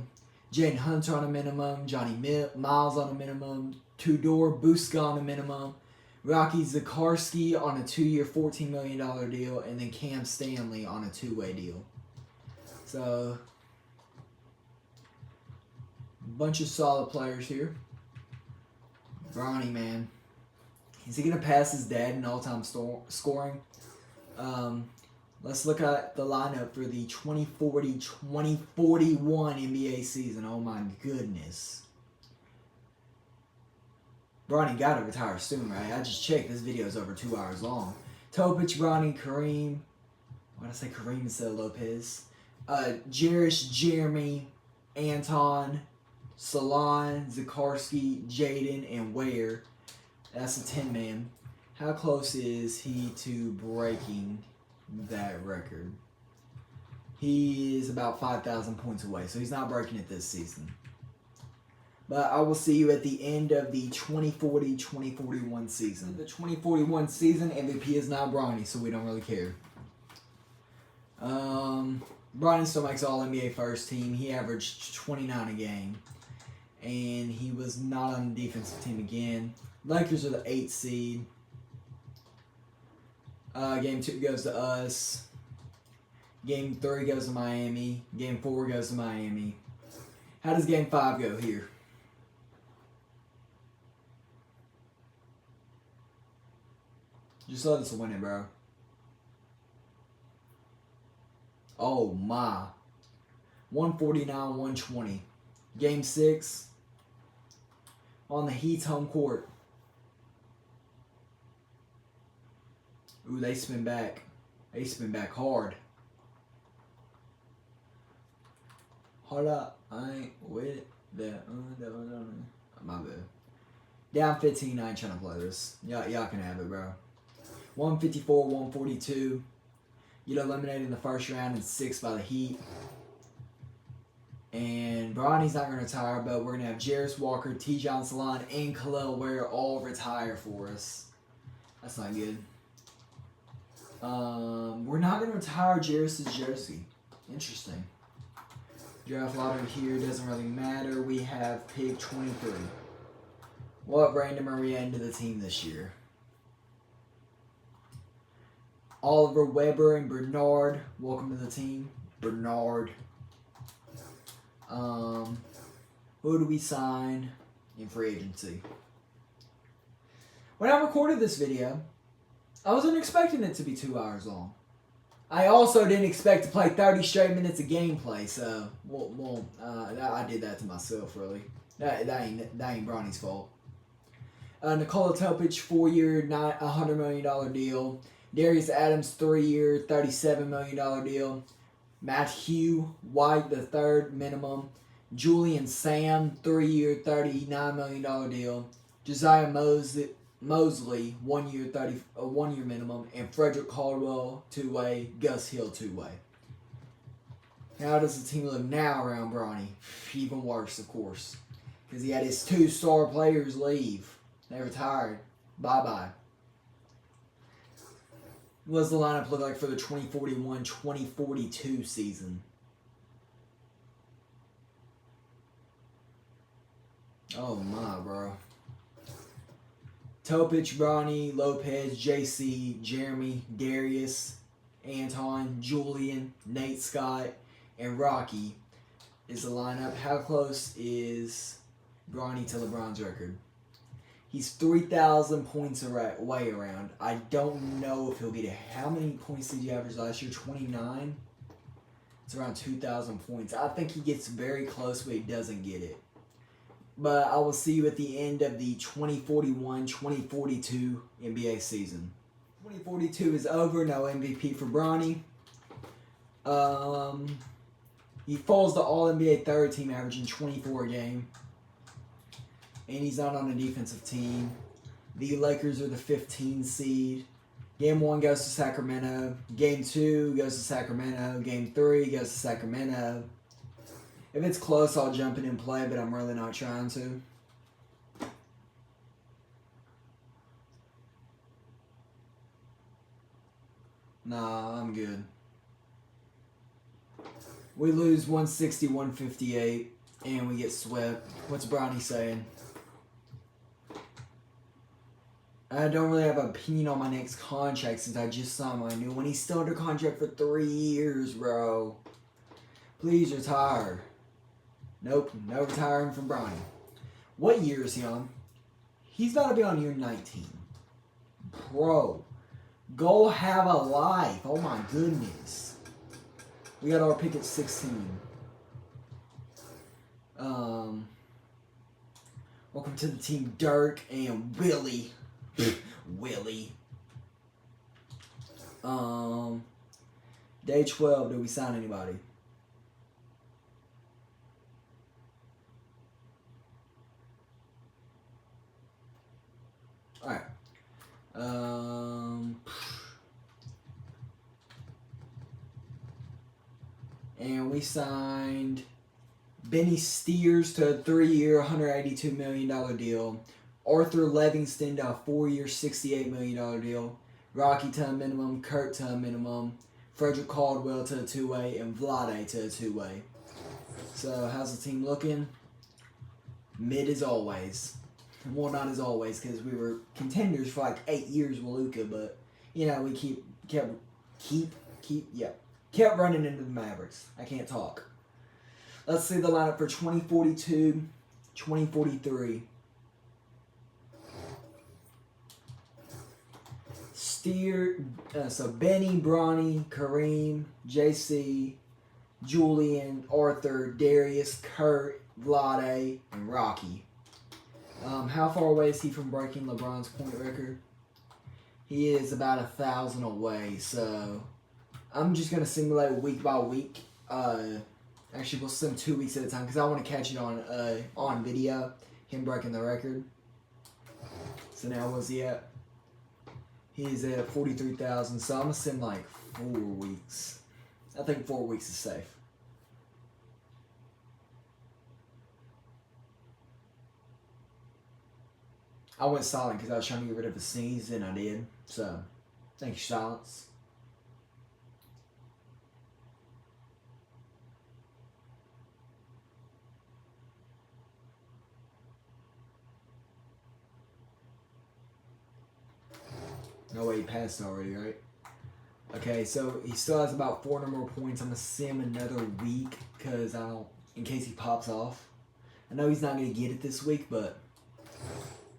Jaden Hunter on a minimum. Johnny Miles on a minimum. Tudor Buska on a minimum. Rocky Zakarski on a 2-year, $14 million deal. And then Cam Stanley on a 2-way deal. So, bunch of solid players here. Bronny, man. Is he going to pass his dad in all-time scoring? Let's look at the lineup for the 2040-2041 NBA season. Oh my goodness. Bronny got to retire soon, right? I just checked. This video is over 2 hours long. Topic, Bronny, Kareem. Why did I say Kareem instead of Lopez? Jarish, Jeremy, Anton, Salon, Zakarski, Jaden, and Ware. That's a 10-man. How close is he to breaking that record? He is about 5,000 points away, so he's not breaking it this season. But I will see you at the end of the 2040-2041 season. The 2041 season, MVP is not Bronny, so we don't really care. Bronny still makes All-NBA first team. He averaged 29 a game. And he was not on the defensive team again. Lakers are the 8th seed. Game 2 goes to us. Game 3 goes to Miami. Game 4 goes to Miami. How does Game 5 go here? Just let us win it, bro. Oh, my. 149-120. Game 6. On the Heat's home court. Ooh, they spin back. They spin back hard. Hold up. I ain't with that. My bad. Down 15. I ain't trying to play this. Y'all can have it, bro. 154-142. Get eliminated in the first round and 6 by the Heat. And Bronny's not going to retire, but we're going to have Jarris Walker, T-John Salon, and Khalil Ware all retire for us. That's not good. We're not going to retire Jarris' jersey. Interesting. Draft lottery here doesn't really matter. We have pick 23. What random are we adding to the team this year? Oliver Weber and Bernard. Welcome to the team. Bernard. Who do we sign in free agency? When I recorded this video, I wasn't expecting it to be 2 hours long. I also didn't expect to play 30 straight minutes of gameplay, so I did that to myself, really. That ain't Bronny's fault. Nikola Topic, 4-year, $100 million deal. Darius Adams, 3-year, $37 million deal. Matthew White, the 3rd, minimum. Julian Sam, 3-year, $39 million deal. Josiah Mosley, 1-year minimum. And Frederick Caldwell, 2-way. Gus Hill, 2-way. How does the team look now around Bronny? Even worse, of course. Because he had his 2 star players leave. They retired. Bye-bye. What does the lineup look like for the 2041-2042 season? Oh my, bro. Topic, Bronny, Lopez, JC, Jeremy, Darius, Anton, Julian, Nate Scott, and Rocky is the lineup. How close is Bronny to LeBron's record? He's 3,000 points away around. I don't know if he'll get it. How many points did he average last year? 29? It's around 2,000 points. I think he gets very close, but he doesn't get it. But I will see you at the end of the 2041-2042 NBA season. 2042 is over. No MVP for Bronny. He falls to All-NBA third team, averaging 24 a game. And he's not on a defensive team. The Lakers are the 15 seed. Game 1 goes to Sacramento. Game 2 goes to Sacramento. Game 3 goes to Sacramento. If it's close, I'll jump in and play, but I'm really not trying to. Nah, I'm good. We lose 160-158, and we get swept. What's Bronny saying? I don't really have an opinion on my next contract since I just signed my new one. He's still under contract for 3 years, bro. Please retire. Nope, no retiring from Bronny. What year is he on? He's about to be on year 19. Bro, go have a life. Oh my goodness. We got our pick at 16. Welcome to the team, Dirk and Willie. Willie. Day 12, did we sign anybody? Alright. And we signed Benny Steers to a 3-year, $182 million deal. Arthur Livingston to a 4-year, $68 million deal. Rocky to a minimum. Kurt to a minimum. Frederick Caldwell to a 2-way. And Vlade to a 2-way. So, how's the team looking? Mid as always. Well, not as always, because we were contenders for like 8 years with Luka, but, you know, we kept running into the Mavericks. I can't talk. Let's see the lineup for 2042, 2043. So Benny, Bronny, Kareem, JC, Julian, Arthur, Darius, Kurt, Vlade, and Rocky. How far away is he from breaking LeBron's point record? He is about 1,000 away, so I'm just going to simulate week by week. Actually, we'll sim 2 weeks at a time because I want to catch it on video, him breaking the record. So now, what's he at? He's at 43,000, so I'm going to sim like 4 weeks. I think 4 weeks is safe. I went silent because I was trying to get rid of a sneeze, and I did. So, thank you, silence. No way, he passed already, right? Okay, so he still has about 400 more points. I'm going to sim another week because in case he pops off. I know he's not going to get it this week, but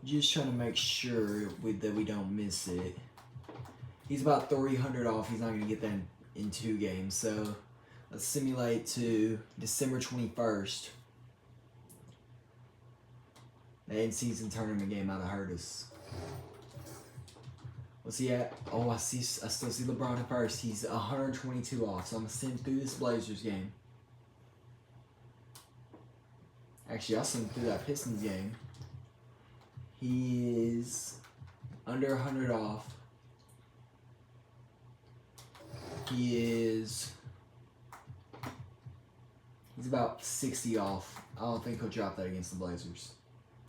just trying to make sure that we don't miss it. He's about 300 off. He's not going to get that in 2 games. So let's simulate to December 21st. The in-season tournament game might have hurt us. What's he at? Oh, I still see LeBron at first. He's 122 off. So I'm going to send through this Blazers game. Actually, I'll send through that Pistons game. He is under 100 off. He is He's about 60 off. I don't think he'll drop that against the Blazers.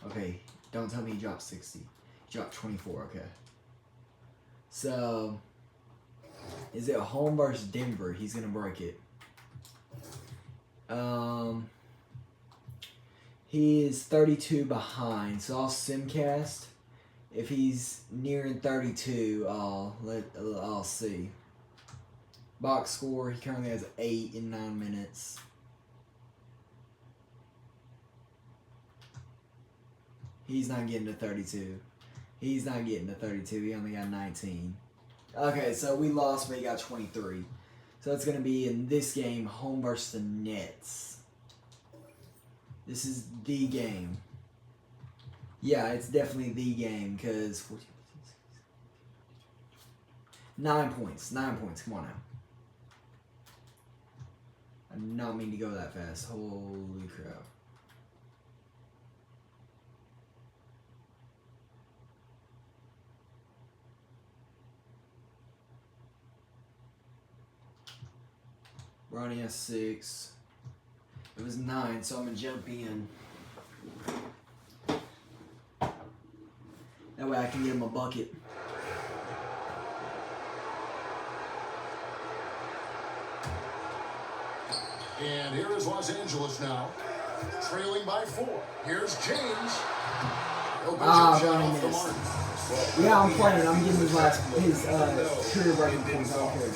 Okay, don't tell me he dropped 60. He dropped 24, okay. So, is it home versus Denver? He's going to break it. He is 32 behind, so I'll simcast. If he's nearing 32, I'll see. Box score, he currently has 8 in 9 minutes. He's not getting to 32. He's not getting to 32. He only got 19. Okay, so we lost, but he got 23. So it's going to be in this game, home versus the Nets. This is the game. Yeah, it's definitely the game because 9 points. 9 points. Come on now. I did not mean to go that fast. Holy crap. Bronny has 6. It was 9, so I'm going to jump in. That way I can get him a bucket. And here is Los Angeles now, trailing by 4. Here's James. Bronny missed. Yeah, I'm playing. I'm getting his career breaking points. I don't care.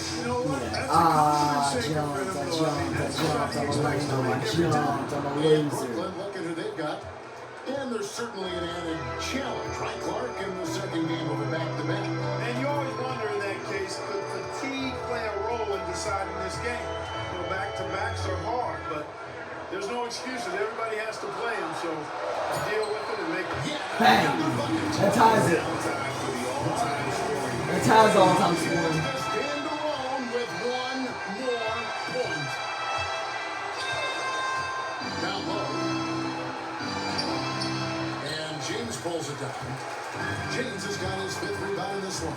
Jumped. I'm a loser. Look at who they've got. And there's certainly an added challenge, right, Clark, in the second game of a back-to-back. And you always wonder in that case, could fatigue play a role in deciding this game? You know, back-to-backs are hard, but there's no excuses. Everybody has to play them, so deal with it and make it. Bang! That ties it. That ties the all-time scoring. Stand alone with one more point. Down low. And James pulls it down. James has got his 5th rebound in this one.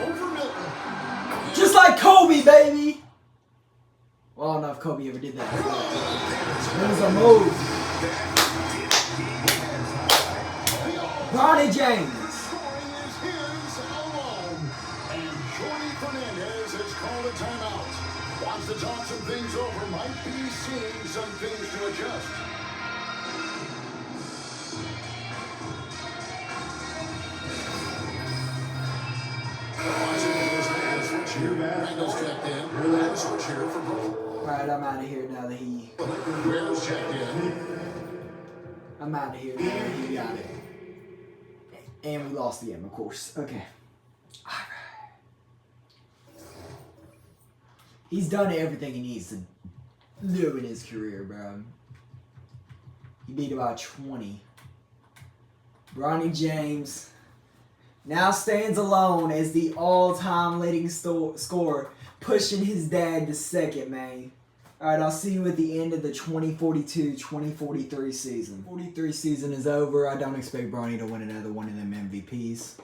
Over Milton. Just like Kobe, baby! Well, I don't know if Kobe ever did that. It was a move. Bronny James. Scoring is his alone. And Jordy Fernandez has called a timeout. Wants to talk some things over. Might be seeing some things to adjust. Randall's checked in. Randall's switch here for Brooklyn. Alright, I'm out of here now that he... Randall's checked in. I'm out of here now that he got it. And we lost the game, of course. Okay. Alright. He's done everything he needs to do in his career, bro. He beat about 20. Bronny James now stands alone as the all-time leading scorer, pushing his dad to second, man. Alright, I'll see you at the end of the 2042-2043 season. 43 season is over. I don't expect Bronny to win another one of them MVPs.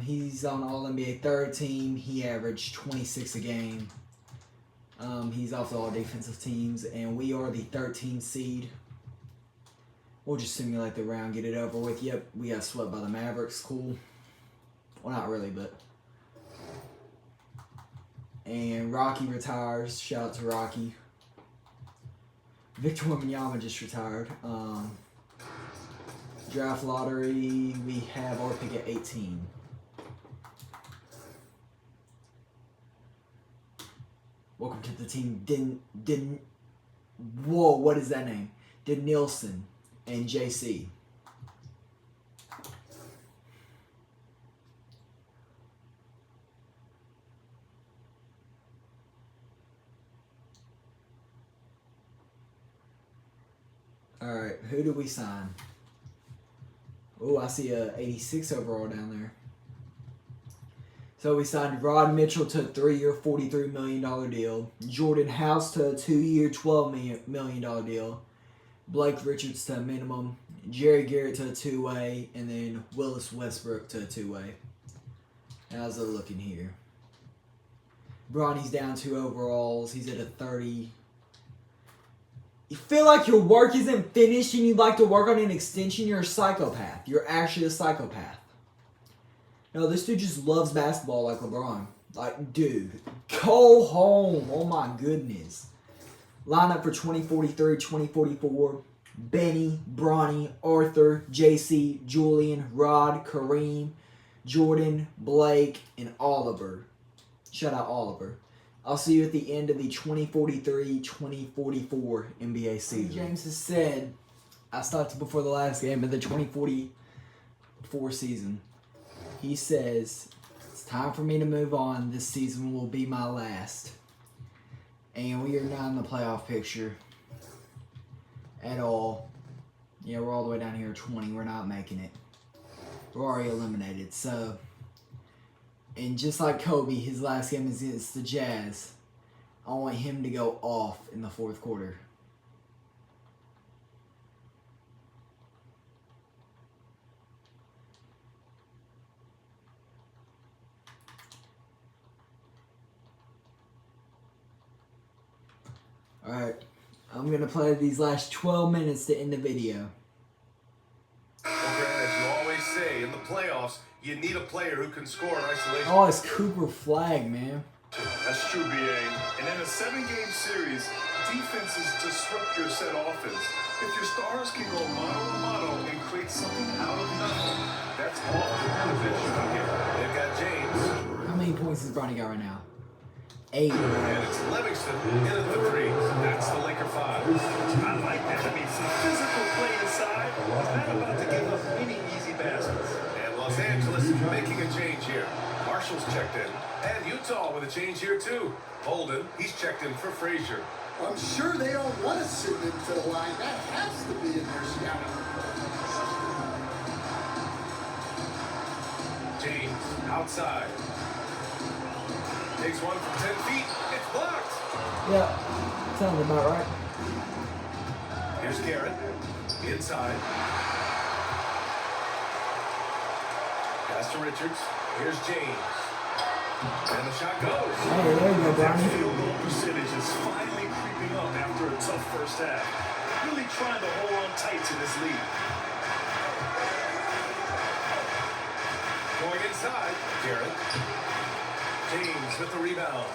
He's on All-NBA third team. He averaged 26 a game. He's off the all-defensive teams, and we are the 13th seed. We'll just simulate the round, get it over with. Yep, we got swept by the Mavericks. Cool. Well, not really, but... And Rocky retires. Shout out to Rocky. Victor Wembanyama just retired. Draft lottery, we have our pick at 18. Welcome to the team. Whoa, what is that name? Nielsen and JC. Alright, who do we sign? Oh, I see a 86 overall down there. So we signed Rod Mitchell to a 3-year, $43 million deal. Jordan House to a 2-year, $12 million deal. Blake Richards to a minimum. Jerry Garrett to a 2-way. And then Willis Westbrook to a 2-way. How's it looking here? Bronny's down 2 overalls. He's at a 30. You feel like your work isn't finished and you'd like to work on an extension, you're a psychopath. You're actually a psychopath. No, this dude just loves basketball like LeBron. Like, dude, go home. Oh my goodness. Lineup for 2043, 2044. Benny, Bronny, Arthur, JC, Julian, Rod, Kareem, Jordan, Blake, and Oliver. Shout out Oliver. I'll see you at the end of the 2043-2044 NBA season. James has said, I stopped before the last game of the 2044 season. He says, it's time for me to move on. This season will be my last. And we are not in the playoff picture at all. Yeah, we're all the way down here at 20. We're not making it. We're already eliminated. So, and just like Kobe, his last game is against the Jazz. I want him to go off in the fourth quarter. Alright, I'm going to play these last 12 minutes to end the video. Well, Grant, as you always say, in the playoffs, you need a player who can score in isolation. Oh, it's Cooper Flag, man. That's true, BA. And in a 7-game series, defenses disrupt your set offense. If your stars can go mano-a-mano and create something out of nothing, that's often beneficial here. They've got James. How many points has Bronny got right now? 8. And it's Livingston in at the 3. That's the Laker 5. I like that. I mean, some physical play inside. Not about to give up any easy baskets. And Los Angeles making a change here. Marshall's checked in. And Utah with a change here, too. Holden, he's checked in for Frazier. I'm sure they don't want to send him to the line. That has to be in their scouting. James, outside. Takes one from 10 feet. It's blocked. Yeah, sounds about right. Here's Garrett. Inside. Pass to Richards. Here's James. And the shot goes. Hey, there you go, That Bronny. field goal percentage is finally creeping up after a tough first half. Really trying to hold on tight to this lead. Going inside. Garrett. James with the rebound.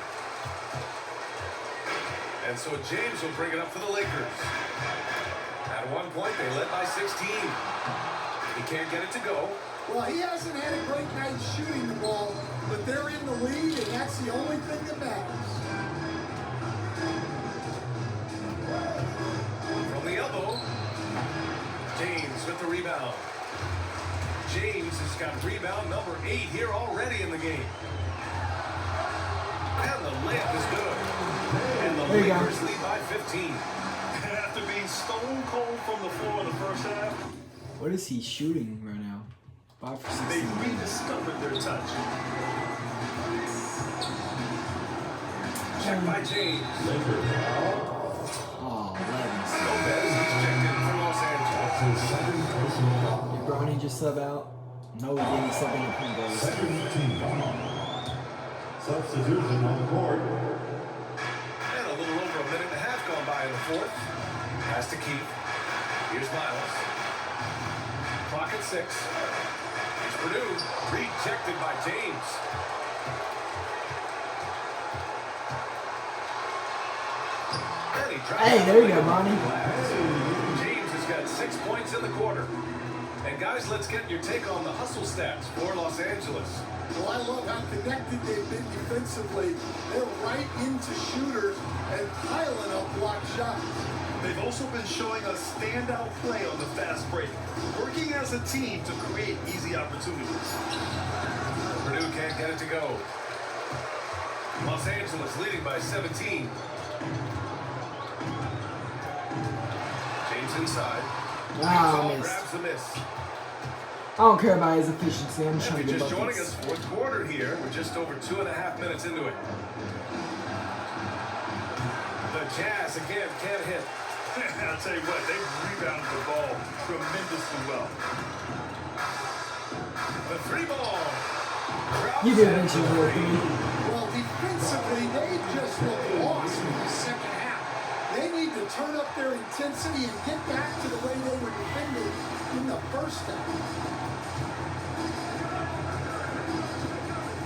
And so James will bring it up for the Lakers. At one point, they led by 16. He can't get it to go. Well, he hasn't had a great night shooting the ball, but they're in the lead, and that's the only thing that matters. From the elbow, James with the rebound. James has got rebound number 8 here already in the game. And the layup is good. And the There you go. Lakers lead by 15. And after being stone cold from the floor in the first half, What is he shooting right now? 5 for they 16. rediscovered their touch. Checked by James. Oh, 11. Lopez, he's checked in for Los Angeles. Did Bronny just sub out? No, he didn't sub in the point guard. Substitution on the court. And a little over a minute and a half gone by in the fourth. Pass to Keith. Here's Miles. Clock at 6. Here's Purdue. Rejected by James. And he drives Hey, there you go, it. Bronny. James has got 6 points in the quarter. And guys, let's get your take on the hustle stats for Los Angeles. Well, I love how connected they've been defensively. They're right into shooters and piling up block shots. They've also been showing a standout play on the fast break, working as a team to create easy opportunities. Purdue can't get it to go. Los Angeles leading by 17. James inside. Ah, Ball missed. grabs the miss. I don't care about his efficiency. I'm just If trying you're to get just joining buckets. us, fourth quarter here. We're just over 2.5 minutes into it. The Jazz again can't hit. I'll tell you what, they rebounded the ball tremendously well. The 3 ball. You did mention real quick. Well, defensively, Bronny, they just look lost in the second half. They need to turn up their intensity and get back to the way they were defending in the first half.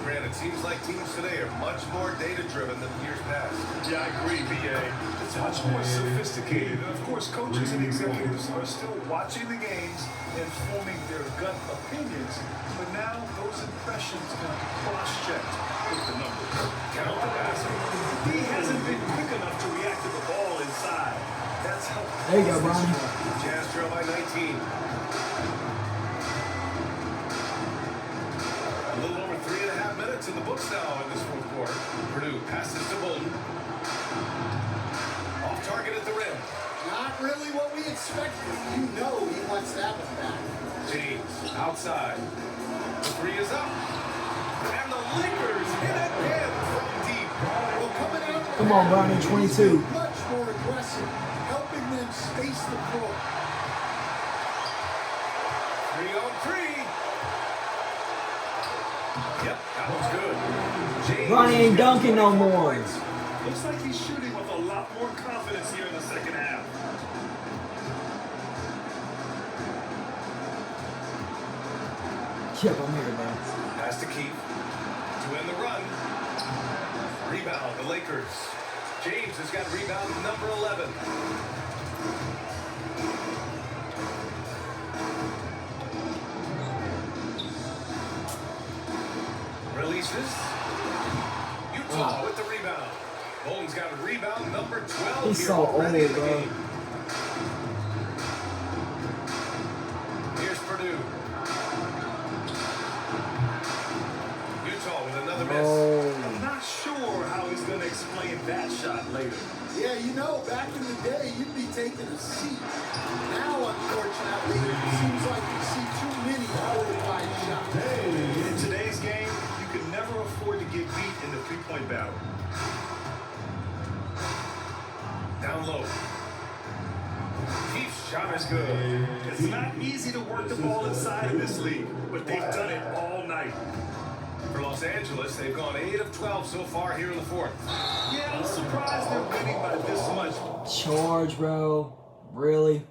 Grant, it seems like teams today are much more data-driven than years past. Yeah, I agree, B.A. It's much more sophisticated. And, of course, coaches and executives are still watching the games and forming their gut opinions. But now those impressions can be cross-checked with the numbers. Count the passing. He hasn't been quick enough to react to the ball inside. That's helped. There you go, Bronny. Jazz trail by 19. A little over 3.5 minutes in the books now in this fourth quarter. Purdue passes to Bolden. Off target at the rim. Not really what we expected. You know he wants that one back. James outside. The three is up. And the Lakers hit it in from deep. Well, coming out. Come on, Bronny, 22. Much more aggressive, helping them space the floor. 3-on-3. Yep, that one's good. James Bronny ain't dunking no more. Looks like he's shooting with a lot more confidence here in the second half. Yep, I'm here, man. Pass to Keith to end the run. Rebound, the Lakers. James has got rebound number 11. Releases. Utah with the rebound. Bolden's got a rebound number 12. He's here so already old, in the bro. game. Here's Purdue. Utah with another miss. I'm not sure how he's going to explain that shot later. Yeah, you know, back in the day, you'd be taking a seat. Now, unfortunately, it seems like you see too many qualified shots. In today's game, you can never afford to get beat in the three-point battle. Down low. Keith's shot is good. It's not easy to work the ball inside of this league, but they've done it all night. For Los Angeles, they've gone 8 of 12 so far here in the fourth. Yeah, I'm surprised they're winning by this much Charge, bro. Really?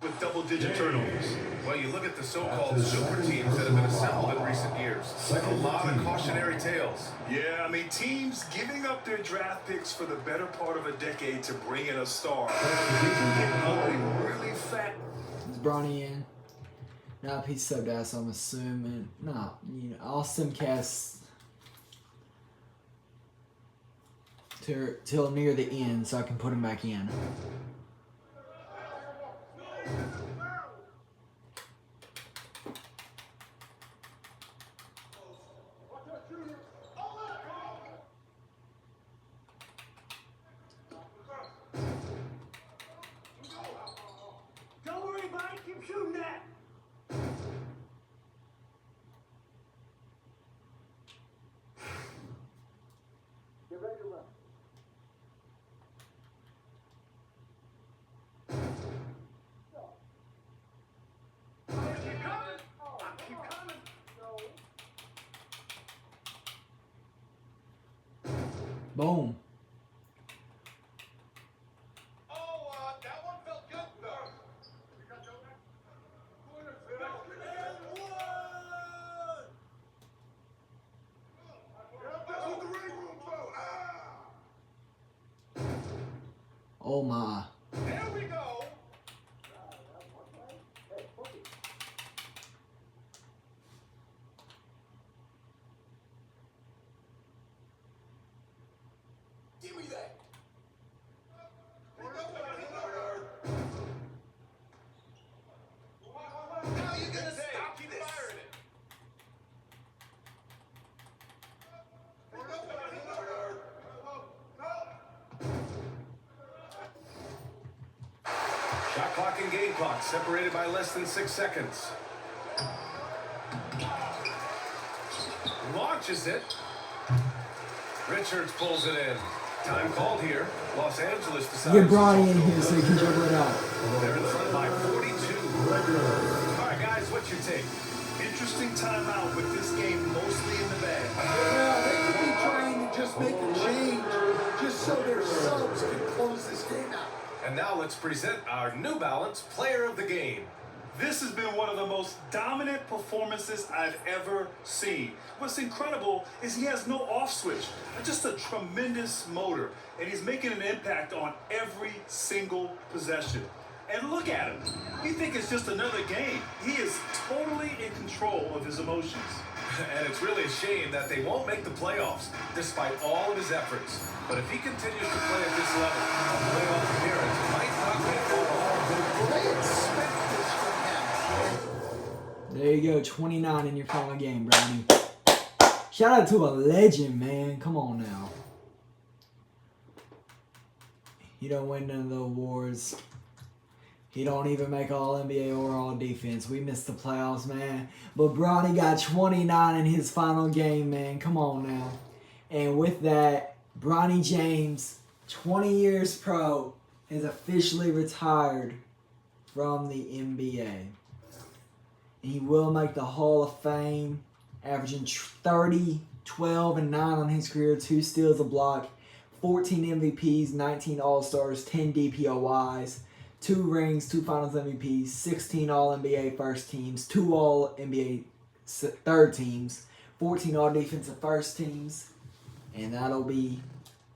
with double-digit turnovers. Well, you look at the so-called super teams that have been assembled in recent years. A lot of cautionary tales. Yeah, I mean, teams giving up their draft picks for the better part of a decade to bring in a star. They can get ugly really fast. Is Bronny in? Nah, he's subbed out, so I'm assuming. Nah, you know, I'll simcast till near the end so I can put him back in. Don't worry about it, keep shooting that. Get ready to run. Boom. That one felt good, though. Oh my. There we go. Give me that. Now you can stop this. Firing it. Shot clock and game clock separated by less than 6 seconds. Launches it. Richards pulls it in. Time called here. Los Angeles decides. Get Bronny in here so he can dribble it out. They're in front by 42. All right, guys, what's your take? Interesting timeout with this game mostly in the bag. Well, they could be trying to just make a change just so their subs can close this game out. And now let's present our New Balance Player of the Game. This has been one of the most dominant performances I've ever seen. What's incredible is he has no off switch, just a tremendous motor, and he's making an impact on every single possession. And look at him. You think it's just another game. He is totally in control of his emotions. And it's really a shame that they won't make the playoffs, despite all of his efforts. But if he continues to play at this level, a playoff appearance might not be far off. They expect this from him. There you go, 29 in your final game, Bronny. Shout out to a legend, man. Come on now. He don't win none of the awards. He don't even make All-NBA or All-Defense. We missed the playoffs, man. But Bronny got 29 in his final game, man. Come on now. And with that, Bronny James, 20 years pro, has officially retired from the NBA. And he will make the Hall of Fame, averaging 30, 12, and 9 on his career, 2 steals a block, 14 MVPs, 19 All-Stars, 10 DPOYs. 2 rings, 2 Finals MVPs, 16 All-NBA first teams, 2 All-NBA third teams, 14 All-Defensive first teams, and that'll be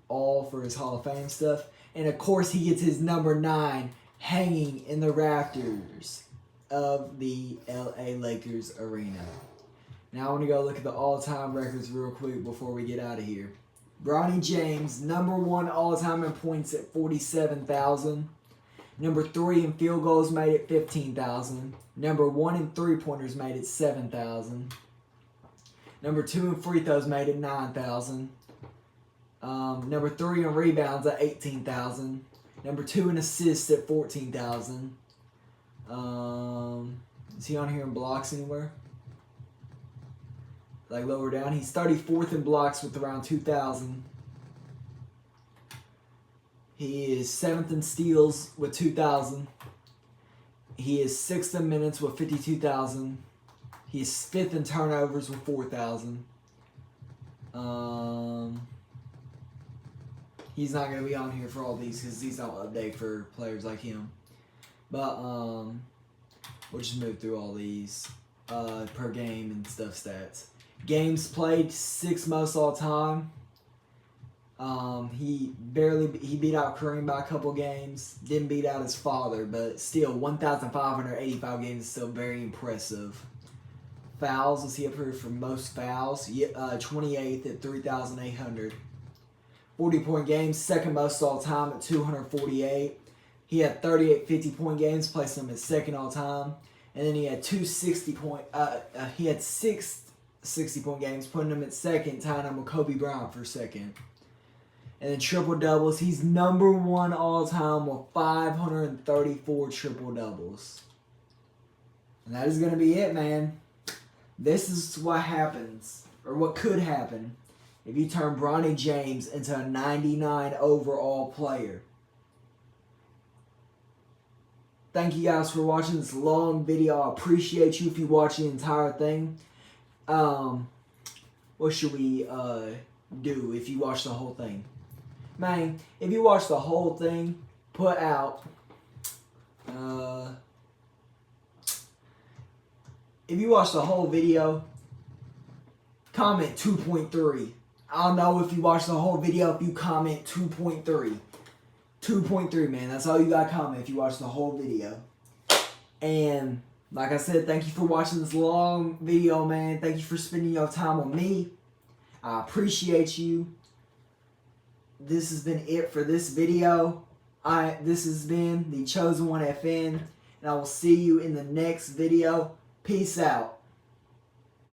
all for his Hall of Fame stuff. And of course, he gets his number 9 hanging in the rafters of the LA Lakers arena. Now I want to go look at the all-time records real quick before we get out of here. Bronny James, number 1 all-time in points at 47,000. Number 3 in field goals made it 15,000. Number 1 in three-pointers made it 7,000. Number 2 in free throws made it 9,000. Number 3 in rebounds at 18,000. Number 2 in assists at 14,000. Is he on here in blocks anywhere? Like lower down, he's 34th in blocks with around 2,000. He is 7th in steals with 2,000. He is 6th in minutes with 52,000. He is 5th in turnovers with 4,000. He's not going to be on here for all these because these don't update for players like him. But we'll just move through all these per game and stuff stats. Games played, 6 most all time. He beat out Kareem by a couple games. Didn't beat out his father, but still 1,585 games is still very impressive. Fouls, was he up here for most fouls? 28th at 3,800. 40-point games, 2nd most all time at 248. He had 38 50-point games, placed him at 2nd all time. And then he had 6 60-point games, putting him at 2nd, tying him with Kobe Bryant for 2nd. And then triple doubles, he's number 1 all time with 534 triple doubles. And that is going to be it, man. This is what happens, or what could happen, if you turn Bronny James into a 99 overall player. Thank you guys for watching this long video. I appreciate you if you watch the entire thing. What should we do if you watch the whole thing? Man, if you watch the whole thing, put out, if you watch the whole video, comment 2.3. I'll know if you watch the whole video if you comment 2.3. 2.3, man. That's all you got to comment if you watch the whole video. And like I said, thank you for watching this long video, man. Thank you for spending your time with me. I appreciate you. This has been it for this video. This has been the Chosen One FN, and I will see you in the next video. Peace out.